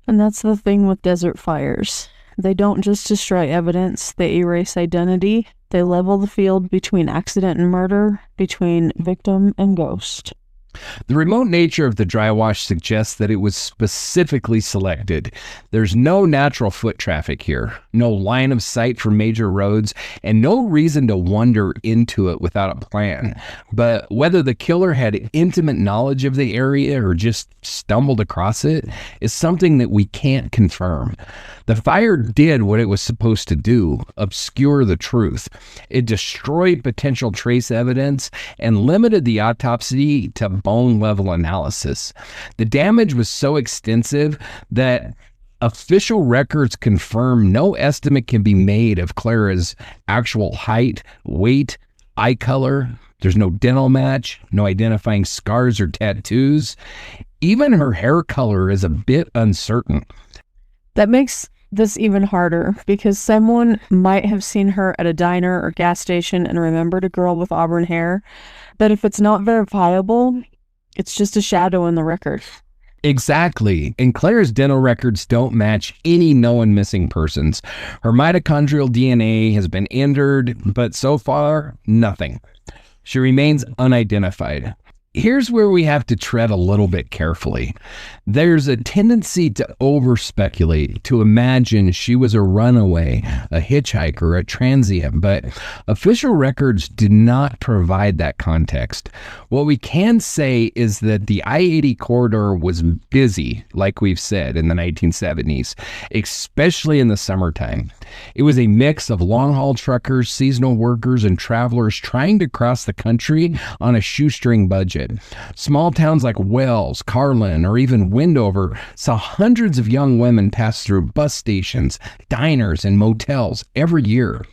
And that's the thing with desert fires. They don't just destroy evidence, they erase identity. They level the field between accident and murder, between victim and ghost. The remote nature of the dry wash suggests that it was specifically selected. There's no natural foot traffic here, no line of sight for major roads, and no reason to wander into it without a plan. But whether the killer had intimate knowledge of the area or just stumbled across it is something that we can't confirm. The fire did what it was supposed to do, obscure the truth. It destroyed potential trace evidence and limited the autopsy to bone-level analysis. The damage was so extensive that official records confirm no estimate can be made of Clara's actual height, weight, eye color. There's no dental match, no identifying scars or tattoos. Even her hair color is a bit uncertain. That makes this even harder because someone might have seen her at a diner or gas station and remembered a girl with auburn hair. But if it's not verifiable, it's just a shadow in the record. Exactly. And Clara's dental records don't match any known missing persons. Her mitochondrial DNA has been entered, but so far, nothing. She remains unidentified. Here's where we have to tread a little bit carefully. There's a tendency to over-speculate, to imagine she was a runaway, a hitchhiker, a transient, but official records do not provide that context. What we can say is that the I-80 corridor was busy, like we've said, in the 1970s, especially in the summertime. It was a mix of long-haul truckers, seasonal workers, and travelers trying to cross the country on a shoestring budget. Small towns like Wells, Carlin, or even Wendover saw hundreds of young women pass through bus stations, diners, and motels every year.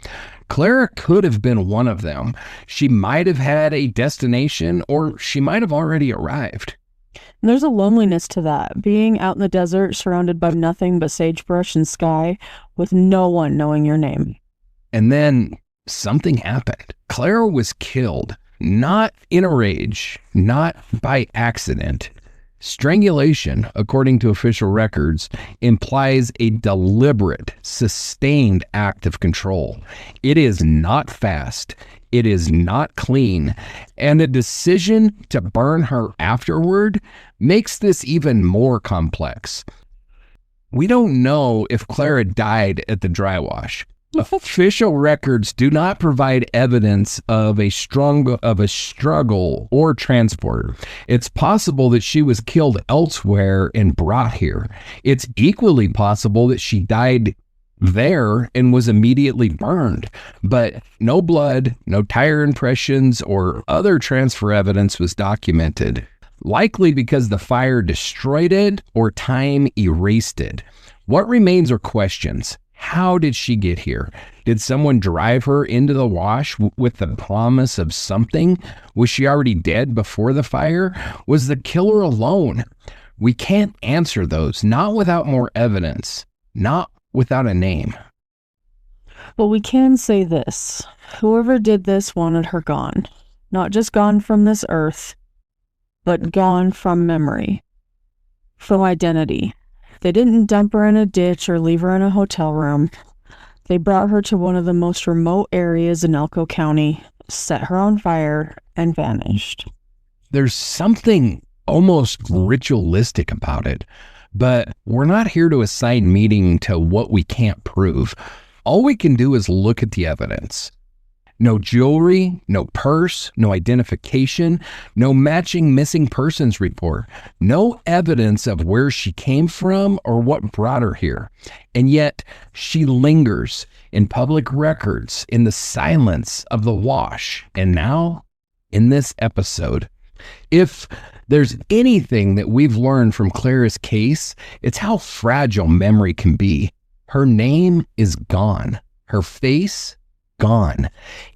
Clara could have been one of them. She might have had a destination, or she might have already arrived. And there's a loneliness to that, being out in the desert surrounded by nothing but sagebrush and sky with no one knowing your name. And then something happened. Clara was killed. Not in a rage, not by accident. Strangulation, according to official records, implies a deliberate, sustained act of control. It is not fast. It is not clean. And a decision to burn her afterward makes this even more complex. We don't know if Clara died at the dry wash. Official records do not provide evidence of a struggle or transport. It's possible that she was killed elsewhere and brought here. It's equally possible that she died there and was immediately burned, but no blood, no tire impressions, or other transfer evidence was documented, likely because the fire destroyed it or time erased it. What remains are questions. How did she get here? Did someone drive her into the wash with the promise of something? Was she already dead before the fire? Was the killer alone? We can't answer those, not without more evidence, not without a name. But we can say this. Whoever did this wanted her gone. Not just gone from this earth, but gone from memory, from identity. They didn't dump her in a ditch or leave her in a hotel room. They brought her to one of the most remote areas in Elko County, set her on fire, and vanished. There's something almost ritualistic about it, but we're not here to assign meaning to what we can't prove. All we can do is look at the evidence. No jewelry, no purse, no identification, no matching missing persons report, no evidence of where she came from or what brought her here. And yet she lingers in public records in the silence of the wash. And now in this episode, if there's anything that we've learned from Clara's case, it's how fragile memory can be. Her name is gone. Her face gone.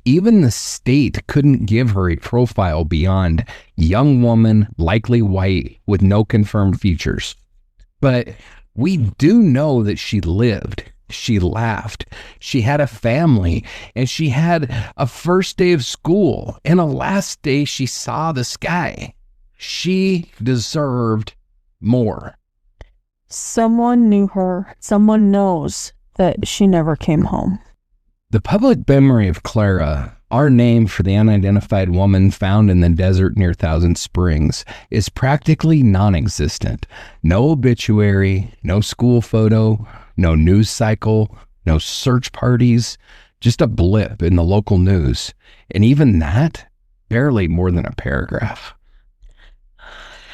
Even the state couldn't give her a profile beyond young woman, likely white, with no confirmed features. But we do know that she lived, she laughed, she had a family, and she had a first day of school and a last day she saw the sky. She deserved more. Someone knew her. Someone knows that she never came home. The public memory of Clara, our name for the unidentified woman found in the desert near Thousand Springs, is practically non-existent. No obituary, no school photo, no news cycle, no search parties, just a blip in the local news. And even that, barely more than a paragraph.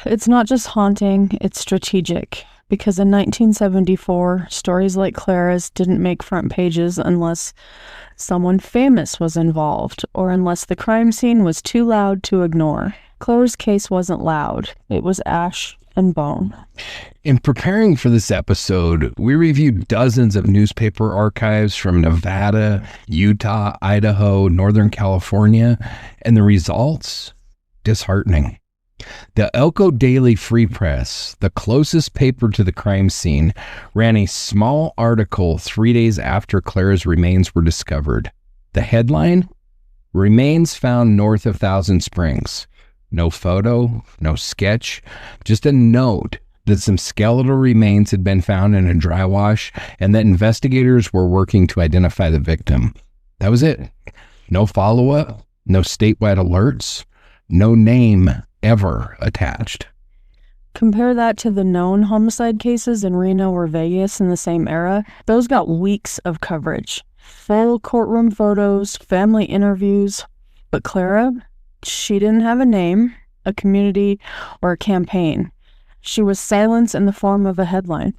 It's not just haunting, it's strategic. Because in 1974, stories like Clara's didn't make front pages unless someone famous was involved or unless the crime scene was too loud to ignore. Clara's case wasn't loud. It was ash and bone. In preparing for this episode, we reviewed dozens of newspaper archives from Nevada, Utah, Idaho, Northern California, and the results? Disheartening. The Elko Daily Free Press, the closest paper to the crime scene, ran a small article 3 days after Clara's remains were discovered. The headline? Remains found north of Thousand Springs. No photo, no sketch, just a note that some skeletal remains had been found in a dry wash and that investigators were working to identify the victim. That was it. No follow-up, no statewide alerts, no name ever attached. Compare that to the known homicide cases in Reno or Vegas in the same era. Those got weeks of coverage. Full courtroom photos, family interviews. But Clara, she didn't have a name, a community, or a campaign. She was silence in the form of a headline.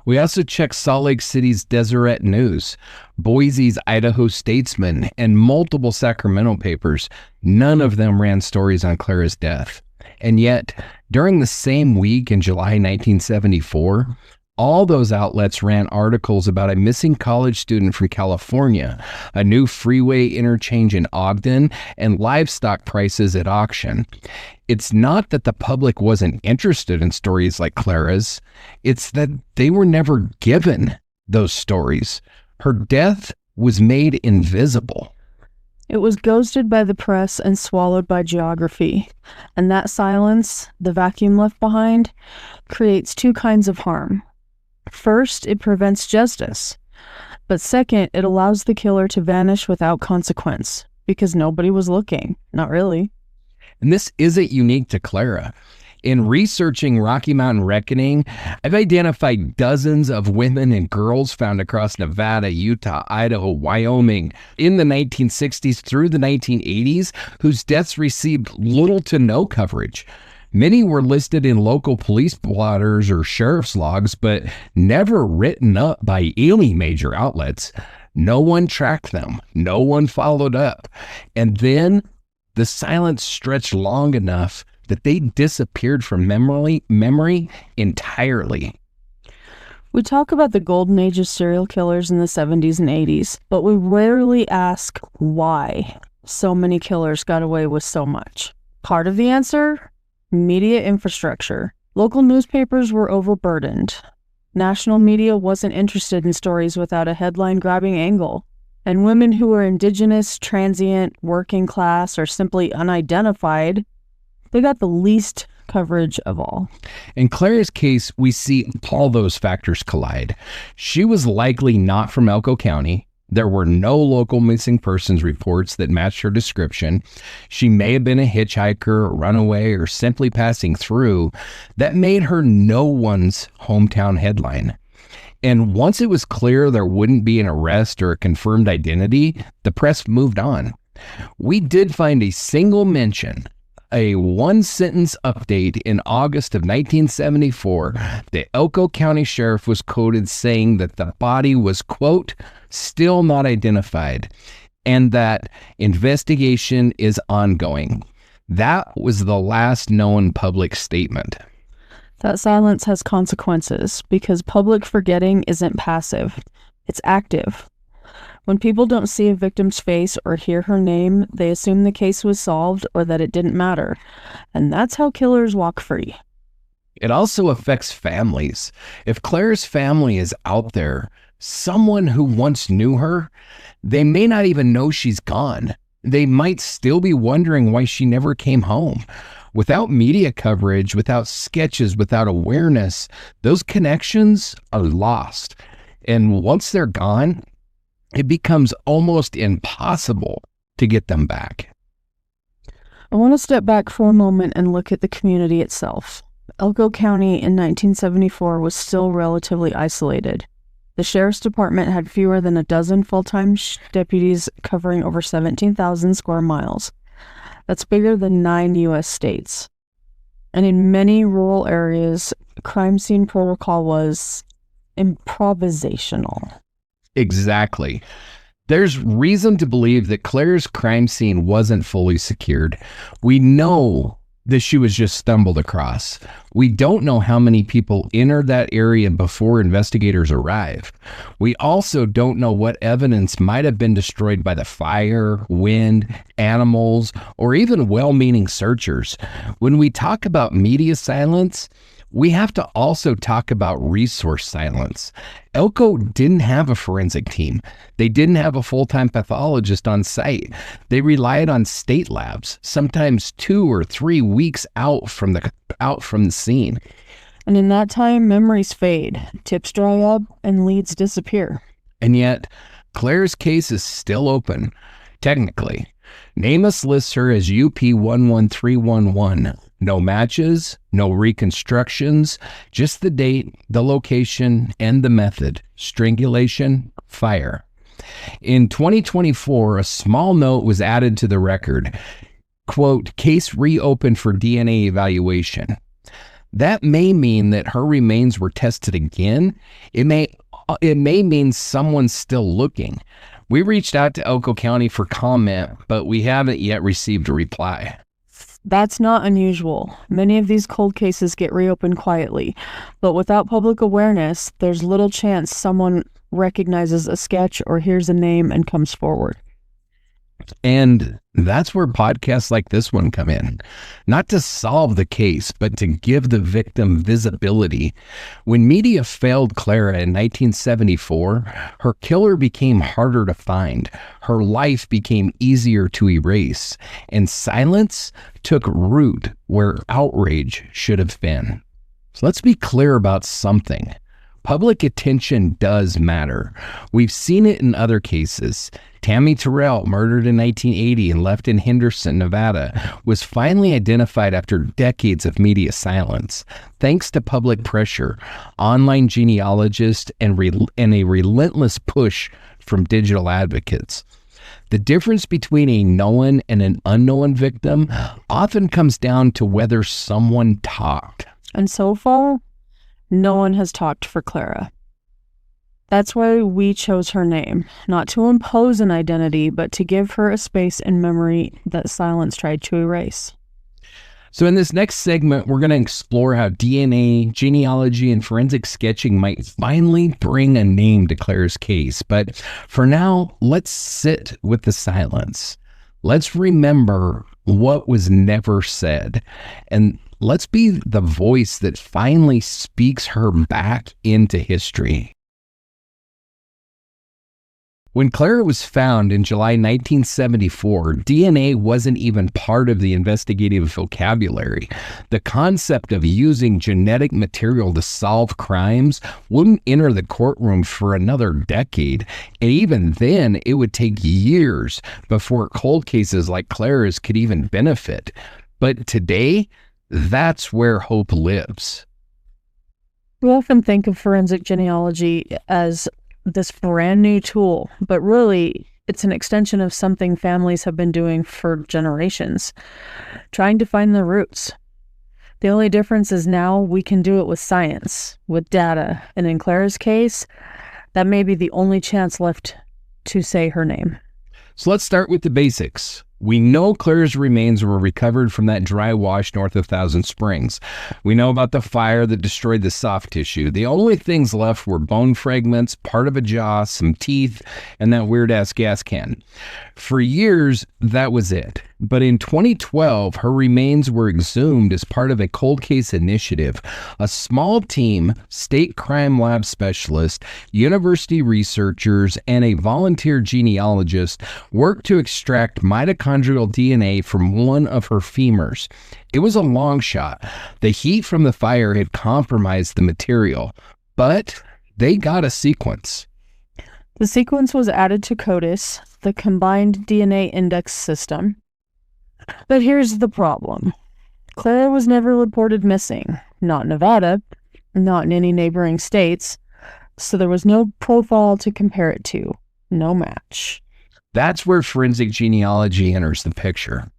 We also checked Salt Lake City's Deseret News, Boise's Idaho Statesman, and multiple Sacramento papers. None of them ran stories on Clara's death. And yet, during the same week in July 1974, all those outlets ran articles about a missing college student from California, a new freeway interchange in Ogden, and livestock prices at auction. It's not that the public wasn't interested in stories like Clara's. It's that they were never given those stories. Her death was made invisible. It was ghosted by the press and swallowed by geography. And that silence, the vacuum left behind, creates two kinds of harm. First, it prevents justice. But second, it allows the killer to vanish without consequence, because nobody was looking. Not really. And this isn't unique to Clara. In researching Rocky Mountain Reckoning, I've identified dozens of women and girls found across Nevada, Utah, Idaho, Wyoming in the 1960s through the 1980s whose deaths received little to no coverage. Many were listed in local police blotters or sheriff's logs, but never written up by any major outlets. No one tracked them. No one followed up. And then the silence stretched long enough that they disappeared from memory entirely. We talk about the golden age of serial killers in the 70s and 80s, but we rarely ask why so many killers got away with so much. Part of the answer? Media infrastructure. Local newspapers were overburdened. National media wasn't interested in stories without a headline-grabbing angle. And women who were indigenous, transient, working class, or simply unidentified, they got the least coverage of all. In Clara's case, we see all those factors collide. She was likely not from Elko County. There were no local missing persons reports that matched her description. She may have been a hitchhiker, a runaway, or simply passing through. That made her no one's hometown headline. And once it was clear there wouldn't be an arrest or a confirmed identity, the press moved on. We did find a single mention, a one-sentence update in August of 1974. The Elko County Sheriff was quoted saying that the body was, quote, still not identified, and that investigation is ongoing. That was the last known public statement. That silence has consequences because public forgetting isn't passive, it's active. When people don't see a victim's face or hear her name, they assume the case was solved or that it didn't matter. And that's how killers walk free. It also affects families. If Clara's family is out there, someone who once knew her, they may not even know she's gone. They might still be wondering why she never came home. Without media coverage, without sketches, without awareness, those connections are lost. And once they're gone, it becomes almost impossible to get them back. I want to step back for a moment and look at the community itself. Elko County in 1974 was still relatively isolated. The Sheriff's Department had fewer than a dozen full-time deputies covering over 17,000 square miles. That's bigger than 9 U.S. states. And in many rural areas, crime scene protocol was improvisational. Exactly. There's reason to believe that Clara's crime scene wasn't fully secured. We know that she was just stumbled across. We don't know how many people entered that area before investigators arrive. We also don't know what evidence might have been destroyed by the fire, wind, animals, or even well-meaning searchers. When we talk about media silence, we have to also talk about resource silence. Elko didn't have a forensic team. They didn't have a full-time pathologist on site. They relied on state labs, sometimes 2 or 3 weeks out from the scene. And in that time, memories fade, tips dry up, and leads disappear. And yet, Clara's case is still open, technically. NamUs lists her as UP11311. No matches, no reconstructions, just the date, the location, and the method: strangulation, fire. In 2024, a small note was added to the record. Quote, case reopened for DNA evaluation. That may mean that her remains were tested again. It may mean someone's still looking. We reached out to Elko County for comment, but we haven't yet received a reply. That's not unusual. Many of these cold cases get reopened quietly, but without public awareness, there's little chance someone recognizes a sketch or hears a name and comes forward. And that's where podcasts like this one come in. Not to solve the case, but to give the victim visibility. When media failed Clara in 1974, her killer became harder to find. Her life became easier to erase. And silence took root where outrage should have been. So let's be clear about something. Public attention does matter. We've seen it in other cases. Tammy Terrell, murdered in 1980 and left in Henderson, Nevada, was finally identified after decades of media silence, thanks to public pressure, online genealogists, and a relentless push from digital advocates. The difference between a known and an unknown victim often comes down to whether someone talked. And so far, no one has talked for Clara. That's why we chose her name, not to impose an identity, but to give her a space in memory that silence tried to erase. So in this next segment, we're going to explore how DNA, genealogy, and forensic sketching might finally bring a name to Clara's case. But for now, let's sit with the silence. Let's remember what was never said. And let's be the voice that finally speaks her back into history. When Clara was found in July 1974, DNA wasn't even part of the investigative vocabulary. The concept of using genetic material to solve crimes wouldn't enter the courtroom for another decade, and even then, it would take years before cold cases like Clara's could even benefit. But today, that's where hope lives. We often think of forensic genealogy as this brand new tool, but really it's an extension of something families have been doing for generations, trying to find the roots. The only difference is now we can do it with science, with data, and in Clara's case, that may be the only chance left to say her name. So let's start with the basics. We know Clara's remains were recovered from that dry wash north of Thousand Springs. We know about the fire that destroyed the soft tissue. The only things left were bone fragments, part of a jaw, some teeth, and that weird-ass gas can. For years, that was it. But in 2012, her remains were exhumed as part of a cold case initiative. A small team, state crime lab specialists, university researchers, and a volunteer genealogist worked to extract mitochondrial DNA from one of her femurs. It was a long shot. The heat from the fire had compromised the material, but they got a sequence. The sequence was added to CODIS, the Combined DNA Index System. But here's the problem. Clara was never reported missing, not in Nevada, not in any neighboring states, so there was no profile to compare it to, no match. That's where forensic genealogy enters the picture.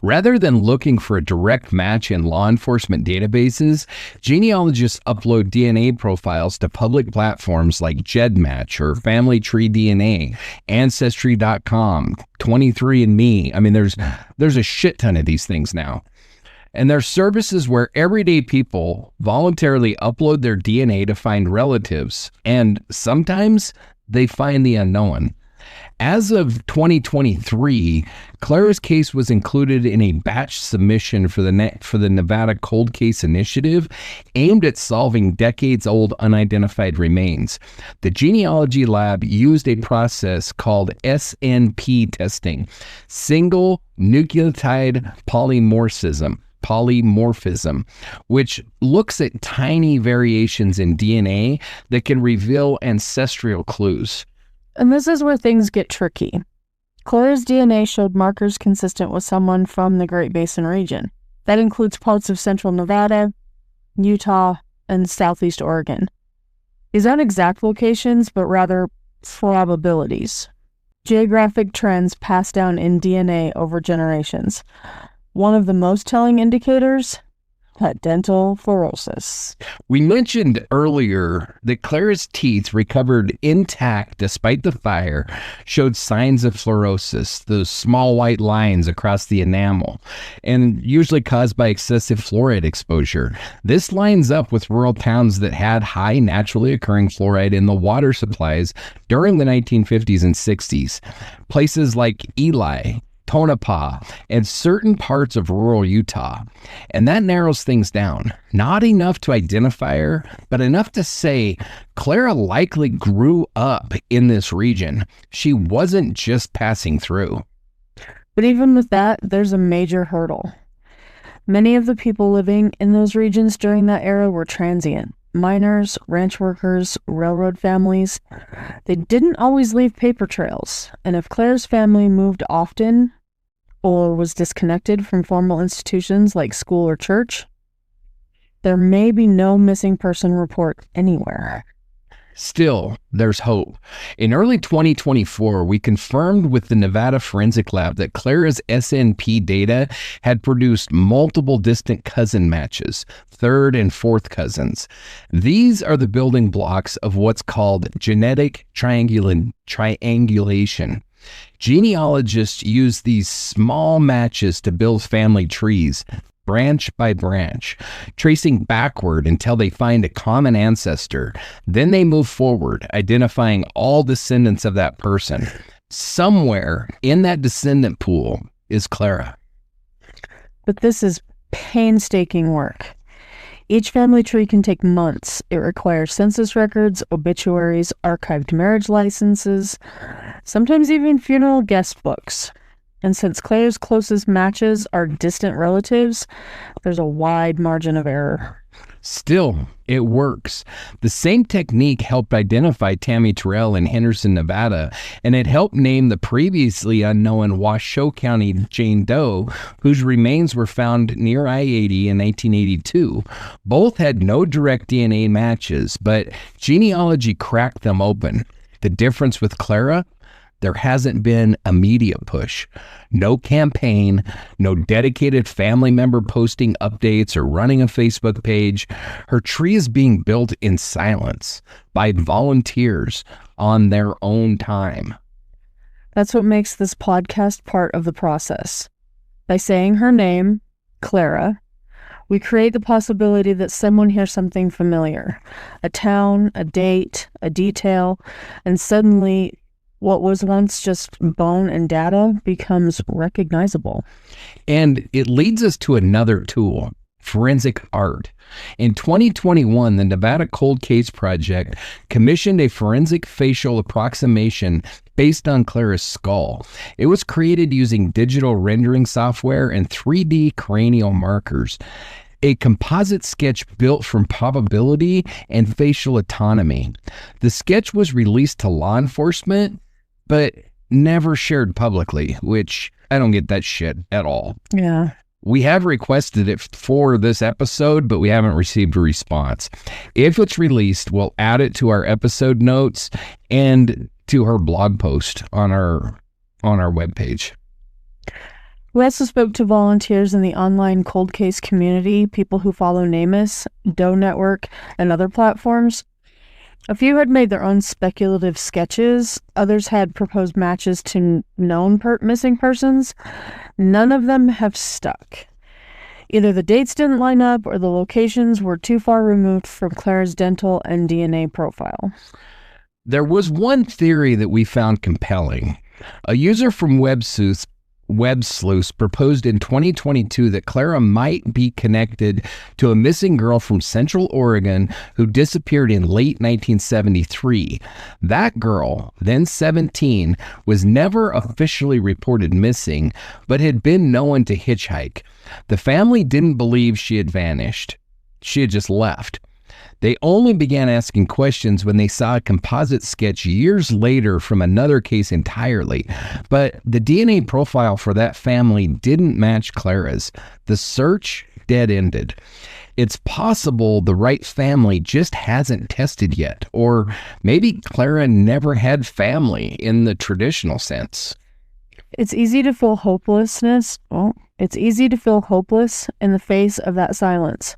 Rather than looking for a direct match in law enforcement databases, genealogists upload DNA profiles to public platforms like GEDmatch or Family Tree DNA, Ancestry.com, 23andMe. I mean, there's a shit ton of these things now. And there's services where everyday people voluntarily upload their DNA to find relatives, and sometimes they find the unknown. As of 2023, Clara's case was included in a batch submission for the Nevada Cold Case Initiative aimed at solving decades-old unidentified remains. The genealogy lab used a process called SNP testing, single nucleotide polymorphism, which looks at tiny variations in DNA that can reveal ancestral clues. And this is where things get tricky. Clara's DNA showed markers consistent with someone from the Great Basin region. That includes parts of central Nevada, Utah, and southeast Oregon. These aren't exact locations, but rather probabilities. Geographic trends passed down in DNA over generations. One of the most telling indicators? That dental fluorosis. We mentioned earlier that Clara's teeth, recovered intact despite the fire, showed signs of fluorosis, those small white lines across the enamel, and usually caused by excessive fluoride exposure. This lines up with rural towns that had high naturally occurring fluoride in the water supplies during the 1950s and 60s. Places like Ely, Tonopah, and certain parts of rural Utah. And that narrows things down. Not enough to identify her, but enough to say Clara likely grew up in this region. She wasn't just passing through. But even with that, there's a major hurdle. Many of the people living in those regions during that era were transient. Miners, ranch workers, railroad families. They didn't always leave paper trails. And if Clara's family moved often, or was disconnected from formal institutions like school or church, there may be no missing person report anywhere. Still, there's hope. In early 2024, we confirmed with the Nevada Forensic Lab that Clara's SNP data had produced multiple distant cousin matches, third and fourth cousins. These are the building blocks of what's called genetic triangulation. Genealogists use these small matches to build family trees, branch by branch, tracing backward until they find a common ancestor. Then they move forward, identifying all descendants of that person. Somewhere in that descendant pool is Clara. But this is painstaking work. Each family tree can take months. It requires census records, obituaries, archived marriage licenses, sometimes even funeral guest books. And since Claire's closest matches are distant relatives, there's a wide margin of error. Still, it works. The same technique helped identify Tammy Terrell in Henderson, Nevada, and it helped name the previously unknown Washoe County Jane Doe, whose remains were found near I-80 in 1982. Both had no direct DNA matches, but genealogy cracked them open. The difference with Clara? There hasn't been a media push, no campaign, no dedicated family member posting updates or running a Facebook page. Her tree is being built in silence by volunteers on their own time. That's what makes this podcast part of the process. By saying her name, Clara, we create the possibility that someone hears something familiar, a town, a date, a detail, and suddenly what was once just bone and data becomes recognizable. And it leads us to another tool, forensic art. In 2021, the Nevada Cold Case Project commissioned a forensic facial approximation based on Clara's skull. It was created using digital rendering software and 3D cranial markers. A composite sketch built from probability and facial autonomy. The sketch was released to law enforcement, but never shared publicly, which I don't get that shit at all. Yeah. We have requested it for this episode, but we haven't received a response. If it's released, we'll add it to our episode notes and to her blog post on our webpage. We also spoke to volunteers in the online cold case community, people who follow NamUs, Doe Network, and other platforms. A few had made their own speculative sketches. Others had proposed matches to known missing persons. None of them have stuck. Either the dates didn't line up or the locations were too far removed from Clara's dental and DNA profile. There was one theory that we found compelling. A user from WebSleuth proposed in 2022 that Clara might be connected to a missing girl from Central Oregon who disappeared in late 1973. That girl, then 17, was never officially reported missing, but had been known to hitchhike. The family didn't believe she had vanished. She had just left. They only began asking questions when they saw a composite sketch years later from another case entirely. But the DNA profile for that family didn't match Clara's. The search dead-ended. It's possible the right family just hasn't tested yet, or maybe Clara never had family in the traditional sense. It's easy to feel hopelessness. Well, it's easy to feel hopeless in the face of that silence.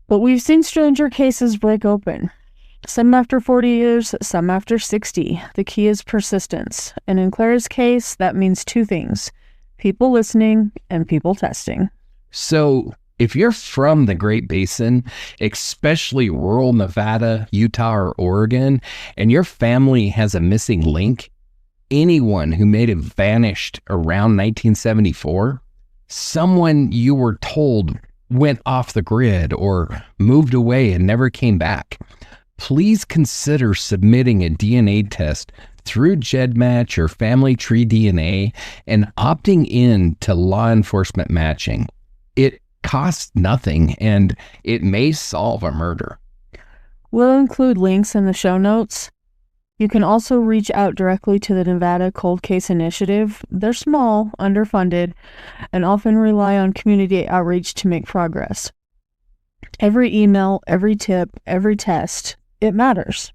But we've seen stranger cases break open. Some after 40 years, some after 60. The key is persistence. And in Clara's case, that means two things: people listening and people testing. So if you're from the Great Basin, especially rural Nevada, Utah, or Oregon, and your family has a missing link, anyone who may have vanished around 1974, someone you were told went off the grid or moved away and never came back, please consider submitting a DNA test through GEDmatch or Family Tree DNA and opting in to law enforcement matching. It costs nothing and it may solve a murder. We'll include links in the show notes. You can also reach out directly to the Nevada Cold Case Initiative. They're small, underfunded, and often rely on community outreach to make progress. Every email, every tip, every test, it matters.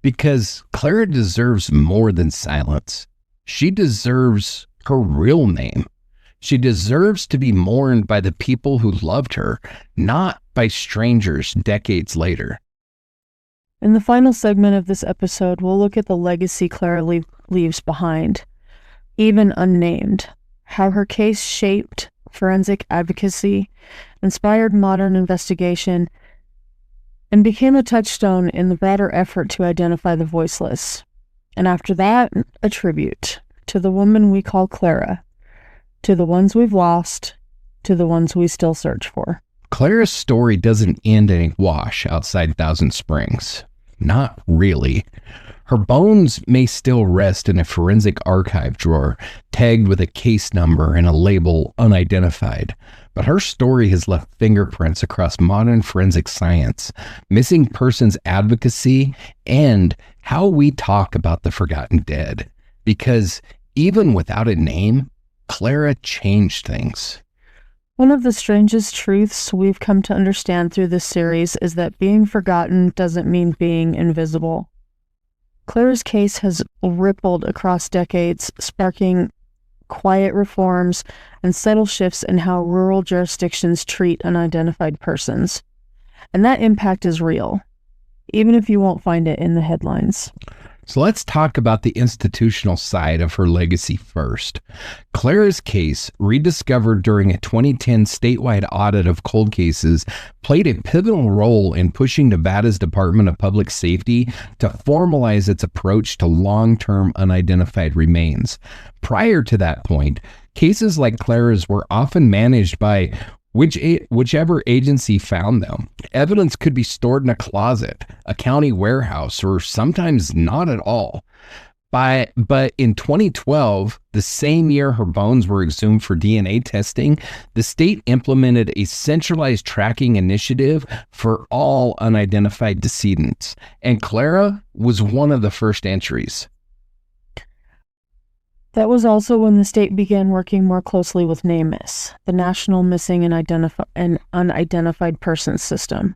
Because Clara deserves more than silence. She deserves her real name. She deserves to be mourned by the people who loved her, not by strangers decades later. In the final segment of this episode, we'll look at the legacy Clara leaves behind, even unnamed, how her case shaped forensic advocacy, inspired modern investigation, and became a touchstone in the broader effort to identify the voiceless. And after that, a tribute to the woman we call Clara, to the ones we've lost, to the ones we still search for. Clara's story doesn't end in a wash outside Thousand Springs. Not really. Her bones may still rest in a forensic archive drawer, tagged with a case number and a label unidentified. But her story has left fingerprints across modern forensic science, missing persons advocacy, and how we talk about the forgotten dead. Because even without a name, Clara changed things. One of the strangest truths we've come to understand through this series is that being forgotten doesn't mean being invisible. Clara's case has rippled across decades, sparking quiet reforms and subtle shifts in how rural jurisdictions treat unidentified persons. And that impact is real, even if you won't find it in the headlines. So let's talk about the institutional side of her legacy first. Clara's case, rediscovered during a 2010 statewide audit of cold cases, played a pivotal role in pushing Nevada's Department of Public Safety to formalize its approach to long-term unidentified remains. Prior to that point, cases like Clara's were often managed by whichever agency found them. Evidence could be stored in a closet, a county warehouse, or sometimes not at all. But in 2012, the same year her bones were exhumed for DNA testing, the state implemented a centralized tracking initiative for all unidentified decedents, and Clara was one of the first entries. That was also when the state began working more closely with NamUs, the National Missing and Unidentified Persons System.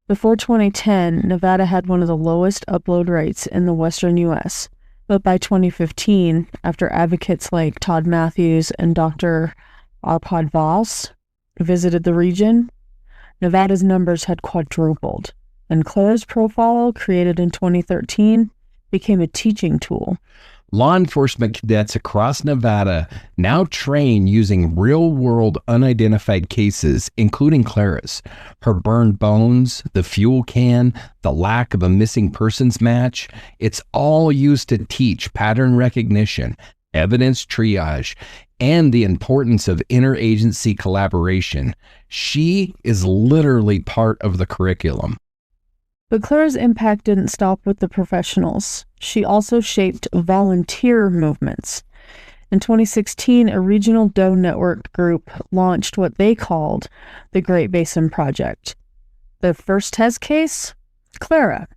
Before 2010, Nevada had one of the lowest upload rates in the western U.S., but by 2015, after advocates like Todd Matthews and Dr. Arpad Voss visited the region, Nevada's numbers had quadrupled, and Clara's profile, created in 2013, became a teaching tool. Law enforcement cadets across Nevada now train using real-world unidentified cases, including Clara's. Her burned bones, the fuel can, the lack of a missing persons match, it's all used to teach pattern recognition, evidence triage, and the importance of interagency collaboration. She is literally part of the curriculum. But Clara's impact didn't stop with the professionals. She also shaped volunteer movements. In 2016, a regional Doe network group launched what they called the Great Basin Project. The first test case? Clara.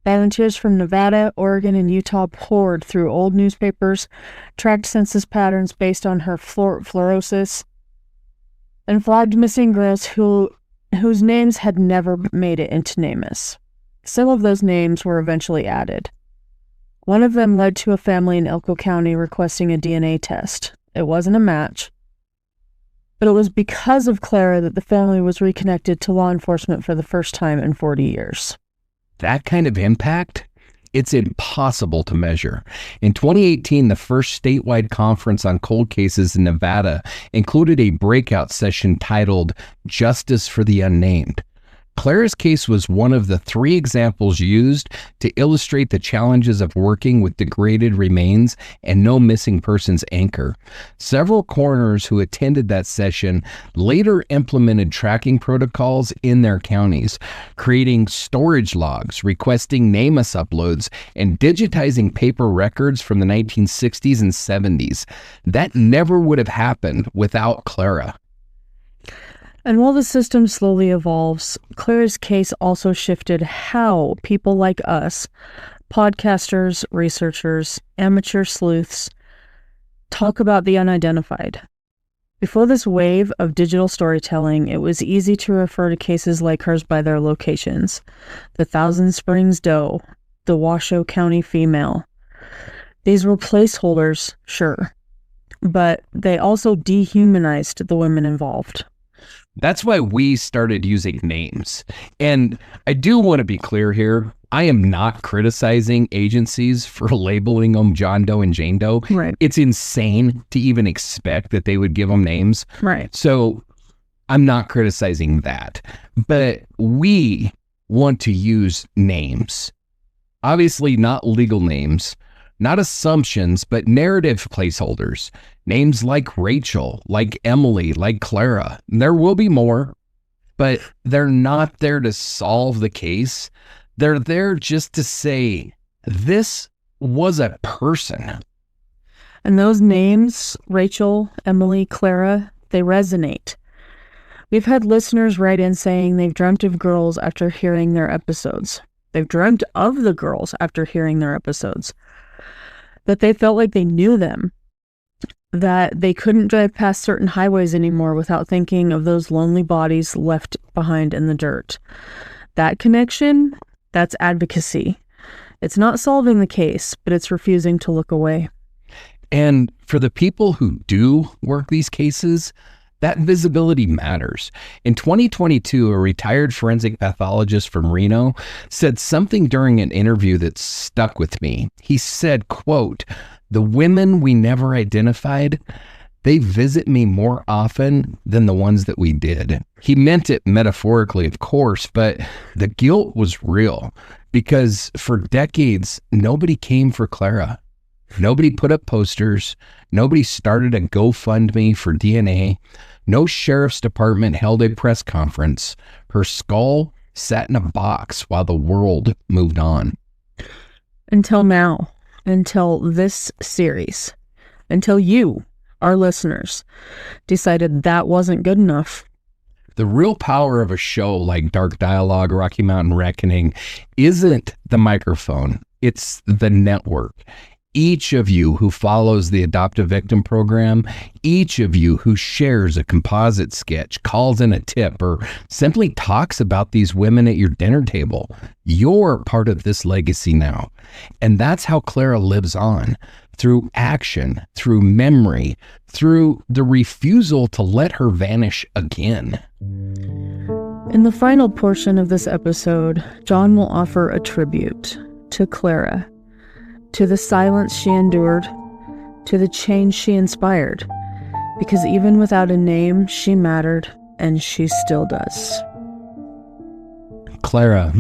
Volunteers from Nevada, Oregon, and Utah poured through old newspapers, tracked census patterns based on her fluorosis, and flagged missing girls whose names had never made it into NamUs. Some of those names were eventually added. One of them led to a family in Elko County requesting a DNA test. It wasn't a match, but it was because of Clara that the family was reconnected to law enforcement for the first time in 40 years. That kind of impact? It's impossible to measure. In 2018, the first statewide conference on cold cases in Nevada included a breakout session titled Justice for the Unnamed. Clara's case was one of the 3 examples used to illustrate the challenges of working with degraded remains and no missing persons anchor. Several coroners who attended that session later implemented tracking protocols in their counties, creating storage logs, requesting NamUs uploads, and digitizing paper records from the 1960s and 70s. That never would have happened without Clara. And while the system slowly evolves, Clara's case also shifted how people like us, podcasters, researchers, amateur sleuths, talk about the unidentified. Before this wave of digital storytelling, it was easy to refer to cases like hers by their locations. The Thousand Springs Doe, the Washoe County female. These were placeholders, sure, but they also dehumanized the women involved. That's why we started using names. And I do want to be clear here. I am not criticizing agencies for labeling them John Doe and Jane Doe. Right. It's insane to even expect that they would give them names. Right. So I'm not criticizing that. But we want to use names. Obviously not legal names, Not assumptions, but narrative placeholders. Names like Rachel, like Emily, like Clara. There will be more, but they're not there to solve the case. They're there just to say, this was a person. And those names, Rachel, Emily, Clara, they resonate. We've had listeners write in saying they've dreamt of girls after hearing their episodes. They've dreamt of the girls after hearing their episodes. That they felt like they knew them. That they couldn't drive past certain highways anymore without thinking of those lonely bodies left behind in the dirt. That connection, that's advocacy. It's not solving the case, but it's refusing to look away. And for the people who do work these cases, that visibility matters. In 2022, a retired forensic pathologist from Reno said something during an interview that stuck with me. He said, quote, "The women we never identified, they visit me more often than the ones that we did." He meant it metaphorically, of course, but the guilt was real because for decades, nobody came for Clara. Nobody put up posters. Nobody started a GoFundMe for DNA. No sheriff's department held a press conference. Her skull sat in a box while the world moved on. Until now, until this series, until you, our listeners, decided that wasn't good enough. The real power of a show like Dark Dialogue, Rocky Mountain Reckoning isn't the microphone. It's the network. Each of you who follows the Adoptive Victim Program, each of you who shares a composite sketch, calls in a tip, or simply talks about these women at your dinner table, you're part of this legacy now. And that's how Clara lives on, through action, through memory, through the refusal to let her vanish again. In the final portion of this episode, John will offer a tribute to Clara, to the silence she endured, to the change she inspired, because even without a name, she mattered, and she still does. Clara,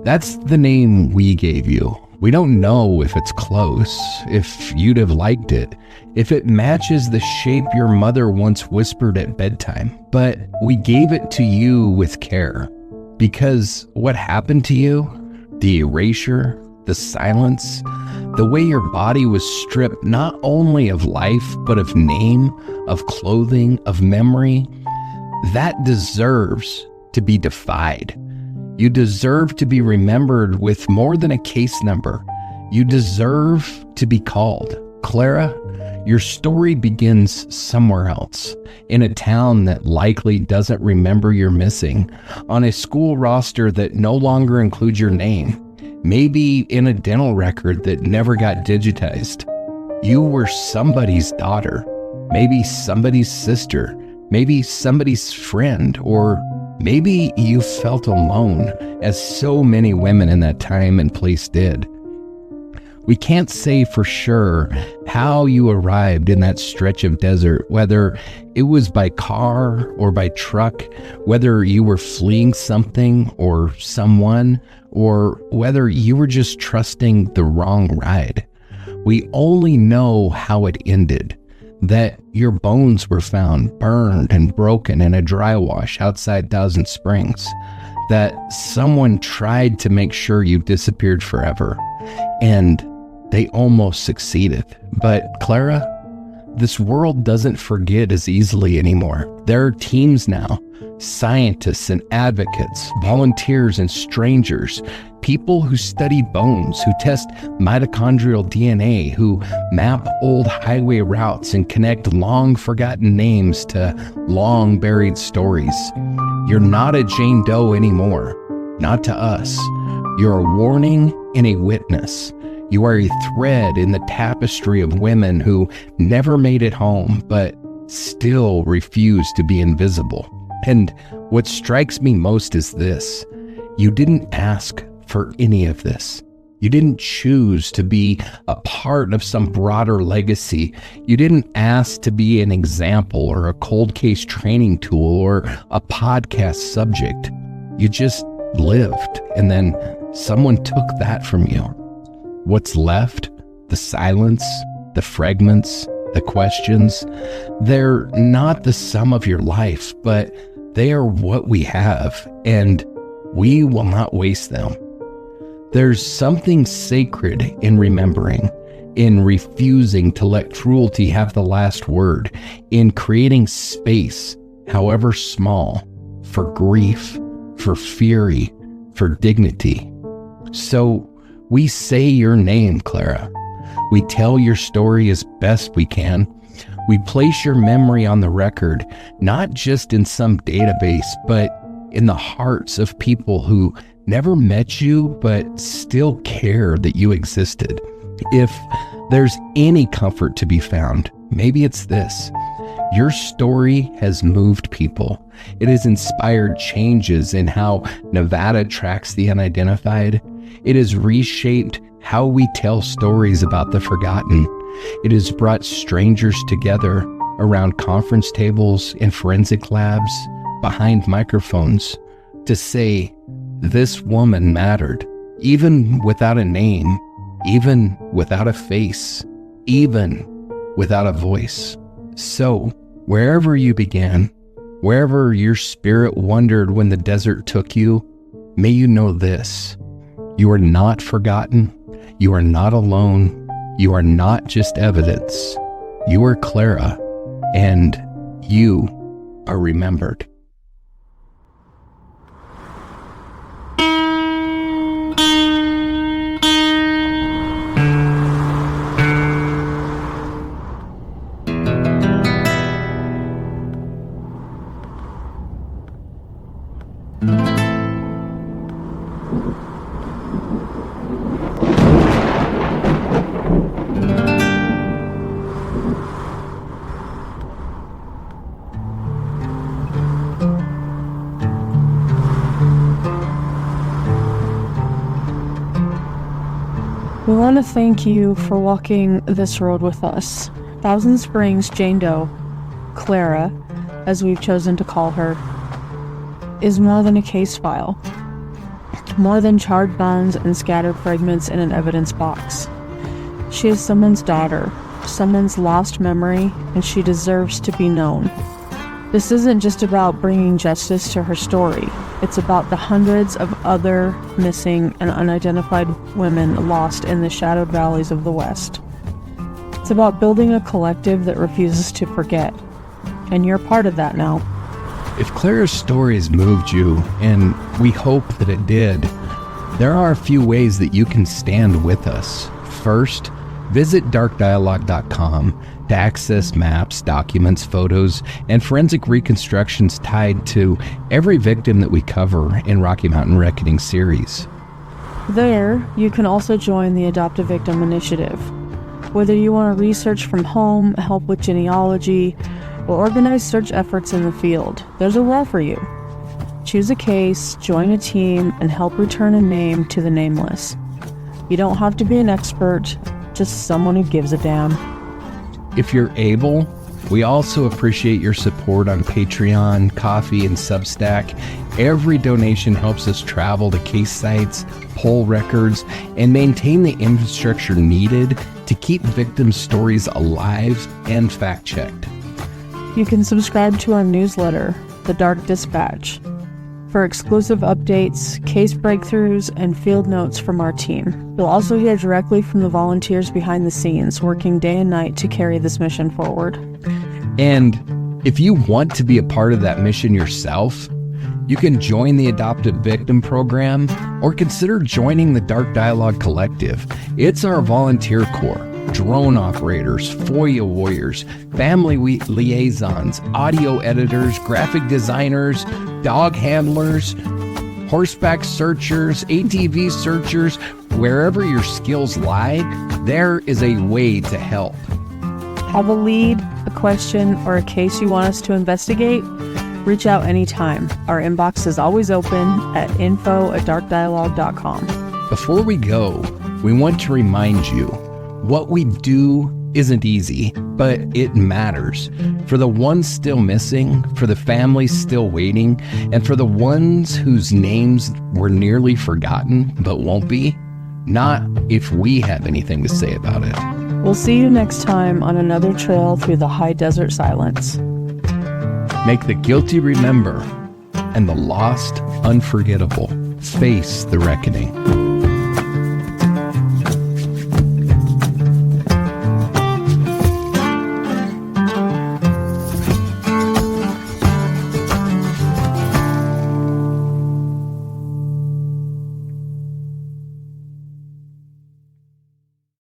that's the name we gave you. We don't know if it's close, if you'd have liked it, if it matches the shape your mother once whispered at bedtime, but we gave it to you with care, because what happened to you, the erasure, the silence, the way your body was stripped not only of life, but of name, of clothing, of memory, that deserves to be defied. You deserve to be remembered with more than a case number. You deserve to be called. Clara, your story begins somewhere else, in a town that likely doesn't remember you're missing, on a school roster that no longer includes your name, maybe in a dental record that never got digitized. You were somebody's daughter, maybe somebody's sister, maybe somebody's friend, or maybe you felt alone, as so many women in that time and place did. We can't say for sure how you arrived in that stretch of desert, whether it was by car or by truck, whether you were fleeing something or someone, or whether you were just trusting the wrong ride. We only know how it ended, that your bones were found burned and broken in a dry wash outside Thousand Springs, that someone tried to make sure you disappeared forever, and they almost succeeded. But Clara, this world doesn't forget as easily anymore. There are teams now, scientists and advocates, volunteers and strangers, people who study bones, who test mitochondrial DNA, who map old highway routes and connect long forgotten names to long buried stories. You're not a Jane Doe anymore, not to us. You're a warning and a witness. You are a thread in the tapestry of women who never made it home, but still refuse to be invisible. And what strikes me most is this: you didn't ask for any of this. You didn't choose to be a part of some broader legacy. You didn't ask to be an example or a cold case training tool or a podcast subject. You just lived, and then someone took that from you. What's left, the silence, the fragments, the questions, they're not the sum of your life, but they are what we have, and we will not waste them. There's something sacred in remembering, in refusing to let cruelty have the last word, in creating space, however small, for grief, for fury, for dignity. So we say your name, Clara. We tell your story as best we can. We place your memory on the record, not just in some database, but in the hearts of people who never met you, but still care that you existed. If there's any comfort to be found, maybe it's this. Your story has moved people. It has inspired changes in how Nevada tracks the unidentified. It has reshaped how we tell stories about the forgotten. It has brought strangers together around conference tables in forensic labs, behind microphones, to say, this woman mattered, even without a name, even without a face, even without a voice. So, wherever you began, wherever your spirit wandered when the desert took you, may you know this. You are not forgotten. You are not alone. You are not just evidence. You are Clara, and you are remembered. We want to thank you for walking this road with us. Thousand Springs Jane Doe, Clara, as we've chosen to call her, is more than a case file. More than charred bones and scattered fragments in an evidence box. She is someone's daughter, someone's lost memory, and she deserves to be known. This isn't just about bringing justice to her story. It's about the hundreds of other missing and unidentified women lost in the shadowed valleys of the West. It's about building a collective that refuses to forget. And you're part of that now. If Clara's story has moved you, and we hope that it did, there are a few ways that you can stand with us. First, visit darkdialogue.com to access maps, documents, photos, and forensic reconstructions tied to every victim that we cover in Rocky Mountain Reckoning series. There, you can also join the Adopt a Victim initiative. Whether you want to research from home, help with genealogy, or organize search efforts in the field, there's a role for you. Choose a case, join a team, and help return a name to the nameless. You don't have to be an expert, just someone who gives a damn. If you're able, we also appreciate your support on Patreon, Ko-fi, and Substack. Every donation helps us travel to case sites, pull records, and maintain the infrastructure needed to keep victims' stories alive and fact-checked. You can subscribe to our newsletter, The Dark Dispatch, for exclusive updates, case breakthroughs, and field notes from our team. You'll also hear directly from the volunteers behind the scenes, working day and night to carry this mission forward. And if you want to be a part of that mission yourself, you can join the Adoptive Victim Program or consider joining the Dark Dialogue Collective. It's our volunteer corps. Drone operators, FOIA warriors, family liaisons, audio editors, graphic designers, dog handlers, horseback searchers, ATV searchers. Wherever your skills lie, there is a way to help. Have a lead, a question, or a case you want us to investigate? Reach out anytime. Our inbox is always open at info@darkdialogue.com. Before we go, we want to remind you, what we do isn't easy, but it matters. For the ones still missing, for the families still waiting, and for the ones whose names were nearly forgotten but won't be, not if we have anything to say about it. We'll see you next time on another trail through the high desert silence. Make the guilty remember, and the lost unforgettable. Face the reckoning.